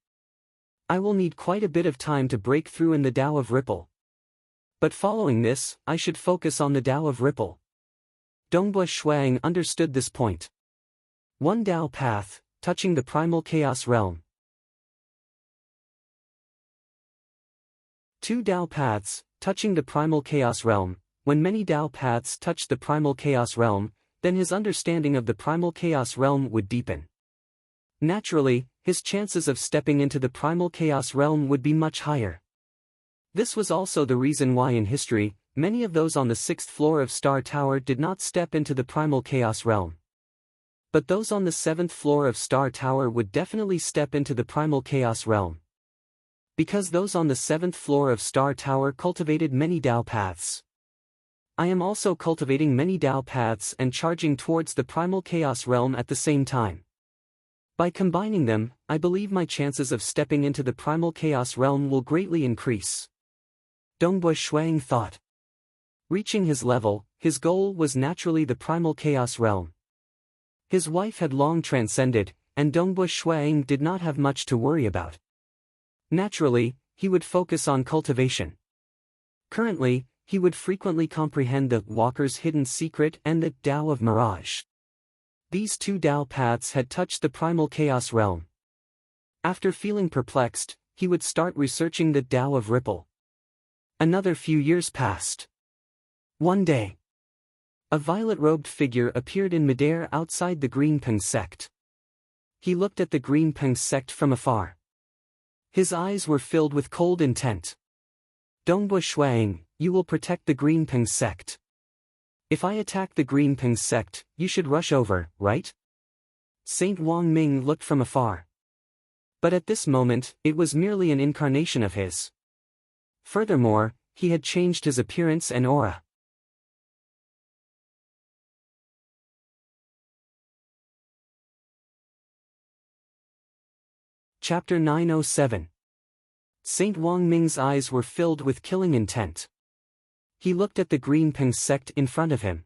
I will need quite a bit of time to break through in the Tao of Ripple. But following this, I should focus on the Tao of Ripple. Dongbu Shuang understood this point. 1 Tao path, touching the primal chaos realm. 2 Tao paths, touching the primal chaos realm. When many Tao paths touched the primal chaos realm, then his understanding of the primal chaos realm would deepen. Naturally, his chances of stepping into the primal chaos realm would be much higher. This was also the reason why in history, many of those on the 6th floor of Star Tower did not step into the primal chaos realm. But those on the 7th floor of Star Tower would definitely step into the primal chaos realm. Because those on the 7th floor of Star Tower cultivated many Tao paths. I am also cultivating many Tao paths and charging towards the primal chaos realm at the same time. By combining them, I believe my chances of stepping into the primal chaos realm will greatly increase. Dongbu Shuang thought. Reaching his level, his goal was naturally the primal chaos realm. His wife had long transcended, and Dongbu Shuang did not have much to worry about. Naturally, he would focus on cultivation. Currently, he would frequently comprehend the Walker's hidden secret and the Tao of Mirage. These 2 Tao paths had touched the primal chaos realm. After feeling perplexed, he would start researching the Tao of Ripple. Another few years passed. One day, a violet-robed figure appeared in midair outside the Green Peng sect. He looked at the Green Peng sect from afar. His eyes were filled with cold intent. Dongbu Shuang, you will protect the Green Peng sect. If I attack the Green Peng sect, you should rush over, right? Saint Wang Ming looked from afar. But at this moment, it was merely an incarnation of his. Furthermore, he had changed his appearance and aura. Chapter 907. Saint Wang Ming's eyes were filled with killing intent. He looked at the Green Peng sect in front of him.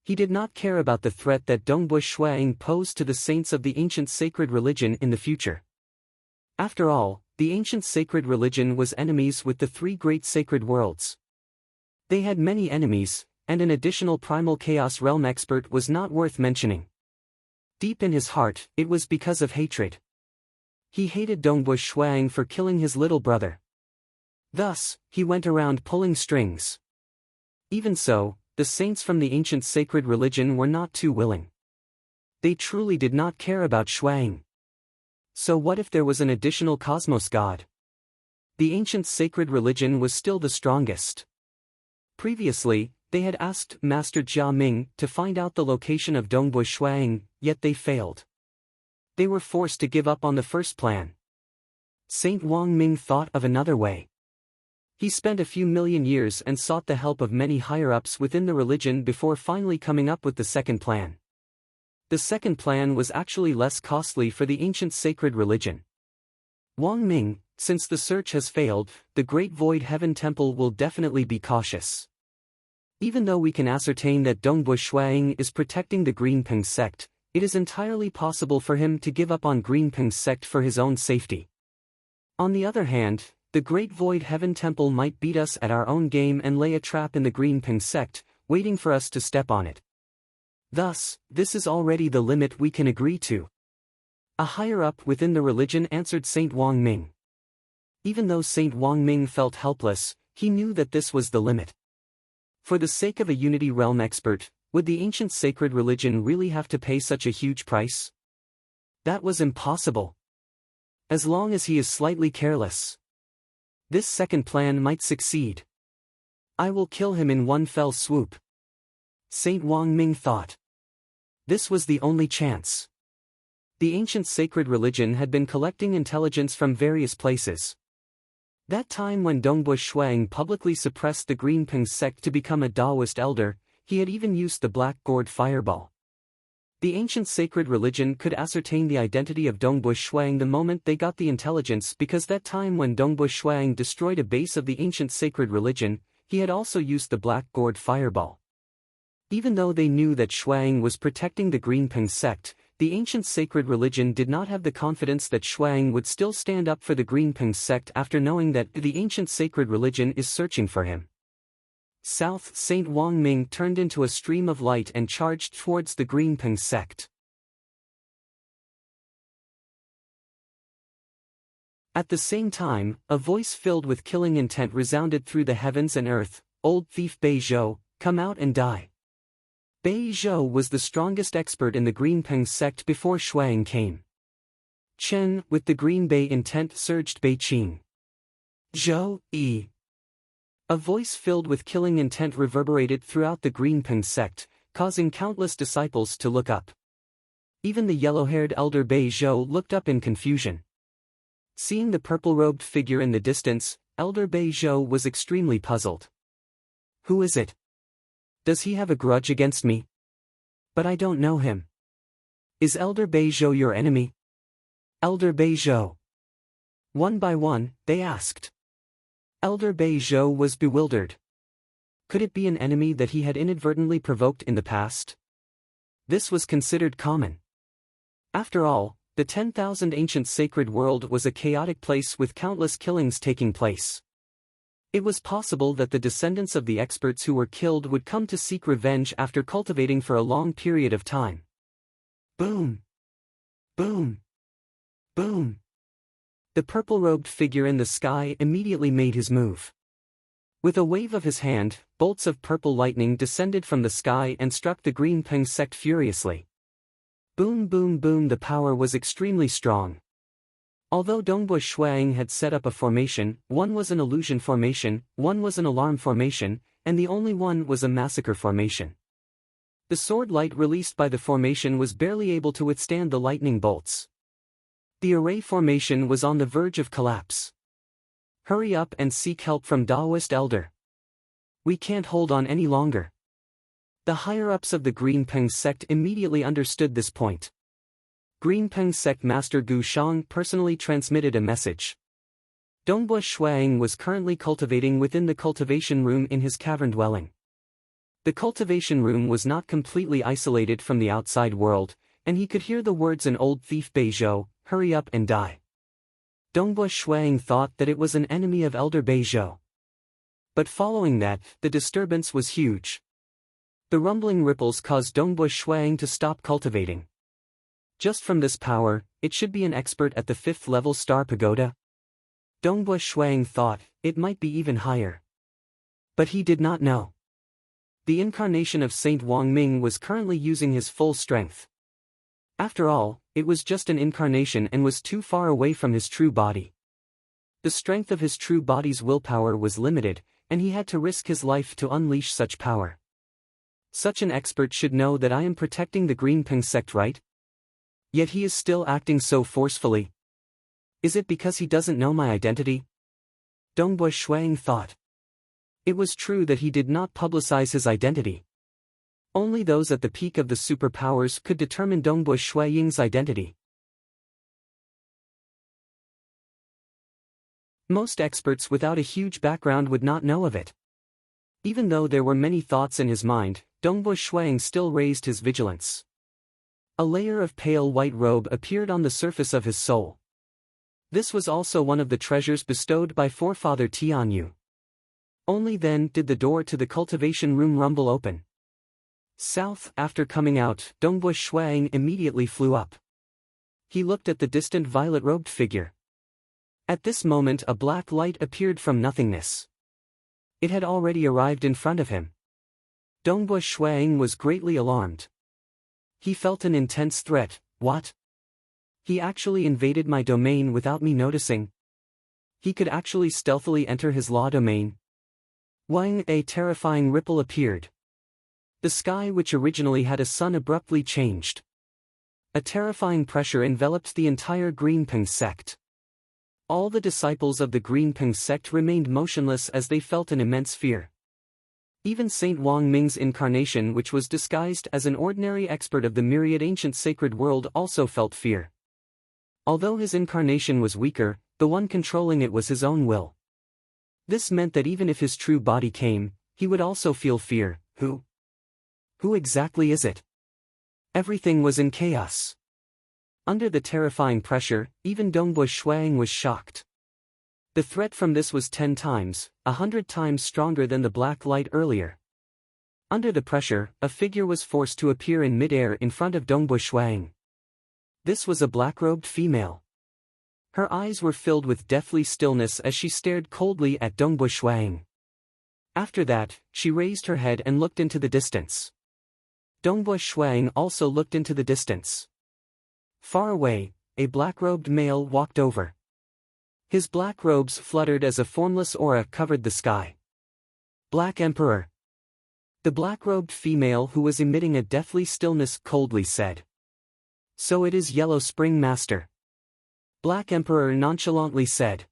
He did not care about the threat that Dongbu Shuang posed to the saints of the ancient sacred religion in the future. After all, the ancient sacred religion was enemies with the three great sacred worlds. They had many enemies, and an additional primal chaos realm expert was not worth mentioning. Deep in his heart, it was because of hatred. He hated Dongbu Shuang for killing his little brother. Thus, he went around pulling strings. Even so, the saints from the ancient sacred religion were not too willing. They truly did not care about Shuang. So what if there was an additional cosmos god? The ancient sacred religion was still the strongest. Previously, they had asked Master Jia Ming to find out the location of Dongbu Shuang, yet they failed. They were forced to give up on the first plan. Saint Wang Ming thought of another way. He spent a few million years and sought the help of many higher-ups within the religion before finally coming up with the second plan. The second plan was actually less costly for the ancient sacred religion. Wang Ming, since the search has failed, the Great Void Heaven Temple will definitely be cautious. Even though we can ascertain that Dongbu Shuang is protecting the Green Peng sect, it is entirely possible for him to give up on Green Peng sect for his own safety. On the other hand, the Great Void Heaven Temple might beat us at our own game and lay a trap in the Green Peng sect, waiting for us to step on it. Thus, this is already the limit we can agree to. A higher-up within the religion answered Saint Wang Ming. Even though Saint Wang Ming felt helpless, he knew that this was the limit. For the sake of a Unity Realm expert, would the ancient sacred religion really have to pay such a huge price? That was impossible. As long as he is slightly careless, this second plan might succeed. I will kill him in one fell swoop. Saint Wang Ming thought. This was the only chance. The ancient sacred religion had been collecting intelligence from various places. That time when Dongbu Shuang publicly suppressed the Green Peng sect to become a Taoist elder, he had even used the Black Gourd Fireball. The ancient sacred religion could ascertain the identity of Dongbu Shuang the moment they got the intelligence, because that time when Dongbu Shuang destroyed a base of the ancient sacred religion, he had also used the Black Gourd Fireball. Even though they knew that Shuang was protecting the Green Peng sect, the ancient sacred religion did not have the confidence that Shuang would still stand up for the Green Peng sect after knowing that the ancient sacred religion is searching for him. South, Saint Wang Ming turned into a stream of light and charged towards the Green Peng sect. At the same time, a voice filled with killing intent resounded through the heavens and earth, "Old thief Bei Zhou, come out and die." Bei Zhou was the strongest expert in the Green Peng sect before Shuang came. Chen, with the Green Bei intent, surged Bei Qing. Zhou, yi. A voice filled with killing intent reverberated throughout the Green Peng sect, causing countless disciples to look up. Even the yellow-haired elder Bei Zhou looked up in confusion. Seeing the purple-robed figure in the distance, Elder Bei Zhou was extremely puzzled. Who is it? Does he have a grudge against me? But I don't know him. Is Elder Bei Zhou your enemy? Elder Bei Zhou. One by one, they asked. Elder Bei Zhou was bewildered. Could it be an enemy that he had inadvertently provoked in the past? This was considered common. After all, the 10,000 ancient sacred world was a chaotic place with countless killings taking place. It was possible that the descendants of the experts who were killed would come to seek revenge after cultivating for a long period of time. Boom! Boom! Boom! The purple-robed figure in the sky immediately made his move. With a wave of his hand, bolts of purple lightning descended from the sky and struck the Green Peng sect furiously. Boom boom boom, the power was extremely strong. Although Dongbu Shuang had set up a formation, one was an illusion formation, one was an alarm formation, and the only one was a massacre formation. The sword light released by the formation was barely able to withstand the lightning bolts. The array formation was on the verge of collapse. Hurry up and seek help from Daoist Elder. We can't hold on any longer. The higher-ups of the Green Peng sect immediately understood this point. Green Peng sect Master Gu Shang personally transmitted a message. Dongbu Shuang was currently cultivating within the cultivation room in his cavern dwelling. The cultivation room was not completely isolated from the outside world, and he could hear the words an old thief Beizhou, hurry up and die. Dongbu Shuang thought that it was an enemy of Elder Beizhou. But following that, the disturbance was huge. The rumbling ripples caused Dongbu Shuang to stop cultivating. Just from this power, it should be an expert at the 5th level Star Pagoda. Dongbu Shuang thought, it might be even higher. But he did not know. The incarnation of Saint Wang Ming was currently using his full strength. After all, it was just an incarnation and was too far away from his true body. The strength of his true body's willpower was limited, and he had to risk his life to unleash such power. Such an expert should know that I am protecting the Green Peng sect, right? Yet he is still acting so forcefully. Is it because he doesn't know my identity? Dongbu Shuang thought. It was true that he did not publicize his identity. Only those at the peak of the superpowers could determine Dongbu Shuang's identity. Most experts without a huge background would not know of it. Even though there were many thoughts in his mind, Dongbu Shuang still raised his vigilance. A layer of pale white robe appeared on the surface of his soul. This was also one of the treasures bestowed by forefather Tianyu. Only then did the door to the cultivation room rumble open. South, after coming out, Dongbu Shuang immediately flew up. He looked at the distant violet-robed figure. At this moment a black light appeared from nothingness. It had already arrived in front of him. Dongbu Shuang was greatly alarmed. He felt an intense threat. What? He actually invaded my domain without me noticing. He could actually stealthily enter his law domain. Wang, a terrifying ripple appeared. The sky, which originally had a sun, abruptly changed. A terrifying pressure enveloped the entire Green Peng sect. All the disciples of the Green Peng sect remained motionless as they felt an immense fear. Even Saint Wang Ming's incarnation, which was disguised as an ordinary expert of the myriad ancient sacred world, also felt fear. Although his incarnation was weaker, the one controlling it was his own will. This meant that even if his true body came, he would also feel fear. Who exactly is it? Everything was in chaos. Under the terrifying pressure, even Dongbu Shuang was shocked. The threat from this was 10 times, 100 times stronger than the black light earlier. Under the pressure, a figure was forced to appear in mid-air in front of Dongbu Shuang. This was a black-robed female. Her eyes were filled with deathly stillness as she stared coldly at Dongbu Shuang. After that, she raised her head and looked into the distance. Dongbu Shuang also looked into the distance. Far away, a black-robed male walked over. His black robes fluttered as a formless aura covered the sky. Black Emperor. The black-robed female, who was emitting a deathly stillness, coldly said. So it is Yellow Spring Master. Black Emperor nonchalantly said.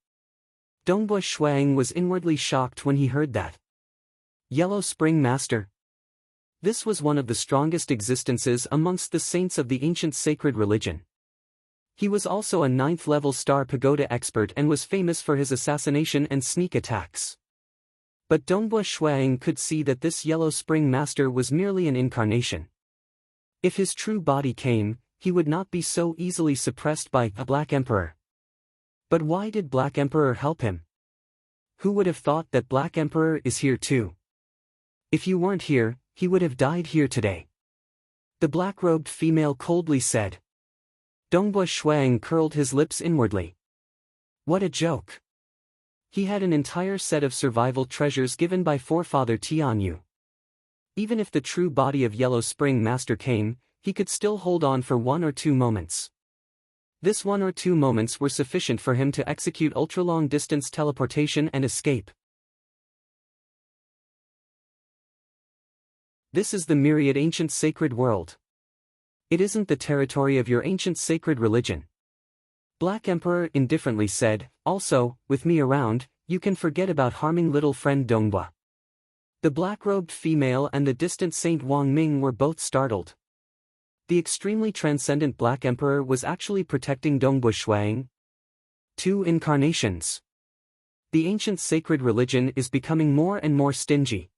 Dongbu Shuang was inwardly shocked when he heard that. Yellow Spring Master. This was one of the strongest existences amongst the saints of the ancient sacred religion. He was also a 9th-level Star Pagoda expert and was famous for his assassination and sneak attacks. But Dongbu Shuang could see that this Yellow Spring Master was merely an incarnation. If his true body came, he would not be so easily suppressed by a Black Emperor. But why did Black Emperor help him? Who would have thought that Black Emperor is here too? If you weren't here, he would have died here today. The black-robed female coldly said. Dongbu Shuang curled his lips inwardly. What a joke. He had an entire set of survival treasures given by forefather Tianyu. Even if the true body of Yellow Spring Master came, he could still hold on for 1 or 2 moments. This 1 or 2 moments were sufficient for him to execute ultra-long distance teleportation and escape. This is the myriad ancient sacred world. It isn't the territory of your ancient sacred religion. Black Emperor indifferently said, also, with me around, you can forget about harming little friend Dongbua. The black-robed female and the distant Saint Wang Ming were both startled. The extremely transcendent Black Emperor was actually protecting Dongbua Shuang. 2 incarnations. The ancient sacred religion is becoming more and more stingy.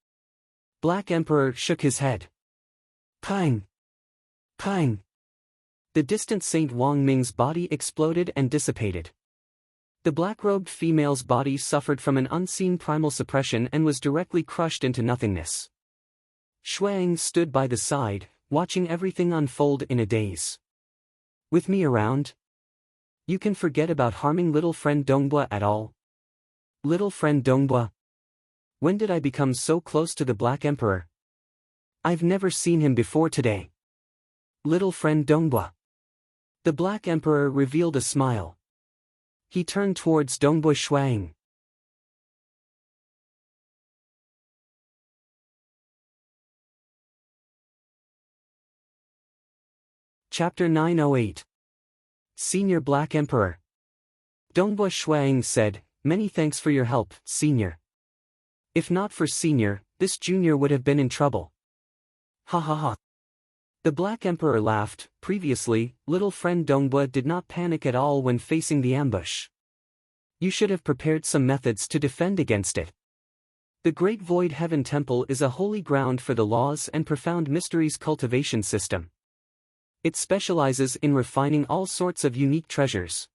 Black Emperor shook his head. Pang! Pang! The distant Saint Wang Ming's body exploded and dissipated. The black-robed female's body suffered from an unseen primal suppression and was directly crushed into nothingness. Shuang stood by the side, watching everything unfold in a daze. With me around? You can forget about harming little friend Dongbua at all? Little friend Dongbua? When did I become so close to the Black Emperor? I've never seen him before today. Little friend Dongbua. The Black Emperor revealed a smile. He turned towards Dongbua Shuang. Chapter 908. Senior Black Emperor. Dongbua Shuang said, "Many thanks for your help, Senior. If not for Senior, this Junior would have been in trouble." Ha ha ha. The Black Emperor laughed. Previously, little friend Dongbua did not panic at all when facing the ambush. You should have prepared some methods to defend against it. The Great Void Heaven Temple is a holy ground for the laws and profound mysteries cultivation system. It specializes in refining all sorts of unique treasures.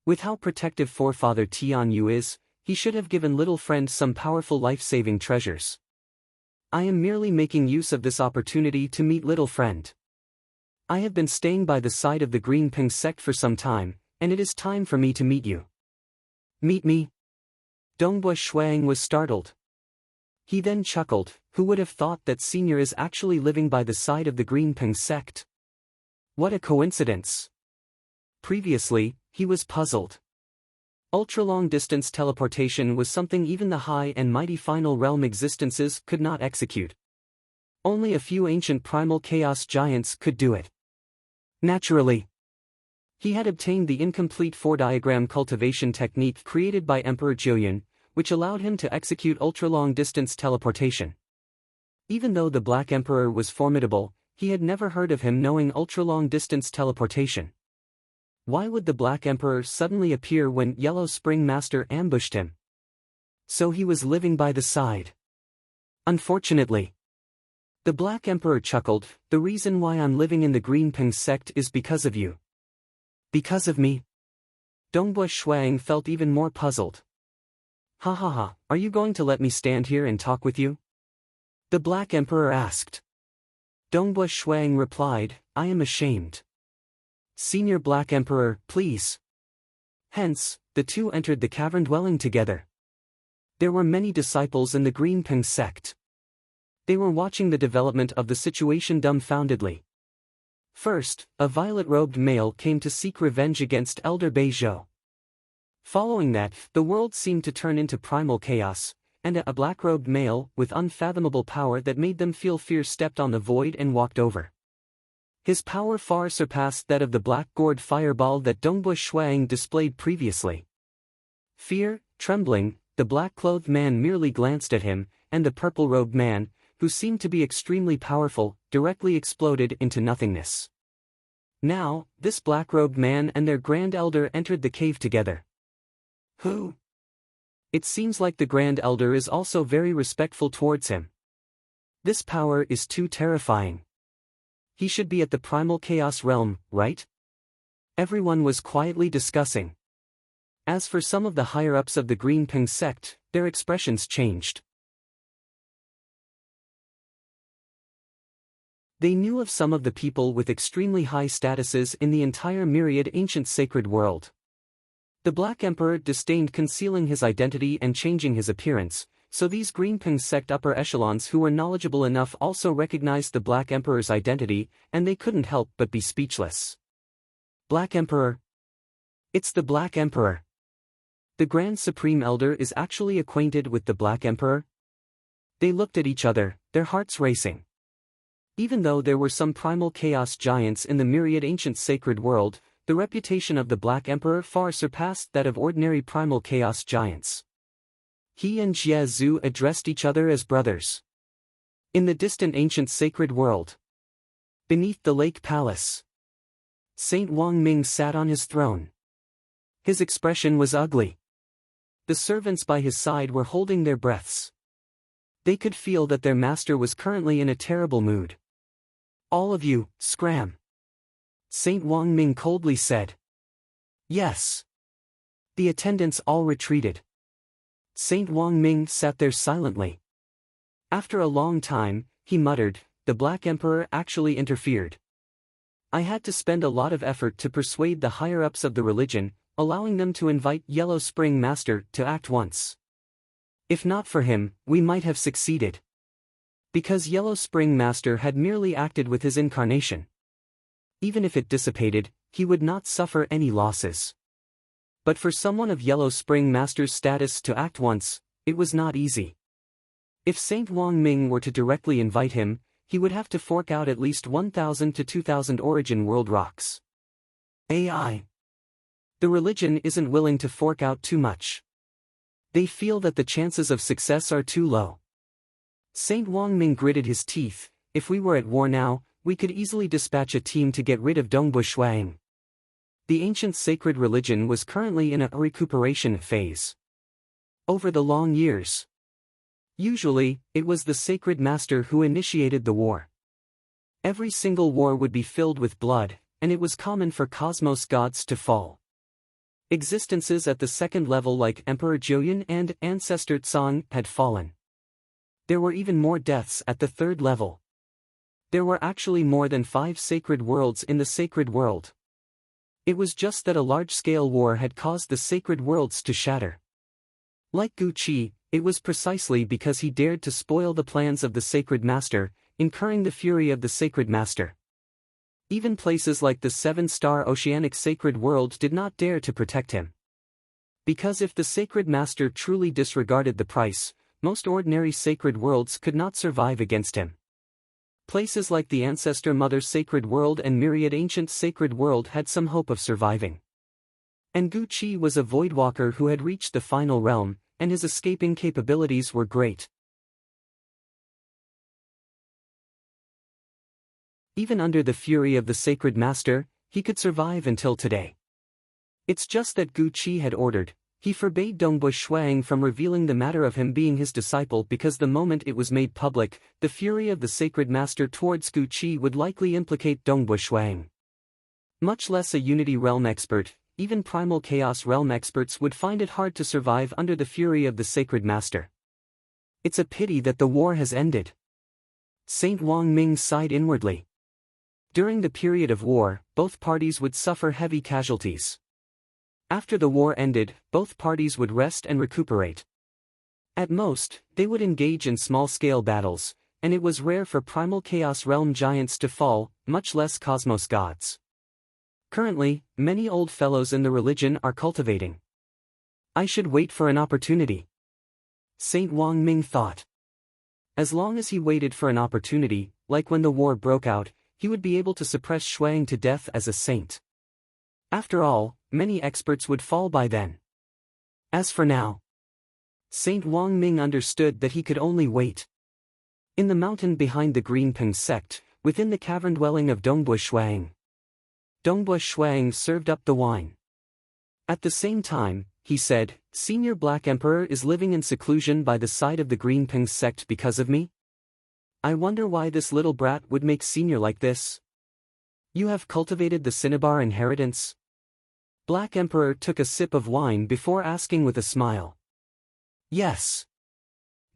With how protective forefather Tianyu is, he should have given little friend some powerful life-saving treasures. I am merely making use of this opportunity to meet little friend. I have been staying by the side of the Green Ping sect for some time, and it is time for me to meet you. Meet me? Dongbua Shuang was startled. He then chuckled, who would have thought that Senior is actually living by the side of the Green Ping sect? What a coincidence. Previously, he was puzzled. Ultra-long-distance teleportation was something even the high and mighty final realm existences could not execute. Only a few ancient primal chaos giants could do it. Naturally, he had obtained the incomplete 4-diagram cultivation technique created by Emperor Jiuyun, which allowed him to execute ultra-long-distance teleportation. Even though the Black Emperor was formidable, he had never heard of him knowing ultra-long-distance teleportation. Why would the Black Emperor suddenly appear when Yellow Spring Master ambushed him? So he was living by the side. Unfortunately. The Black Emperor chuckled, the reason why I'm living in the Green Ping sect is because of you. Because of me? Dongbua Shuang felt even more puzzled. Ha ha ha, are you going to let me stand here and talk with you? The Black Emperor asked. Dongbua Shuang replied, I am ashamed. Senior Black Emperor, please. Hence, the two entered the cavern dwelling together. There were many disciples in the Green Ping sect. They were watching the development of the situation dumbfoundedly. First, a violet-robed male came to seek revenge against Elder Beizhou. Following that, the world seemed to turn into primal chaos, and a black-robed male with unfathomable power that made them feel fear stepped on the void and walked over. His power far surpassed that of the black-gourd fireball that Dongbua Shuang displayed previously. Fear, trembling, the black-clothed man merely glanced at him, and the purple-robed man, who seemed to be extremely powerful, directly exploded into nothingness. Now, this black-robed man and their Grand Elder entered the cave together. Who? It seems like the Grand Elder is also very respectful towards him. This power is too terrifying. He should be at the primal chaos realm, right? Everyone was quietly discussing. As for some of the higher-ups of the Green Ping sect, their expressions changed. They knew of some of the people with extremely high statuses in the entire myriad ancient sacred world. The Black Emperor disdained concealing his identity and changing his appearance, so these Greenping sect upper echelons who were knowledgeable enough also recognized the Black Emperor's identity, and they couldn't help but be speechless. Black Emperor? It's the Black Emperor. The Grand Supreme Elder is actually acquainted with the Black Emperor? They looked at each other, their hearts racing. Even though there were some primal chaos giants in the myriad ancient sacred world, the reputation of the Black Emperor far surpassed that of ordinary primal chaos giants. He and Jie Zhu addressed each other as brothers. In the distant ancient sacred world, beneath the lake palace, Saint Wang Ming sat on his throne. His expression was ugly. The servants by his side were holding their breaths. They could feel that their master was currently in a terrible mood. "All of you, scram!" Saint Wang Ming coldly said. "Yes." The attendants all retreated. Saint Wang Ming sat there silently. After a long time, he muttered, "The Black Emperor actually interfered. I had to spend a lot of effort to persuade the higher-ups of the religion, allowing them to invite Yellow Spring Master to act once. If not for him, we might have succeeded. Because Yellow Spring Master had merely acted with his incarnation. Even if it dissipated, he would not suffer any losses. But for someone of Yellow Spring Master's status to act once, it was not easy. If Saint Wang Ming were to directly invite him, he would have to fork out at least 1,000 to 2,000 origin world rocks. AI. The religion isn't willing to fork out too much. They feel that the chances of success are too low. Saint Wang Ming gritted his teeth. "If we were at war now, we could easily dispatch a team to get rid of Dongbu Shuang." The ancient sacred religion was currently in a recuperation phase. Over the long years, usually, it was the sacred master who initiated the war. Every single war would be filled with blood, and it was common for cosmos gods to fall. Existences at the second level like Emperor Jiuyun and Ancestor Tsang had fallen. There were even more deaths at the third level. There were actually more than 5 sacred worlds in the sacred world. It was just that a large-scale war had caused the sacred worlds to shatter. Like Gu Qi, it was precisely because he dared to spoil the plans of the sacred master, incurring the fury of the sacred master. Even places like the 7-star oceanic sacred world did not dare to protect him. Because if the sacred master truly disregarded the price, most ordinary sacred worlds could not survive against him. Places like the Ancestor Mother Sacred World and Myriad Ancient Sacred World had some hope of surviving. And Gu Qi was a Voidwalker who had reached the final realm, and his escaping capabilities were great. Even under the fury of the Sacred Master, he could survive until today. It's just that Gu Qi had ordered, he forbade Dongbu Shuang from revealing the matter of him being his disciple because the moment it was made public, the fury of the Sacred Master towards Gu Qi would likely implicate Dongbu Shuang. Much less a Unity Realm expert, even Primal Chaos Realm experts would find it hard to survive under the fury of the Sacred Master. It's a pity that the war has ended. Saint Wang Ming sighed inwardly. During the period of war, both parties would suffer heavy casualties. After the war ended, both parties would rest and recuperate. At most, they would engage in small-scale battles, and it was rare for Primal Chaos Realm giants to fall, much less cosmos gods. Currently, many old fellows in the religion are cultivating. I should wait for an opportunity. Saint Wang Ming thought. As long as he waited for an opportunity, like when the war broke out, he would be able to suppress Shuang to death as a saint. After all, many experts would fall by then. As for now, Saint Wang Ming understood that he could only wait. In the mountain behind the Greenping sect, within the cavern dwelling of Dongbu Shuang served up the wine. At the same time, he said, "Senior Black Emperor is living in seclusion by the side of the Greenping sect because of me? I wonder why this little brat would make Senior like this. You have cultivated the Cinnabar inheritance?" Black Emperor took a sip of wine before asking with a smile. "Yes."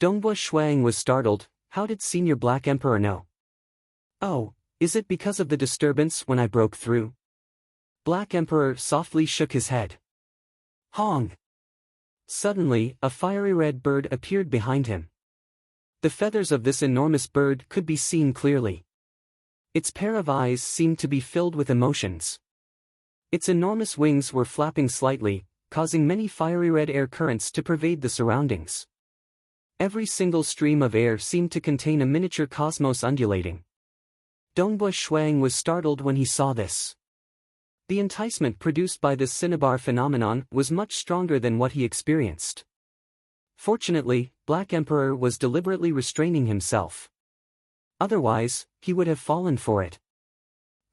Dongbu Shuang was startled. How did Senior Black Emperor know? "Oh, is it because of the disturbance when I broke through?" Black Emperor softly shook his head. Hong! Suddenly, a fiery red bird appeared behind him. The feathers of this enormous bird could be seen clearly. Its pair of eyes seemed to be filled with emotions. Its enormous wings were flapping slightly, causing many fiery red air currents to pervade the surroundings. Every single stream of air seemed to contain a miniature cosmos undulating. Dongbua Shuang was startled when he saw this. The enticement produced by this cinnabar phenomenon was much stronger than what he experienced. Fortunately, Black Emperor was deliberately restraining himself. Otherwise, he would have fallen for it.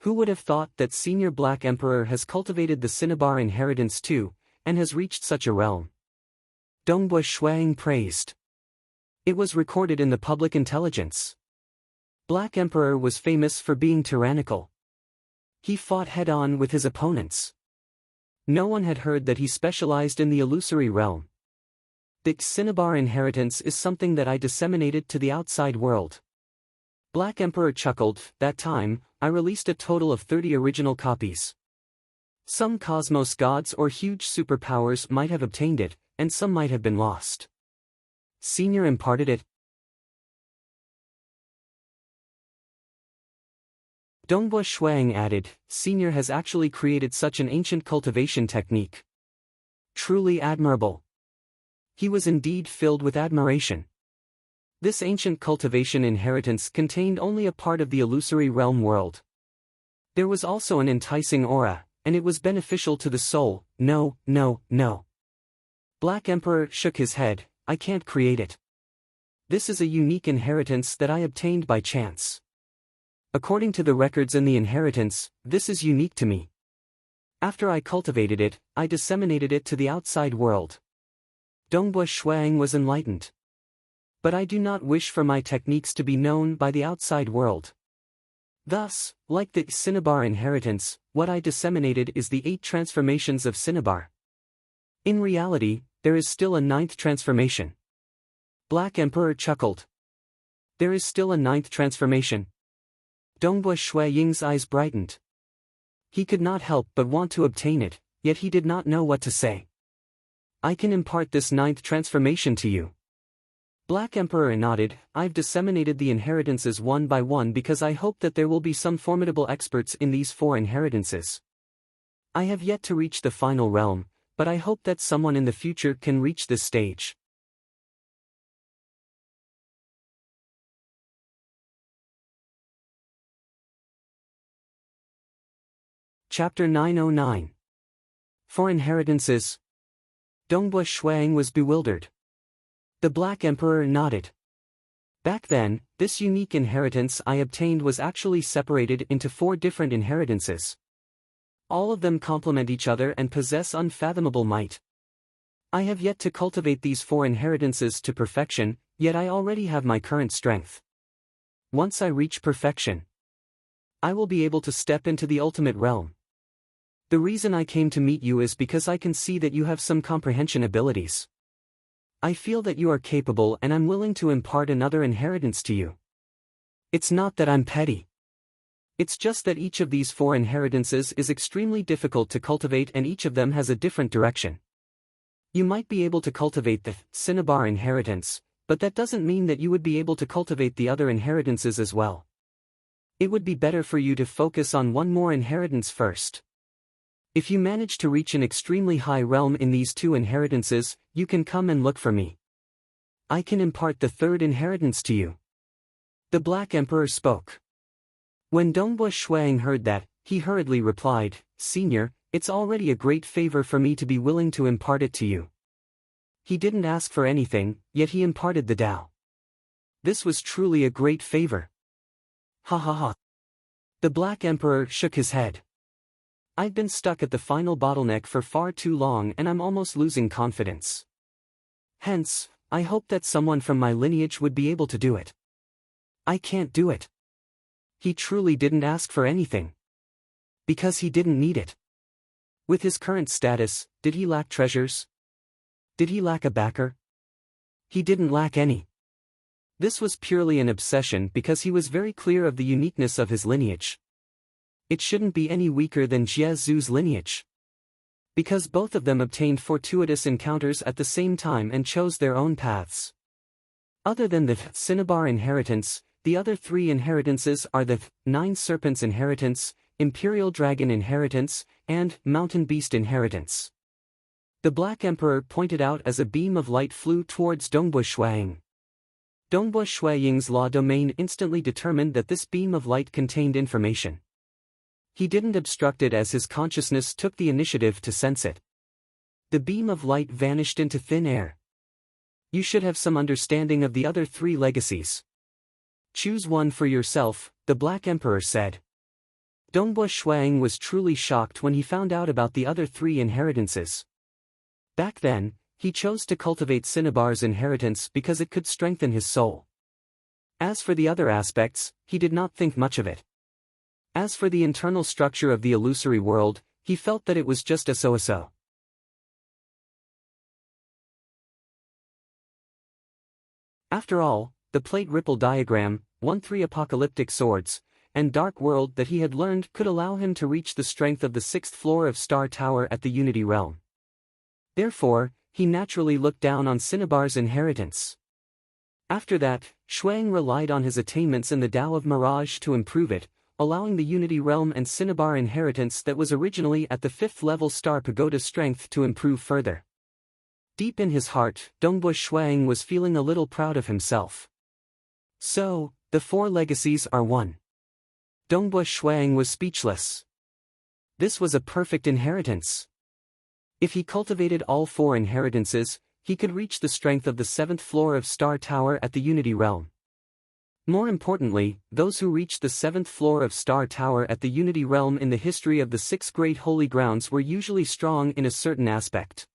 Who would have thought that Senior Black Emperor has cultivated the cinnabar inheritance too, and has reached such a realm? Dongbua Shuang praised. It was recorded in the public intelligence. Black Emperor was famous for being tyrannical. He fought head-on with his opponents. No one had heard that he specialized in the illusory realm. The cinnabar inheritance is something that I disseminated to the outside world. Black Emperor chuckled. That time, I released a total of 30 original copies. Some cosmos gods or huge superpowers might have obtained it, and some might have been lost. Senior imparted it. Dongbua Shuang added, Senior has actually created such an ancient cultivation technique. Truly admirable. He was indeed filled with admiration. This ancient cultivation inheritance contained only a part of the illusory realm world. There was also an enticing aura, and it was beneficial to the soul. No, no, no. Black Emperor shook his head. I can't create it. This is a unique inheritance that I obtained by chance. According to the records in the inheritance, this is unique to me. After I cultivated it, I disseminated it to the outside world. Dongbua Shuang was enlightened. But I do not wish for my techniques to be known by the outside world. Thus, like the cinnabar inheritance, what I disseminated is the 8 transformations of cinnabar. In reality, there is still a 9th transformation. Black Emperor chuckled. There is still a 9th transformation. Dongbua Ying's eyes brightened. He could not help but want to obtain it, yet he did not know what to say. I can impart this 9th transformation to you. Black Emperor nodded. I've disseminated the inheritances one by one because I hope that there will be some formidable experts in these 4 inheritances. I have yet to reach the final realm, but I hope that someone in the future can reach this stage. Chapter 909. 4 Inheritances. Dongbua Shuang was bewildered. The Black Emperor nodded. Back then, this unique inheritance I obtained was actually separated into 4 different inheritances. All of them complement each other and possess unfathomable might. I have yet to cultivate these 4 inheritances to perfection, yet I already have my current strength. Once I reach perfection, I will be able to step into the ultimate realm. The reason I came to meet you is because I can see that you have some comprehension abilities. I feel that you are capable and I'm willing to impart another inheritance to you. It's not that I'm petty. It's just that each of these 4 inheritances is extremely difficult to cultivate and each of them has a different direction. You might be able to cultivate the cinnabar inheritance, but that doesn't mean that you would be able to cultivate the other inheritances as well. It would be better for you to focus on one more inheritance first. If you manage to reach an extremely high realm in these 2 inheritances, you can come and look for me. I can impart the 3rd inheritance to you. The Black Emperor spoke. When Dongbua Shuang heard that, he hurriedly replied, Senior, it's already a great favor for me to be willing to impart it to you. He didn't ask for anything, yet he imparted the Tao. This was truly a great favor. Ha ha ha. The Black Emperor shook his head. I've been stuck at the final bottleneck for far too long and I'm almost losing confidence. Hence, I hope that someone from my lineage would be able to do it. I can't do it. He truly didn't ask for anything. Because he didn't need it. With his current status, did he lack treasures? Did he lack a backer? He didn't lack any. This was purely an obsession because he was very clear of the uniqueness of his lineage. It shouldn't be any weaker than Jie Zhu's lineage. Because both of them obtained fortuitous encounters at the same time and chose their own paths. Other than the Cinnabar inheritance, the other three inheritances are the Nine Serpents inheritance, Imperial Dragon inheritance, and Mountain Beast inheritance. The Black Emperor pointed out as a beam of light flew towards Dongbu Shuang. Dongbu Shuaying's law domain instantly determined that this beam of light contained information. He didn't obstruct it as his consciousness took the initiative to sense it. The beam of light vanished into thin air. You should have some understanding of the other three legacies. Choose one for yourself, the Black Emperor said. Dongbu Shuang was truly shocked when he found out about the other three inheritances. Back then, he chose to cultivate Cinnabar's inheritance because it could strengthen his soul. As for the other aspects, he did not think much of it. As for the internal structure of the illusory world, he felt that it was just a so-so. After all, the plate ripple diagram, 1-3 apocalyptic swords, and dark world that he had learned could allow him to reach the strength of the 6th floor of Star Tower at the Unity Realm. Therefore, he naturally looked down on Cinnabar's inheritance. After that, Shuang relied on his attainments in the Tao of Mirage to improve it, allowing the Unity Realm and Cinnabar inheritance that was originally at the 5th level Star Pagoda strength to improve further. Deep in his heart, Dongbu Shuang was feeling a little proud of himself. So, the four legacies are one. Dongbu Shuang was speechless. This was a perfect inheritance. If he cultivated all four inheritances, he could reach the strength of the 7th floor of Star Tower at the Unity Realm. More importantly, those who reached the 7th floor of Star Tower at the Unity Realm in the history of the 6 great holy grounds were usually strong in a certain aspect.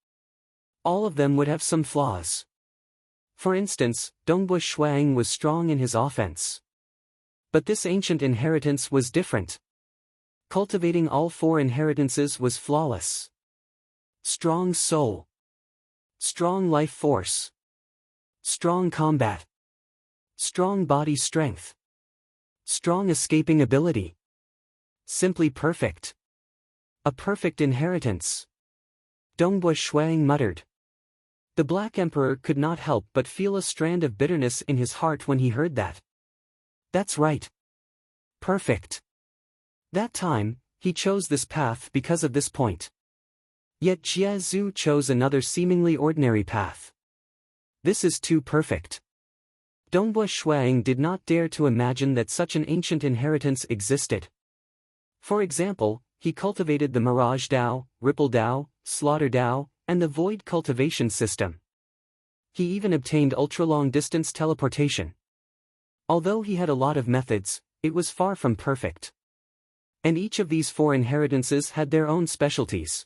All of them would have some flaws. For instance, Dongbu Shuang was strong in his offense. But this ancient inheritance was different. Cultivating all four inheritances was flawless. Strong soul. Strong life force. Strong combat. Strong body strength. Strong escaping ability. Simply perfect. A perfect inheritance. Dongbu Shuang muttered. The Black Emperor could not help but feel a strand of bitterness in his heart when he heard that. That's right. Perfect. That time, he chose this path because of this point. Yet Jie Zhu chose another seemingly ordinary path. This is too perfect. Dongbu Shuang did not dare to imagine that such an ancient inheritance existed. For example, he cultivated the Mirage Dao, Ripple Dao, Slaughter Dao, and the Void cultivation system. He even obtained ultra-long-distance teleportation. Although he had a lot of methods, it was far from perfect. And each of these four inheritances had their own specialties.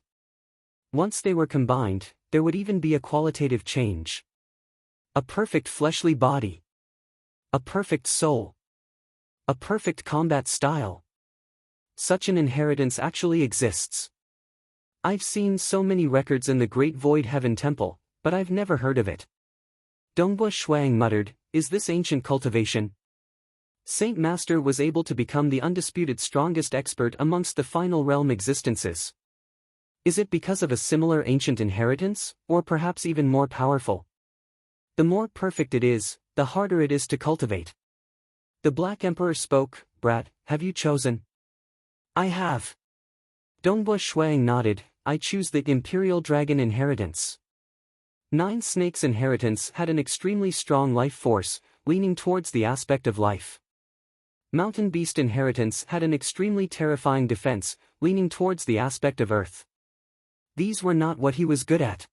Once they were combined, there would even be a qualitative change. A perfect fleshly body. A perfect soul. A perfect combat style. Such an inheritance actually exists. I've seen so many records in the Great Void Heaven Temple, but I've never heard of it. Dongbu Shuang muttered, is this ancient cultivation? Saint Master was able to become the undisputed strongest expert amongst the final realm existences. Is it because of a similar ancient inheritance, or perhaps even more powerful? The more perfect it is, the harder it is to cultivate. The Black Emperor spoke, Brat, have you chosen? I have. Dongbu Shuang nodded, I choose the Imperial Dragon inheritance. Nine Snakes inheritance had an extremely strong life force, leaning towards the aspect of life. Mountain Beast inheritance had an extremely terrifying defense, leaning towards the aspect of earth. These were not what he was good at.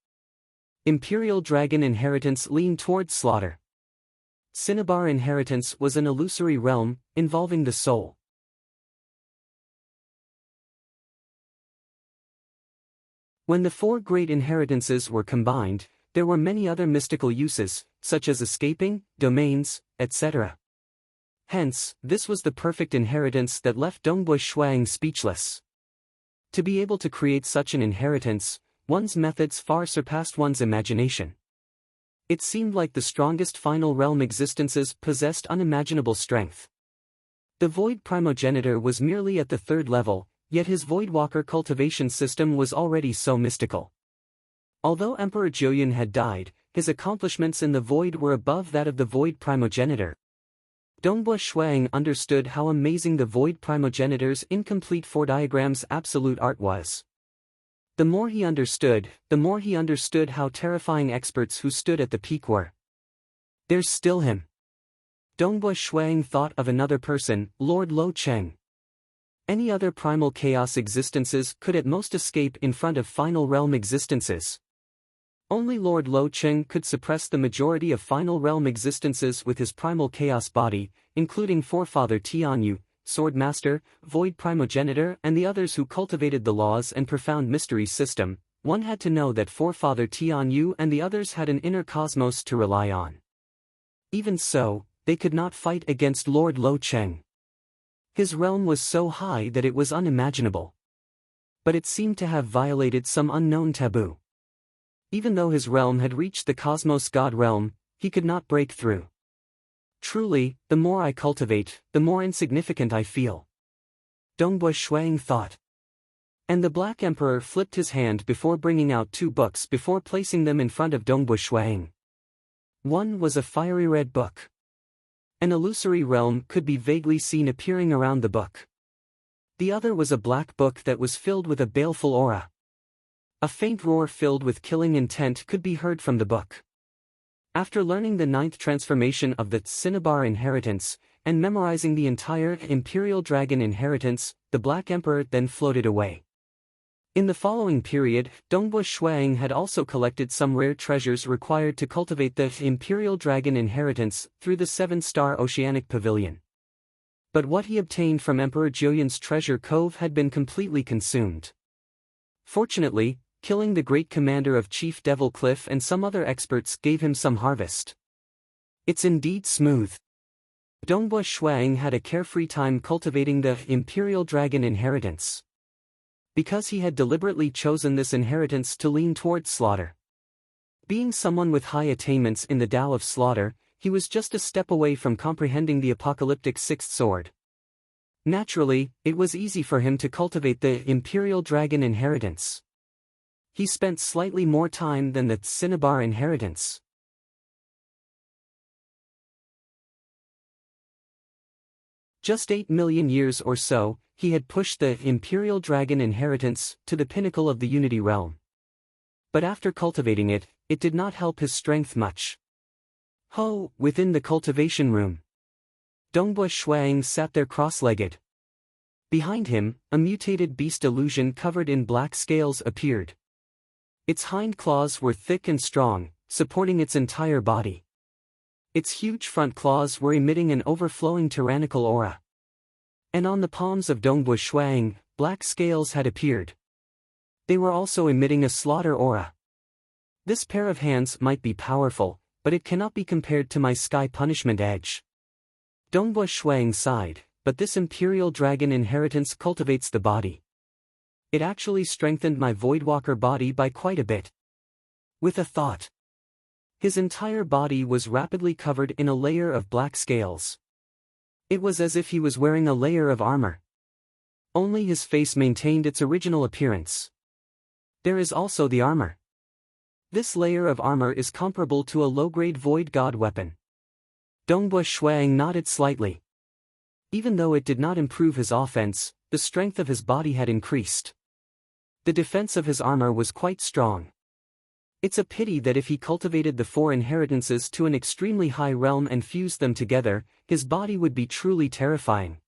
Imperial Dragon inheritance leaned towards slaughter. Cinnabar inheritance was an illusory realm, involving the soul. When the four great inheritances were combined, there were many other mystical uses, such as escaping, domains, etc. Hence, this was the perfect inheritance that left Dongbu Shuang speechless. To be able to create such an inheritance, one's methods far surpassed one's imagination. It seemed like the strongest final realm existences possessed unimaginable strength. The Void Primogenitor was merely at the 3rd level, Yet his Voidwalker cultivation system was already so mystical. Although Emperor Joyin had died, his accomplishments in the Void were above that of the Void primogenitor. Dongbua Shuang understood how amazing the Void primogenitor's incomplete four diagrams absolute art was. The more he understood how terrifying experts who stood at the peak were. There's still him. Dongbua Shuang thought of another person, Lord Lo Cheng. Any other primal chaos existences could at most escape in front of final realm existences. Only Lord Lo Cheng could suppress the majority of final realm existences with his primal chaos body, including Forefather Tianyu, Sword Master, Void Primogenitor and the others who cultivated the laws and profound mysteries system. One had to know that Forefather Tianyu and the others had an inner cosmos to rely on. Even so, they could not fight against Lord Lo Cheng. His realm was so high that it was unimaginable. But it seemed to have violated some unknown taboo. Even though his realm had reached the cosmos god realm, he could not break through. Truly, the more I cultivate, the more insignificant I feel. Dongbua Shuang thought. And the Black Emperor flipped his hand before bringing out two books before placing them in front of Dongbua Shuang. One was a fiery red book. An illusory realm could be vaguely seen appearing around the book. The other was a black book that was filled with a baleful aura. A faint roar filled with killing intent could be heard from the book. After learning the 9th transformation of the Cinnabar inheritance, and memorizing the entire Imperial Dragon inheritance, the Black Emperor then floated away. In the following period, Dongbua Shuang had also collected some rare treasures required to cultivate the Imperial Dragon inheritance through the 7-star Oceanic Pavilion. But what he obtained from Emperor Joyin's treasure cove had been completely consumed. Fortunately, killing the great commander of Chief Devil Cliff and some other experts gave him some harvest. It's indeed smooth. Dongbua Shuang had a carefree time cultivating the Imperial Dragon inheritance. Because he had deliberately chosen this inheritance to lean towards slaughter. Being someone with high attainments in the Tao of slaughter, he was just a step away from comprehending the apocalyptic sixth sword. Naturally, it was easy for him to cultivate the Imperial Dragon inheritance. He spent slightly more time than the Cinnabar inheritance. Just 8 million years or so, he had pushed the Imperial Dragon inheritance to the pinnacle of the Unity realm. But after cultivating it, it did not help his strength much. Within the cultivation room. Dongbua Shuang sat there cross-legged. Behind him, a mutated beast illusion covered in black scales appeared. Its hind claws were thick and strong, supporting its entire body. Its huge front claws were emitting an overflowing tyrannical aura. And on the palms of Dongbua Shuang, black scales had appeared. They were also emitting a slaughter aura. This pair of hands might be powerful, but it cannot be compared to my sky punishment edge. Dongbua Shuang sighed, but this Imperial Dragon inheritance cultivates the body. It actually strengthened my Voidwalker body by quite a bit. With a thought. His entire body was rapidly covered in a layer of black scales. It was as if he was wearing a layer of armor. Only his face maintained its original appearance. There is also the armor. This layer of armor is comparable to a low-grade Void God weapon. Dongbua Shuang nodded slightly. Even though it did not improve his offense, the strength of his body had increased. The defense of his armor was quite strong. It's a pity that if he cultivated the 4 inheritances to an extremely high realm and fused them together, his body would be truly terrifying.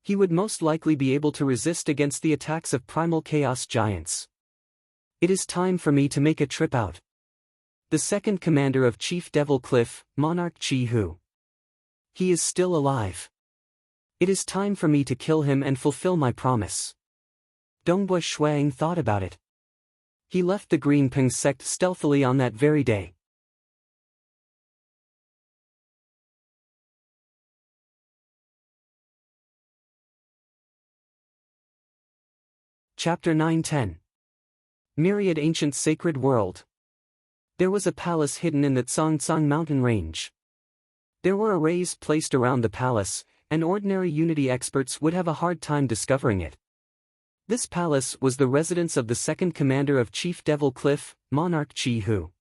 He would most likely be able to resist against the attacks of primal chaos giants. It is time for me to make a trip out. The second commander of Chief Devil Cliff, Monarch Chi Hu. He is still alive. It is time for me to kill him and fulfill my promise. Dongbua Shuang thought about it. He left the Green Peng sect stealthily on that very day. Chapter 9-10. Myriad Ancient Sacred World. There was a palace hidden in the Tsangtsang mountain range. There were arrays placed around the palace, and ordinary Unity experts would have a hard time discovering it. This palace was the residence of the second commander of Chief Devil Cliff, Monarch Chi Hu.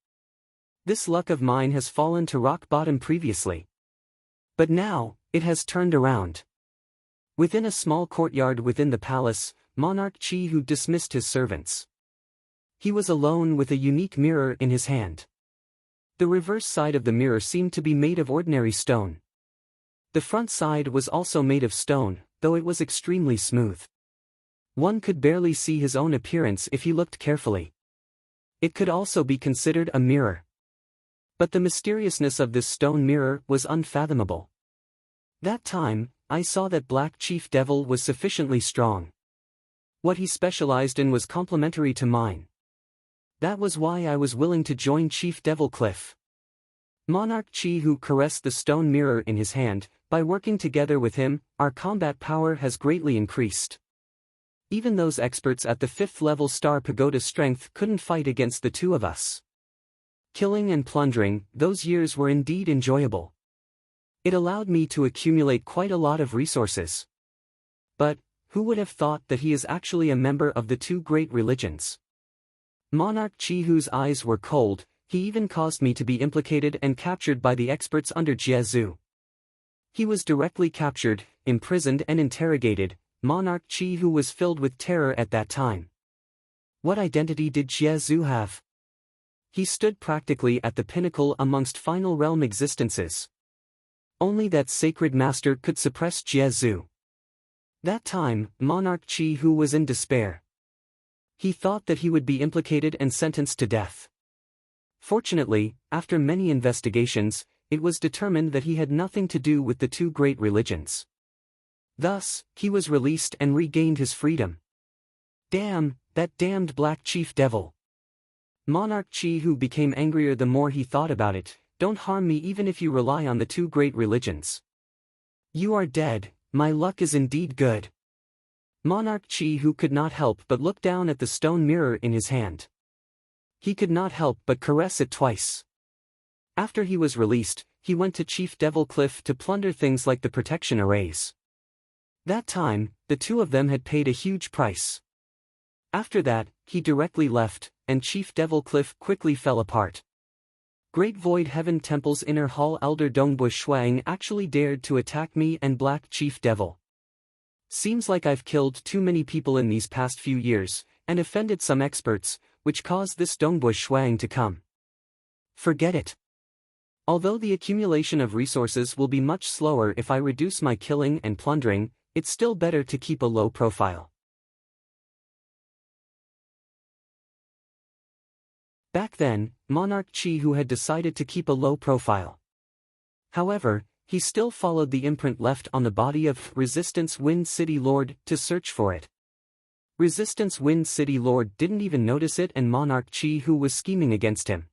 This luck of mine has fallen to rock bottom previously. But now, it has turned around. Within a small courtyard within the palace, Monarch Chi Hu dismissed his servants. He was alone with a unique mirror in his hand. The reverse side of the mirror seemed to be made of ordinary stone. The front side was also made of stone, though it was extremely smooth. One could barely see his own appearance if he looked carefully. It could also be considered a mirror. But the mysteriousness of this stone mirror was unfathomable. That time, I saw that Black Chief Devil was sufficiently strong. What he specialized in was complementary to mine. That was why I was willing to join Chief Devil Cliff. Monarch Chi Hu caressed the stone mirror in his hand. By working together with him, our combat power has greatly increased. Even those experts at the 5th level Star Pagoda strength couldn't fight against the two of us. Killing and plundering, those years were indeed enjoyable. It allowed me to accumulate quite a lot of resources. But, who would have thought that he is actually a member of the two great religions? Monarch Chi Hu's eyes were cold. He even caused me to be implicated and captured by the experts under Jie Zhu. He was directly captured, imprisoned and interrogated. Monarch Chi Hu was filled with terror at that time. What identity did Jie Zhu have? He stood practically at the pinnacle amongst final realm existences. Only that sacred master could suppress Jie Zhu. That time, Monarch Chi Hu was in despair. He thought that he would be implicated and sentenced to death. Fortunately, after many investigations, it was determined that he had nothing to do with the two great religions. Thus, he was released and regained his freedom. Damn, that damned Black Chief Devil. Monarch Chi Hu became angrier the more he thought about it. Don't harm me even if you rely on the two great religions. You are dead, my luck is indeed good. Monarch Chi Hu could not help but look down at the stone mirror in his hand. He could not help but caress it twice. After he was released, he went to Chief Devil Cliff to plunder things like the protection arrays. That time, the two of them had paid a huge price. After that, he directly left, and Chief Devil Cliff quickly fell apart. Great Void Heaven Temple's inner hall Elder Dongbush Shuang actually dared to attack me and Black Chief Devil. Seems like I've killed too many people in these past few years, and offended some experts, which caused this Dongbush Shuang to come. Forget it. Although the accumulation of resources will be much slower if I reduce my killing and plundering, it's still better to keep a low profile. Back then, Monarch Chi Hu had decided to keep a low profile. However, he still followed the imprint left on the body of Resistance Wind City Lord to search for it. Resistance Wind City Lord didn't even notice it, and Monarch Chi Hu was scheming against him.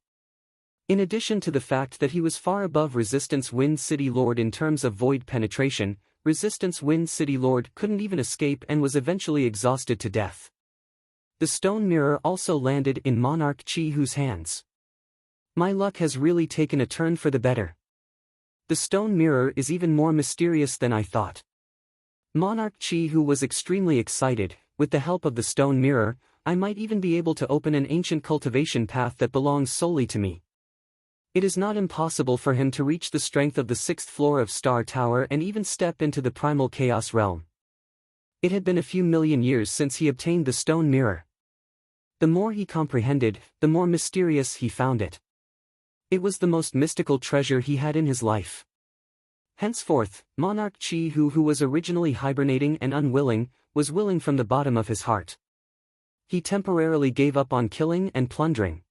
In addition to the fact that he was far above Resistance Wind City Lord in terms of void penetration, Resistance Wind City Lord couldn't even escape and was eventually exhausted to death. The stone mirror also landed in Monarch Chi Hu's hands. My luck has really taken a turn for the better. The stone mirror is even more mysterious than I thought. Monarch Chi Hu was extremely excited. With the help of the stone mirror, I might even be able to open an ancient cultivation path that belongs solely to me. It is not impossible for him to reach the strength of the 6th floor of Star Tower and even step into the primal chaos realm. It had been a few million years since he obtained the stone mirror. The more he comprehended, the more mysterious he found it. It was the most mystical treasure he had in his life. Henceforth, Monarch Chi Hu, who was originally hibernating and unwilling, was willing from the bottom of his heart. He temporarily gave up on killing and plundering.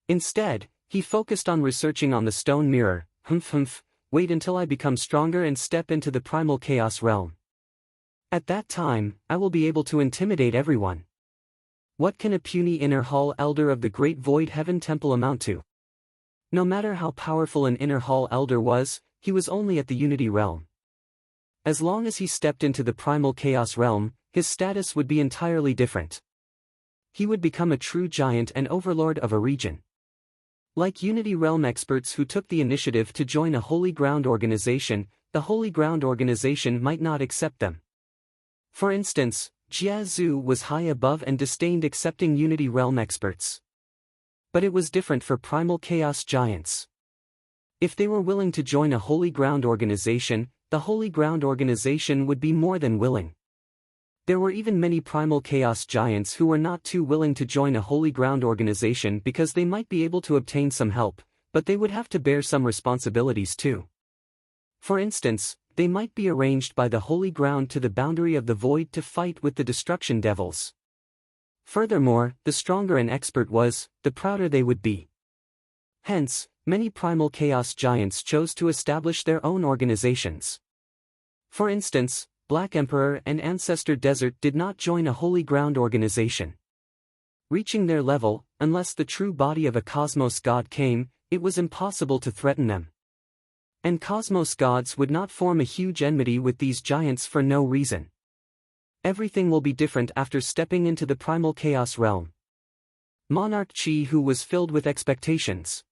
Instead, he focused on researching on the stone mirror. Wait until I become stronger and step into the primal chaos realm. At that time, I will be able to intimidate everyone. What can a puny inner hall elder of the Great Void Heaven Temple amount to? No matter how powerful an inner hall elder was, he was only at the Unity realm. As long as he stepped into the primal chaos realm, his status would be entirely different. He would become a true giant and overlord of a region. Like Unity realm experts who took the initiative to join a Holy Ground organization, the Holy Ground organization might not accept them. For instance, Jiazu was high above and disdained accepting Unity Realm experts. But it was different for Primal Chaos Giants. If they were willing to join a Holy Ground organization, the Holy Ground organization would be more than willing. There were even many Primal Chaos Giants who were not too willing to join a Holy Ground organization because they might be able to obtain some help, but they would have to bear some responsibilities too. For instance, they might be arranged by the Holy Ground to the boundary of the Void to fight with the Destruction Devils. Furthermore, the stronger an expert was, the prouder they would be. Hence, many Primal Chaos Giants chose to establish their own organizations. For instance, Black Emperor and Ancestor Desert did not join a Holy Ground organization. Reaching their level, unless the true body of a Cosmos God came, it was impossible to threaten them. And Cosmos Gods would not form a huge enmity with these giants for no reason. Everything will be different after stepping into the Primal Chaos realm. Monarch Chi Hu was filled with expectations.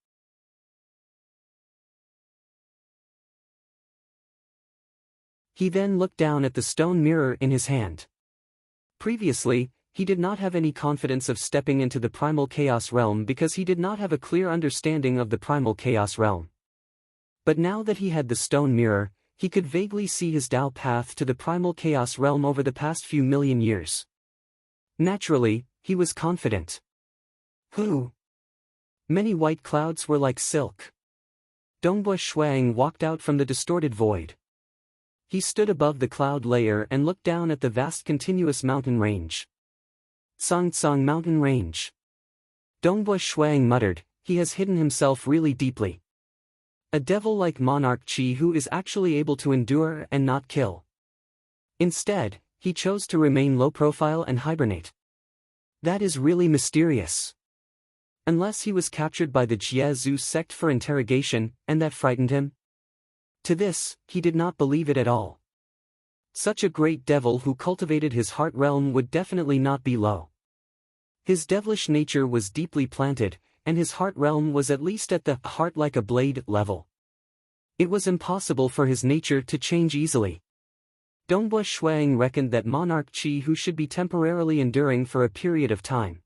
He then looked down at the stone mirror in his hand. Previously, he did not have any confidence of stepping into the Primal Chaos realm because he did not have a clear understanding of the Primal Chaos realm. But now that he had the stone mirror, he could vaguely see his Tao path to the Primal Chaos realm over the past few million years. Naturally, he was confident. Who? Many white clouds were like silk. Dongbua Shuang walked out from the distorted void. He stood above the cloud layer and looked down at the vast continuous mountain range. Songtsong Mountain Range. Dongbua Shuang muttered, he has hidden himself really deeply. A devil like Monarch Chi Hu is actually able to endure and not kill. Instead, he chose to remain low profile and hibernate. That is really mysterious. Unless he was captured by the Jiazu sect for interrogation, and that frightened him? To this, he did not believe it at all. Such a great devil who cultivated his heart realm would definitely not be low. His devilish nature was deeply planted, and his heart realm was at least at the heart like a blade level. It was impossible for his nature to change easily. Dongbua Shuang reckoned that Monarch Chi Hu should be temporarily enduring for a period of time.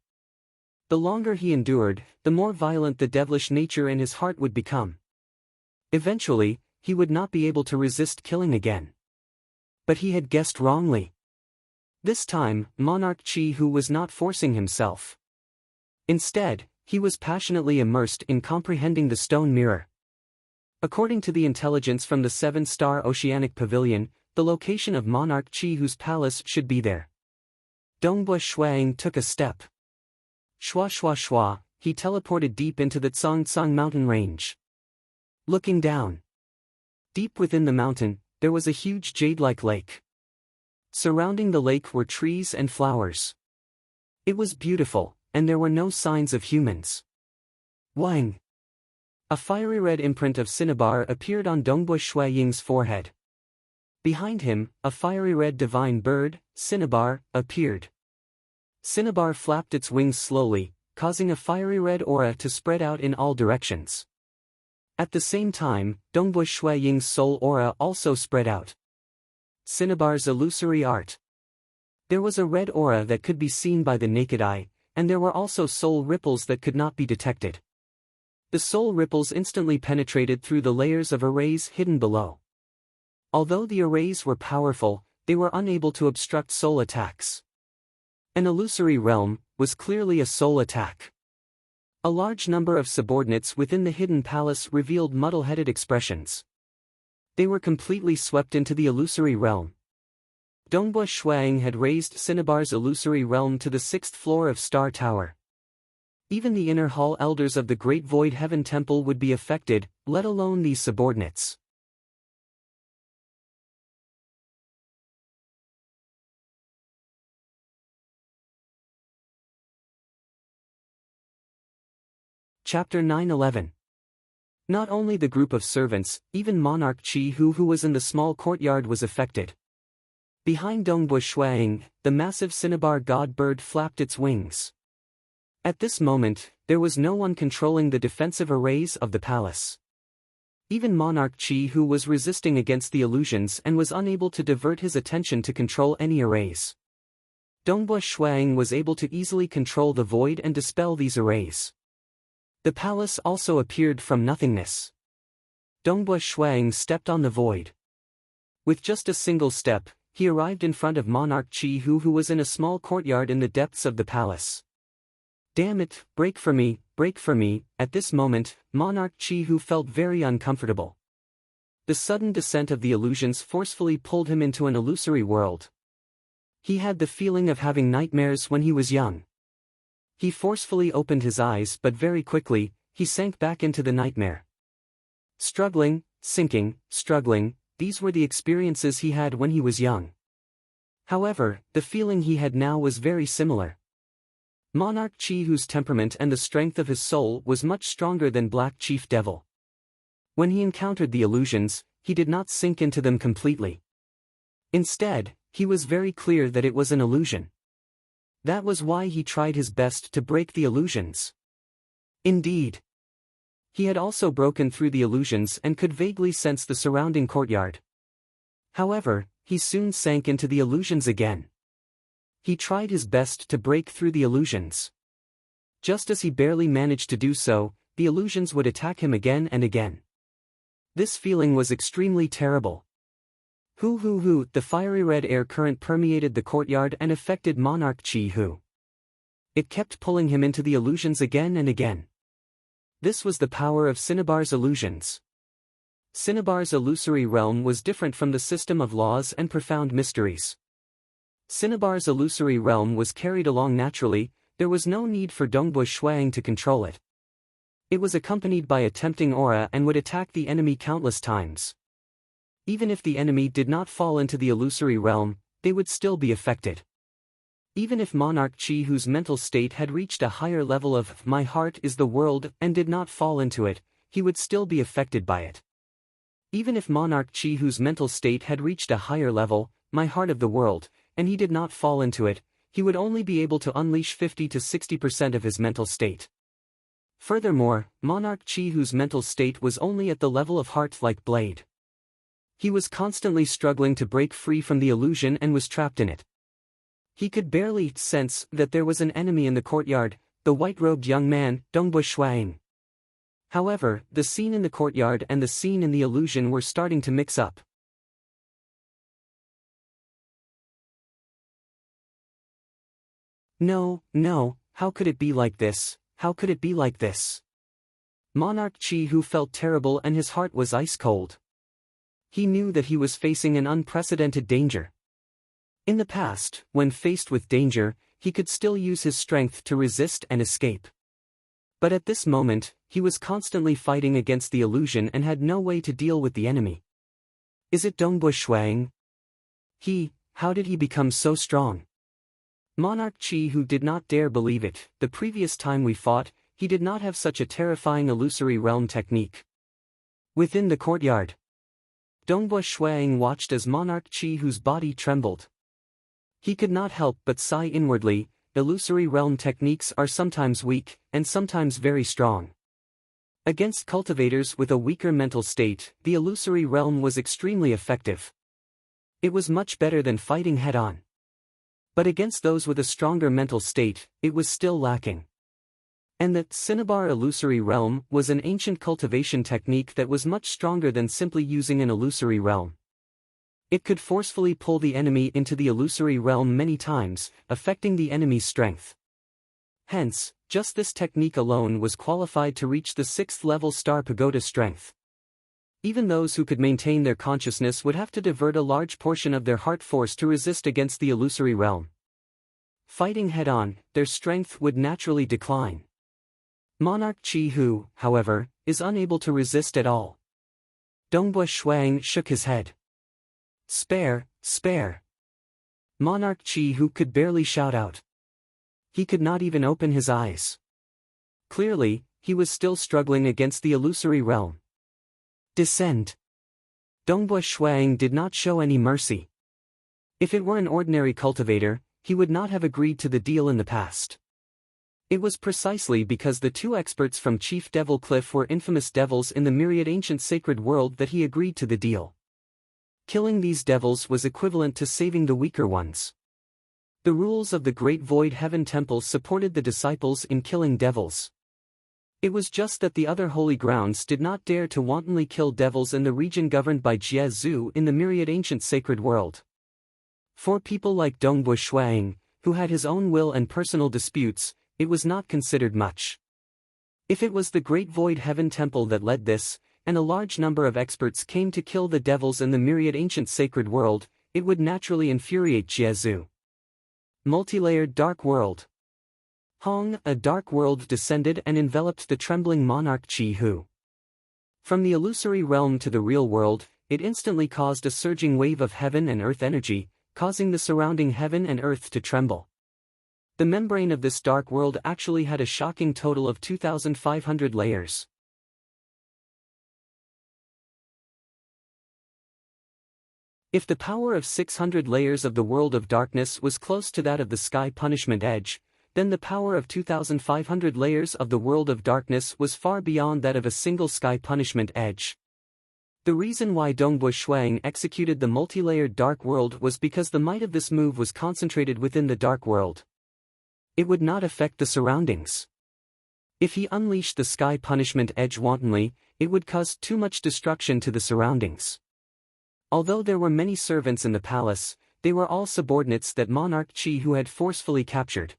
The longer he endured, the more violent the devilish nature in his heart would become. Eventually, he would not be able to resist killing again. But he had guessed wrongly. This time, Monarch Chi Hu was not forcing himself. Instead, he was passionately immersed in comprehending the stone mirror. According to the intelligence from the 7-star Oceanic Pavilion, the location of Monarch Chi Hu's palace should be there. Dongbua Shuang took a step. Shwa shwa shwa, he teleported deep into the Tsongtsong mountain range. Looking down. Deep within the mountain, there was a huge jade-like lake. Surrounding the lake were trees and flowers. It was beautiful, and there were no signs of humans. Wang. A fiery red imprint of cinnabar appeared on Dongbua Shuaying's forehead. Behind him, a fiery red divine bird, cinnabar, appeared. Cinnabar flapped its wings slowly, causing a fiery red aura to spread out in all directions. At the same time, Dongbua Shuaying's soul aura also spread out. Cinnabar's illusory art. There was a red aura that could be seen by the naked eye, and there were also soul ripples that could not be detected. The soul ripples instantly penetrated through the layers of arrays hidden below. Although the arrays were powerful, they were unable to obstruct soul attacks. An illusory realm was clearly a soul attack. A large number of subordinates within the hidden palace revealed muddle-headed expressions. They were completely swept into the illusory realm. Dongbua Shuang had raised Cinnabar's illusory realm to the 6th floor of Star Tower. Even the inner hall elders of the Great Void Heaven Temple would be affected, let alone these subordinates. Chapter 9-11. Not only the group of servants, even Monarch Chi Hu who was in the small courtyard was affected. Behind Dongbua Shuang, the massive cinnabar god bird flapped its wings. At this moment, there was no one controlling the defensive arrays of the palace. Even Monarch Chi Hu was resisting against the illusions and was unable to divert his attention to control any arrays. Dongbua Shuang was able to easily control the void and dispel these arrays. The palace also appeared from nothingness. Dongbua Shuang stepped on the void. With just a single step, he arrived in front of Monarch Chi Hu, who was in a small courtyard in the depths of the palace. Damn it, break for me, break for me. At this moment, Monarch Chi Hu felt very uncomfortable. The sudden descent of the illusions forcefully pulled him into an illusory world. He had the feeling of having nightmares when he was young. He forcefully opened his eyes, but very quickly, he sank back into the nightmare. Struggling, sinking, struggling, these were the experiences he had when he was young. However, the feeling he had now was very similar. Monarch Chi Hu's temperament and the strength of his soul was much stronger than Black Chief Devil. When he encountered the illusions, he did not sink into them completely. Instead, he was very clear that it was an illusion. That was why he tried his best to break the illusions. Indeed, he had also broken through the illusions and could vaguely sense the surrounding courtyard. However, he soon sank into the illusions again. He tried his best to break through the illusions. Just as he barely managed to do so, the illusions would attack him again and again. This feeling was extremely terrible. The fiery red air current permeated the courtyard and affected Monarch Chi Hu. It kept pulling him into the illusions again and again. This was the power of Cinnabar's illusions. Cinnabar's illusory realm was different from the system of laws and profound mysteries. Cinnabar's illusory realm was carried along naturally, there was no need for Dongbua Shuang to control it. It was accompanied by a tempting aura and would attack the enemy countless times. Even if the enemy did not fall into the illusory realm, they would still be affected. Even if Monarch Chi Hu's mental state had reached a higher level of "my heart is the world" and did not fall into it, he would still be affected by it. Even if Monarch Chi Hu's mental state had reached a higher level, "my heart of the world," and he did not fall into it, he would only be able to unleash 50 to 60% of his mental state. Furthermore, Monarch Chi Hu's mental state was only at the level of heart-like blade. He was constantly struggling to break free from the illusion and was trapped in it. He could barely sense that there was an enemy in the courtyard, the white-robed young man, Dongbua Shuang. However, the scene in the courtyard and the scene in the illusion were starting to mix up. No, how could it be like this? How could it be like this? Monarch Chi Hu felt terrible and his heart was ice cold. He knew that he was facing an unprecedented danger. In the past, when faced with danger, he could still use his strength to resist and escape. But at this moment, he was constantly fighting against the illusion and had no way to deal with the enemy. Is it Dongbua Shuang? How did he become so strong? Monarch Chi Hu did not dare believe it. The previous time we fought, he did not have such a terrifying illusory realm technique. Within the courtyard, Dongbua Shuang watched as Monarch Chi Hu's body trembled. He could not help but sigh inwardly. Illusory realm techniques are sometimes weak, and sometimes very strong. Against cultivators with a weaker mental state, the illusory realm was extremely effective. It was much better than fighting head-on. But against those with a stronger mental state, it was still lacking. And the Cinnabar illusory realm was an ancient cultivation technique that was much stronger than simply using an illusory realm. It could forcefully pull the enemy into the illusory realm many times, affecting the enemy's strength. Hence, just this technique alone was qualified to reach the 6th level Star Pagoda strength. Even those who could maintain their consciousness would have to divert a large portion of their heart force to resist against the illusory realm. Fighting head-on, their strength would naturally decline. Monarch Chi Hu, however, is unable to resist at all. Dongbua Shuang shook his head. Spare. Monarch Chi Hu could barely shout out. He could not even open his eyes. Clearly, he was still struggling against the illusory realm. Descend. Dongbua Shuang did not show any mercy. If it were an ordinary cultivator, he would not have agreed to the deal in the past. It was precisely because the two experts from Chief Devil Cliff were infamous devils in the myriad ancient sacred world that he agreed to the deal. Killing these devils was equivalent to saving the weaker ones. The rules of the Great Void Heaven Temple supported the disciples in killing devils. It was just that the other holy grounds did not dare to wantonly kill devils in the region governed by Jie in the myriad ancient sacred world. For people like Dongbu Shuang, who had his own will and personal disputes, it was not considered much. If it was the Great Void Heaven Temple that led this, and a large number of experts came to kill the devils in the myriad ancient sacred world, it would naturally infuriate Jie. Multilayered Dark World. Hong, a dark world descended and enveloped the trembling monarch Qi Hu. From the illusory realm to the real world, it instantly caused a surging wave of heaven and earth energy, causing the surrounding heaven and earth to tremble. The membrane of this dark world actually had a shocking total of 2,500 layers. If the power of 600 layers of the world of darkness was close to that of the sky punishment edge, then the power of 2,500 layers of the world of darkness was far beyond that of a single sky punishment edge. The reason why Dongbu Shuang executed the multi-layered dark world was because the might of this move was concentrated within the dark world. It would not affect the surroundings. If he unleashed the sky punishment edge wantonly, it would cause too much destruction to the surroundings. Although there were many servants in the palace, they were all subordinates that monarch Qi Hu had forcefully captured.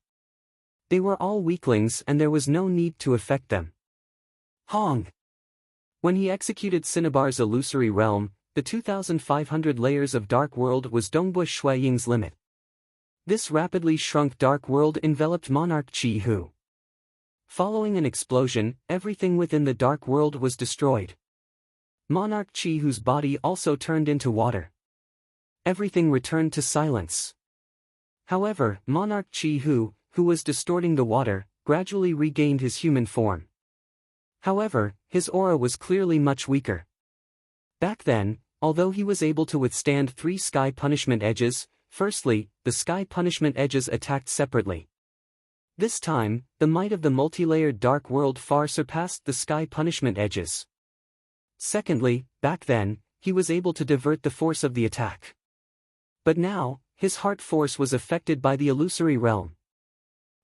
They were all weaklings and there was no need to affect them. Hong. When he executed Cinnabar's illusory realm, the 2,500 layers of dark world was Dongbu Shuaying's limit. This rapidly shrunk dark world enveloped monarch Qi Hu. Following an explosion, everything within the dark world was destroyed. Monarch Qi Hu's body also turned into water. Everything returned to silence. However, monarch Qi Hu, who was distorting the water, gradually regained his human form. However, his aura was clearly much weaker. Back then, although he was able to withstand 3 sky punishment edges, firstly, the sky punishment edges attacked separately. This time, the might of the multi-layered dark world far surpassed the sky punishment edges. Secondly, back then, he was able to divert the force of the attack. But now, his heart force was affected by the illusory realm.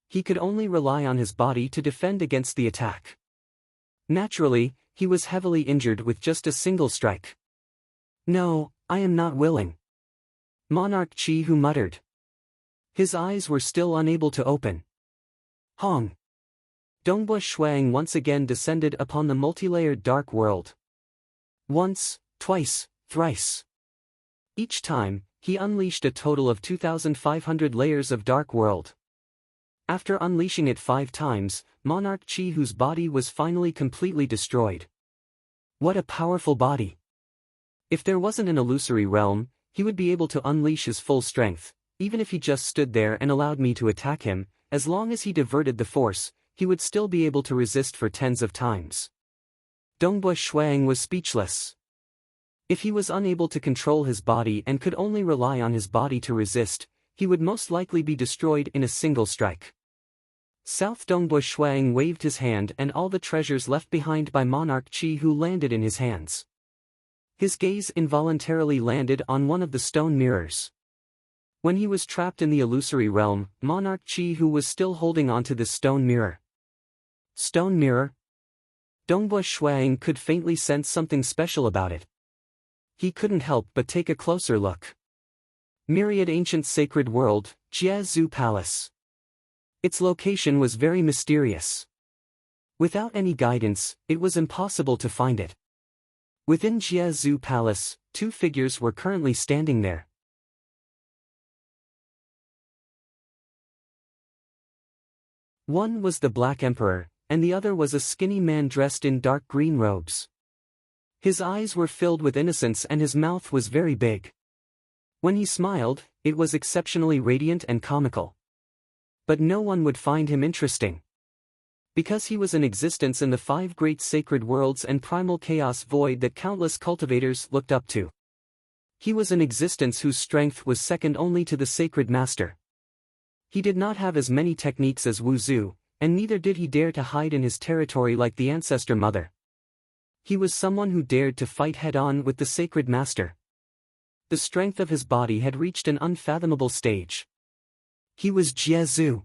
He could only rely on his body to defend against the attack. Naturally, he was heavily injured with just a single strike. "No, I am not willing," monarch Qi Hu muttered. His eyes were still unable to open. Hong. Dongbu Shuang once again descended upon the multilayered dark world. Once, twice, thrice. Each time, he unleashed a total of 2,500 layers of dark world. After unleashing it 5 times, monarch Qi Hu's body was finally completely destroyed. What a powerful body! If there wasn't an illusory realm, he would be able to unleash his full strength, even if he just stood there and allowed me to attack him. As long as he diverted the force, he would still be able to resist for tens of times. Dongbu Shuang was speechless. If he was unable to control his body and could only rely on his body to resist, he would most likely be destroyed in a single strike. South Dongbu Shuang waved his hand and all the treasures left behind by monarch Qi Hu landed in his hands. His gaze involuntarily landed on one of the stone mirrors. When he was trapped in the illusory realm, monarch Qi Hu was still holding onto this stone mirror. Stone mirror? Dongbu Shuang could faintly sense something special about it. He couldn't help but take a closer look. Myriad ancient sacred world, Jie Palace. Its location was very mysterious. Without any guidance, it was impossible to find it. Within Jie Palace, 2 figures were currently standing there. One was the Black Emperor, and the other was a skinny man dressed in dark green robes. His eyes were filled with innocence and his mouth was very big. When he smiled, it was exceptionally radiant and comical. But no one would find him interesting. Because he was in existence in the 5 great sacred worlds and primal chaos void that countless cultivators looked up to. He was in existence whose strength was second only to the sacred master. He did not have as many techniques as Wu Zhu, and neither did he dare to hide in his territory like the ancestor mother. He was someone who dared to fight head-on with the sacred master. The strength of his body had reached an unfathomable stage. He was Jiezu,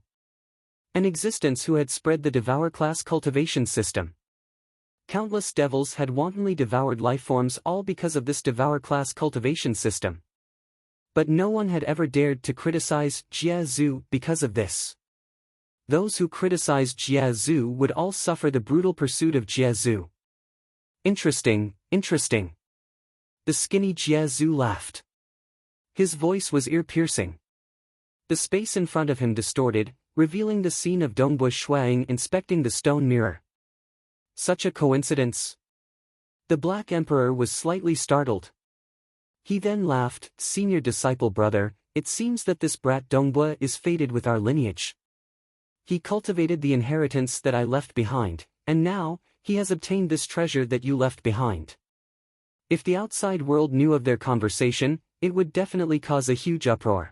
an existence who had spread the Devour class cultivation system. Countless devils had wantonly devoured lifeforms all because of this Devour class cultivation system. But no one had ever dared to criticize Jiezu because of this. Those who criticized Jiezu would all suffer the brutal pursuit of Jiezu. Interesting, interesting. The skinny Jiezu laughed. His voice was ear-piercing. The space in front of him distorted, revealing the scene of Dongbu Shuang inspecting the stone mirror. Such a coincidence. The Black Emperor was slightly startled. He then laughed, "Senior disciple brother, it seems that this brat Dongbu is fated with our lineage. He cultivated the inheritance that I left behind, and now, he has obtained this treasure that you left behind." If the outside world knew of their conversation, it would definitely cause a huge uproar.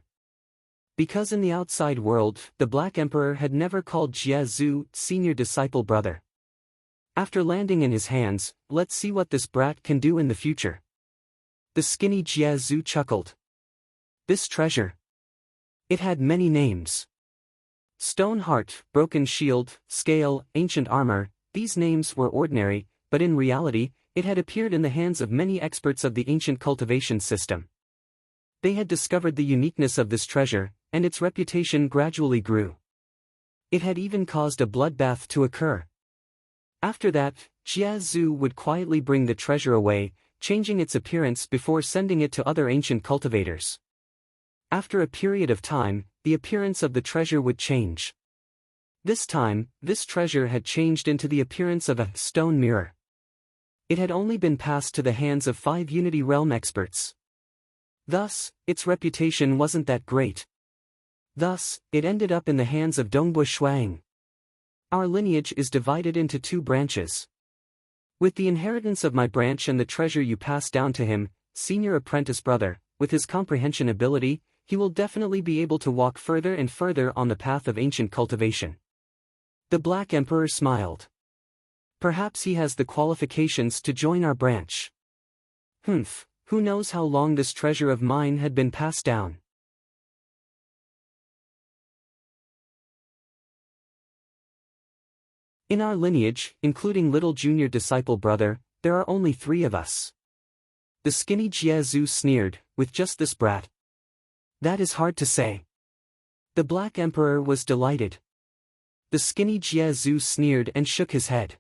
Because in the outside world, the Black Emperor had never called Jiezu senior disciple brother. After landing in his hands, let's see what this brat can do in the future. The skinny Jiezu chuckled. This treasure. It had many names. Stone heart, broken shield, scale, ancient armor, these names were ordinary, but in reality, it had appeared in the hands of many experts of the ancient cultivation system. They had discovered the uniqueness of this treasure, and its reputation gradually grew. It had even caused a bloodbath to occur. After that, Jiezu would quietly bring the treasure away, changing its appearance before sending it to other ancient cultivators. After a period of time, the appearance of the treasure would change. This time, this treasure had changed into the appearance of a stone mirror. It had only been passed to the hands of 5 Unity Realm experts. Thus, its reputation wasn't that great. Thus, it ended up in the hands of Dongbu Shuang. Our lineage is divided into 2 branches. With the inheritance of my branch and the treasure you pass down to him, senior apprentice brother, with his comprehension ability, he will definitely be able to walk further and further on the path of ancient cultivation. The Black Emperor smiled. Perhaps he has the qualifications to join our branch. Who knows how long this treasure of mine had been passed down. In our lineage, including little junior disciple brother, there are only 3 of us. The skinny Jiezu sneered, with just this brat. That is hard to say. The Black Emperor was delighted. The skinny Jiezu sneered and shook his head.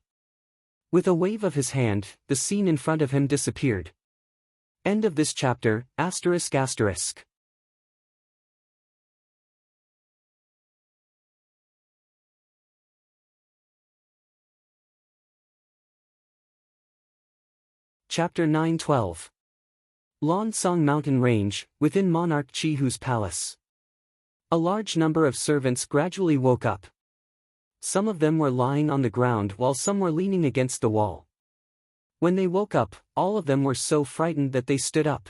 With a wave of his hand, the scene in front of him disappeared. End of this chapter, ****. Chapter 9-12. Lansong Mountain Range, within Monarch Chihu's palace. A large number of servants gradually woke up. Some of them were lying on the ground while some were leaning against the wall. When they woke up, all of them were so frightened that they stood up.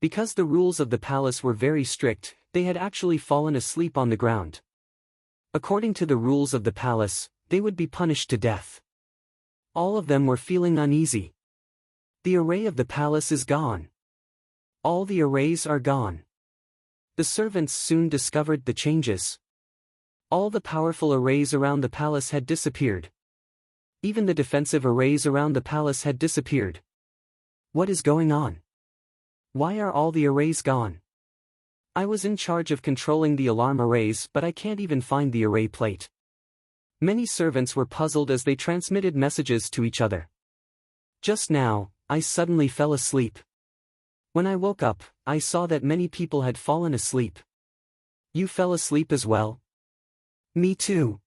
Because the rules of the palace were very strict, they had actually fallen asleep on the ground. According to the rules of the palace, they would be punished to death. All of them were feeling uneasy. The array of the palace is gone. All the arrays are gone. The servants soon discovered the changes. All the powerful arrays around the palace had disappeared. Even the defensive arrays around the palace had disappeared. What is going on? Why are all the arrays gone? I was in charge of controlling the alarm arrays, but I can't even find the array plate. Many servants were puzzled as they transmitted messages to each other. Just now, I suddenly fell asleep. When I woke up, I saw that many people had fallen asleep. You fell asleep as well? Me too.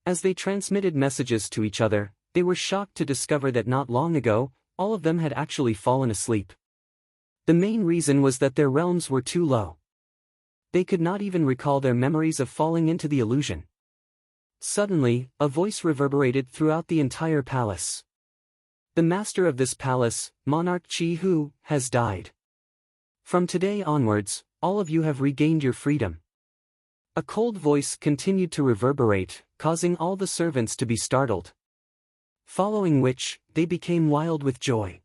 As they transmitted messages to each other, they were shocked to discover that not long ago, all of them had actually fallen asleep. The main reason was that their realms were too low. They could not even recall their memories of falling into the illusion. Suddenly, a voice reverberated throughout the entire palace. The master of this palace, Monarch Chihu, has died. From today onwards, all of you have regained your freedom. A cold voice continued to reverberate, causing all the servants to be startled. Following which, they became wild with joy.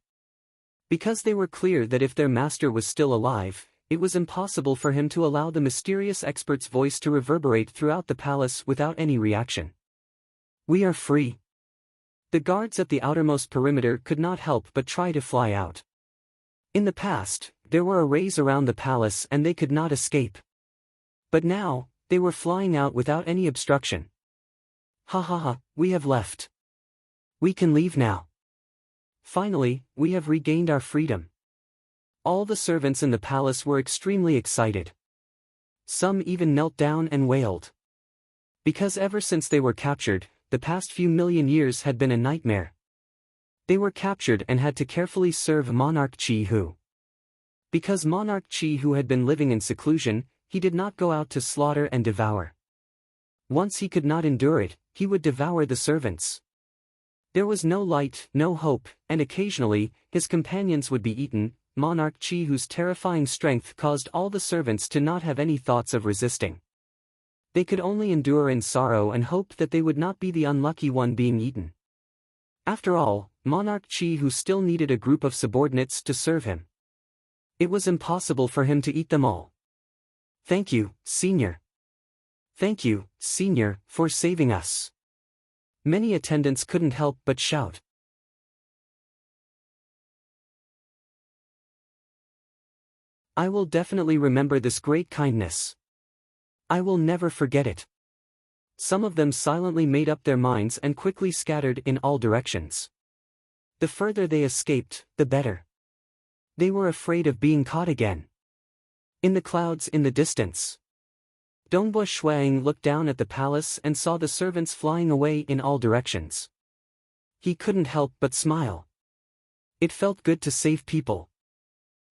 Because they were clear that if their master was still alive, it was impossible for him to allow the mysterious expert's voice to reverberate throughout the palace without any reaction. "We are free." The guards at the outermost perimeter could not help but try to fly out. In the past, there were arrays around the palace and they could not escape. But now, they were flying out without any obstruction. "Ha ha ha, we have left. We can leave now. Finally, we have regained our freedom." All the servants in the palace were extremely excited. Some even knelt down and wailed. Because ever since they were captured, the past few million years had been a nightmare. They were captured and had to carefully serve Monarch Chi-Hu. Because Monarch Chi-Hu had been living in seclusion, he did not go out to slaughter and devour. Once he could not endure it, he would devour the servants. There was no light, no hope, and occasionally, his companions would be eaten. Monarch Chi-Hu's terrifying strength caused all the servants to not have any thoughts of resisting. They could only endure in sorrow and hope that they would not be the unlucky one being eaten. After all, Monarch Chi-Hu still needed a group of subordinates to serve him. It was impossible for him to eat them all. "Thank you, Senior. Thank you, Senior, for saving us." Many attendants couldn't help but shout. "I will definitely remember this great kindness. I will never forget it." Some of them silently made up their minds and quickly scattered in all directions. The further they escaped, the better. They were afraid of being caught again. In the clouds in the distance, Dongbo Shuang looked down at the palace and saw the servants flying away in all directions. He couldn't help but smile. It felt good to save people.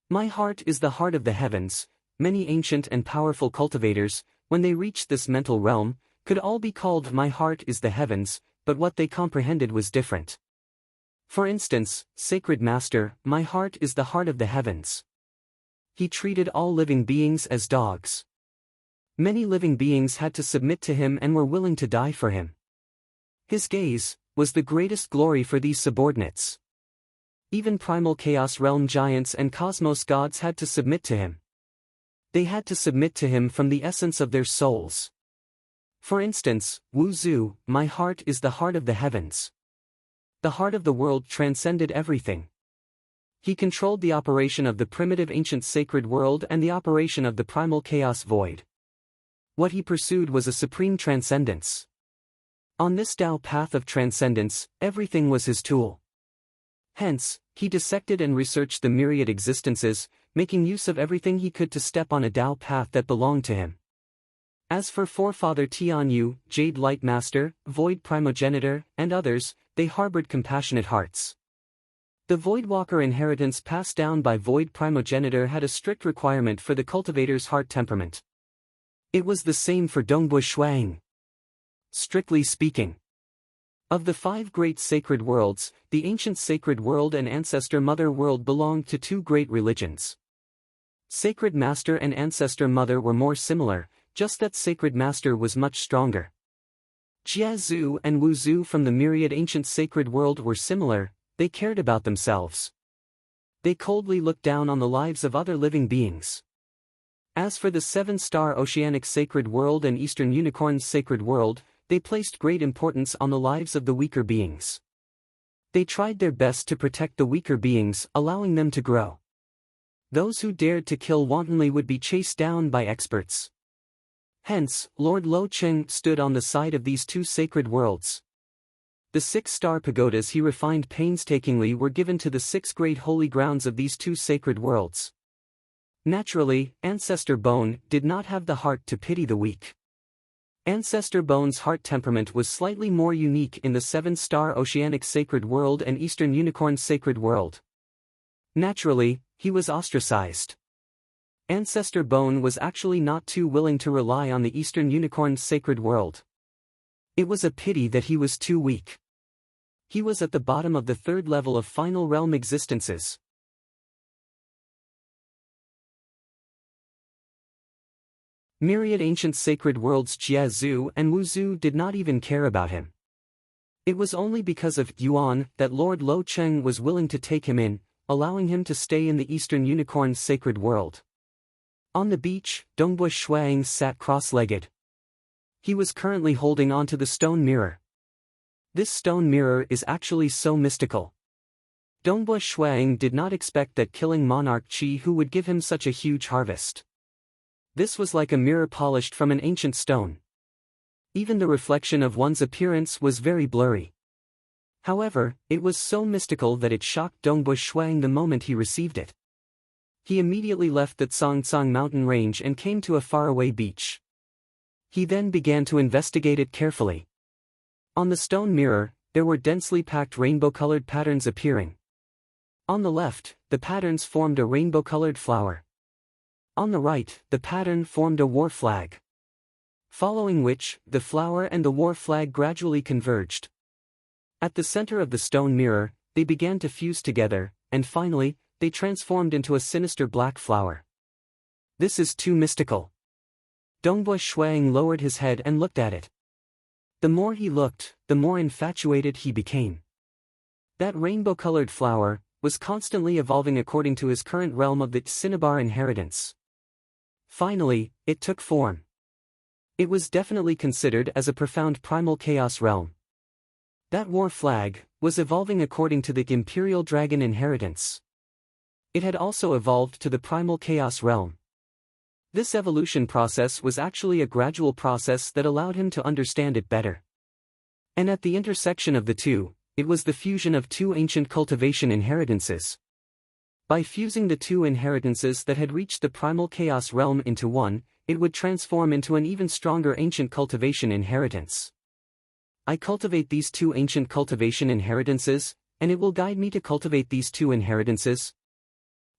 "My heart is the heart of the heavens." Many ancient and powerful cultivators, when they reached this mental realm, could all be called "my heart is the heavens," but what they comprehended was different. For instance, Sacred Master, "My heart is the heart of the heavens." He treated all living beings as dogs. Many living beings had to submit to him and were willing to die for him. His gaze was the greatest glory for these subordinates. Even primal chaos realm giants and cosmos gods had to submit to him. They had to submit to him from the essence of their souls. For instance, Wu Zhu, "My heart is the heart of the heavens." The heart of the world transcended everything. He controlled the operation of the primitive ancient sacred world and the operation of the primal chaos void. What he pursued was a supreme transcendence. On this Tao path of transcendence, everything was his tool. Hence, he dissected and researched the myriad existences, making use of everything he could to step on a Tao path that belonged to him. As for Forefather Tianyu, Jade Light Master, Void Primogenitor, and others, they harbored compassionate hearts. The Voidwalker inheritance passed down by Void Primogenitor had a strict requirement for the cultivator's heart temperament. It was the same for Dongbo Shuang. Strictly speaking, of the 5 great sacred worlds, the ancient sacred world and ancestor mother world belonged to 2 great religions. Sacred Master and Ancestor Mother were more similar, just that Sacred Master was much stronger. Jia Zhu and Wu Zhu from the myriad ancient sacred world were similar, they cared about themselves. They coldly looked down on the lives of other living beings. As for the 7-star Oceanic Sacred World and Eastern Unicorn's Sacred World, they placed great importance on the lives of the weaker beings. They tried their best to protect the weaker beings, allowing them to grow. Those who dared to kill wantonly would be chased down by experts. Hence, Lord Lo Cheng stood on the side of these 2 sacred worlds. The 6-star pagodas he refined painstakingly were given to the 6 great holy grounds of these 2 sacred worlds. Naturally, Ancestor Bone did not have the heart to pity the weak. Ancestor Bone's heart temperament was slightly more unique in the 7-star Oceanic Sacred World and Eastern Unicorn Sacred World. Naturally, he was ostracized. Ancestor Bone was actually not too willing to rely on the Eastern Unicorn's Sacred World. It was a pity that he was too weak. He was at the bottom of the 3rd level of final realm existences. Myriad ancient sacred worlds Jia Zhu and Wu Zhu did not even care about him. It was only because of Yuan that Lord Lo Cheng was willing to take him in, allowing him to stay in the Eastern Unicorn's sacred world. On the beach, Dongbu Shuang sat cross-legged. He was currently holding onto the stone mirror. This stone mirror is actually so mystical. Dongbu Shuang did not expect that killing Monarch Qi Hu would give him such a huge harvest. This was like a mirror polished from an ancient stone. Even the reflection of one's appearance was very blurry. However, it was so mystical that it shocked Dongbu Shuang the moment he received it. He immediately left the Tsangtsang mountain range and came to a faraway beach. He then began to investigate it carefully. On the stone mirror, there were densely packed rainbow-colored patterns appearing. On the left, the patterns formed a rainbow-colored flower. On the right, the pattern formed a war flag. Following which, the flower and the war flag gradually converged. At the center of the stone mirror, they began to fuse together, and finally, they transformed into a sinister black flower. This is too mystical. Dongbu Shuang lowered his head and looked at it. The more he looked, the more infatuated he became. That rainbow-colored flower was constantly evolving according to his current realm of the Cinnabar inheritance. Finally, it took form. It was definitely considered as a profound primal chaos realm. That war flag was evolving according to the Imperial Dragon inheritance. It had also evolved to the primal chaos realm. This evolution process was actually a gradual process that allowed him to understand it better. And at the intersection of the two, it was the fusion of two ancient cultivation inheritances. By fusing the two inheritances that had reached the primal chaos realm into one, it would transform into an even stronger ancient cultivation inheritance. I cultivate these two ancient cultivation inheritances, and it will guide me to cultivate these two inheritances.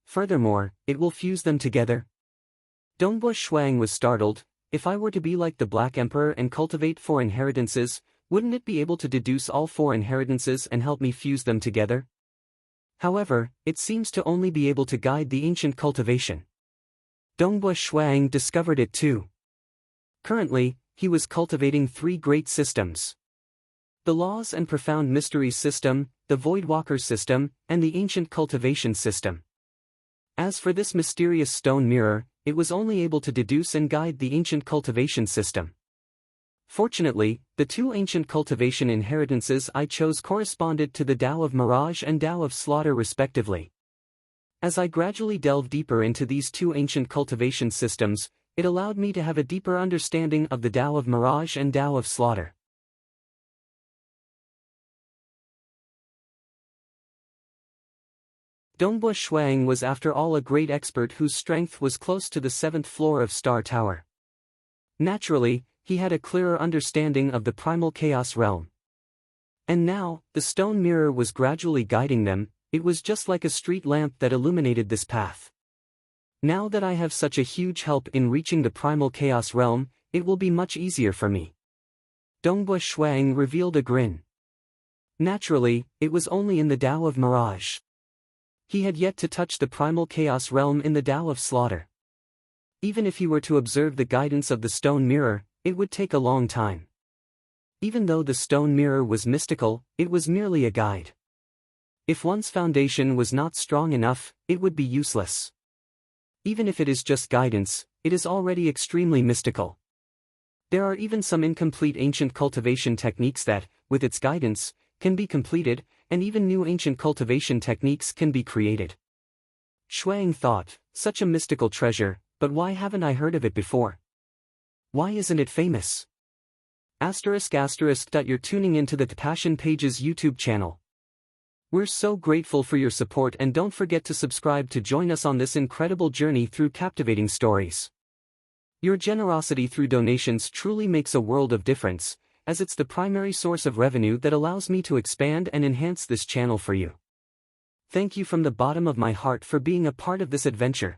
Furthermore, it will fuse them together. Dongbu Shuang was startled. If I were to be like the Black Emperor and cultivate 4 inheritances, wouldn't it be able to deduce all 4 inheritances and help me fuse them together? However, it seems to only be able to guide the ancient cultivation. Dongbu Shuang discovered it too. Currently, he was cultivating 3 great systems. The Laws and Profound Mysteries system, the Voidwalker system, and the Ancient Cultivation system. As for this mysterious stone mirror, it was only able to deduce and guide the ancient cultivation system. Fortunately, the 2 ancient cultivation inheritances I chose corresponded to the Tao of Mirage and Tao of Slaughter respectively. As I gradually delved deeper into these 2 ancient cultivation systems, it allowed me to have a deeper understanding of the Tao of Mirage and Tao of Slaughter. Dongbu Shuang was after all a great expert whose strength was close to the 7th floor of Star Tower. Naturally, he had a clearer understanding of the primal chaos realm. And now, the stone mirror was gradually guiding them. It was just like a street lamp that illuminated this path. Now that I have such a huge help in reaching the primal chaos realm, it will be much easier for me. Dongbu Shuang revealed a grin. Naturally, it was only in the Tao of Mirage. He had yet to touch the primal chaos realm in the Tao of Slaughter. Even if he were to observe the guidance of the stone mirror, it would take a long time. Even though the stone mirror was mystical, it was merely a guide. If one's foundation was not strong enough, it would be useless. Even if it is just guidance, it is already extremely mystical. There are even some incomplete ancient cultivation techniques that, with its guidance, can be completed, and even new ancient cultivation techniques can be created. Shuang thought, such a mystical treasure, but why haven't I heard of it before? Why isn't it famous? You're tuning into the Passion Pages YouTube channel. We're so grateful for your support, and don't forget to subscribe to join us on this incredible journey through captivating stories. Your generosity through donations truly makes a world of difference, as it's the primary source of revenue that allows me to expand and enhance this channel for you. Thank you from the bottom of my heart for being a part of this adventure.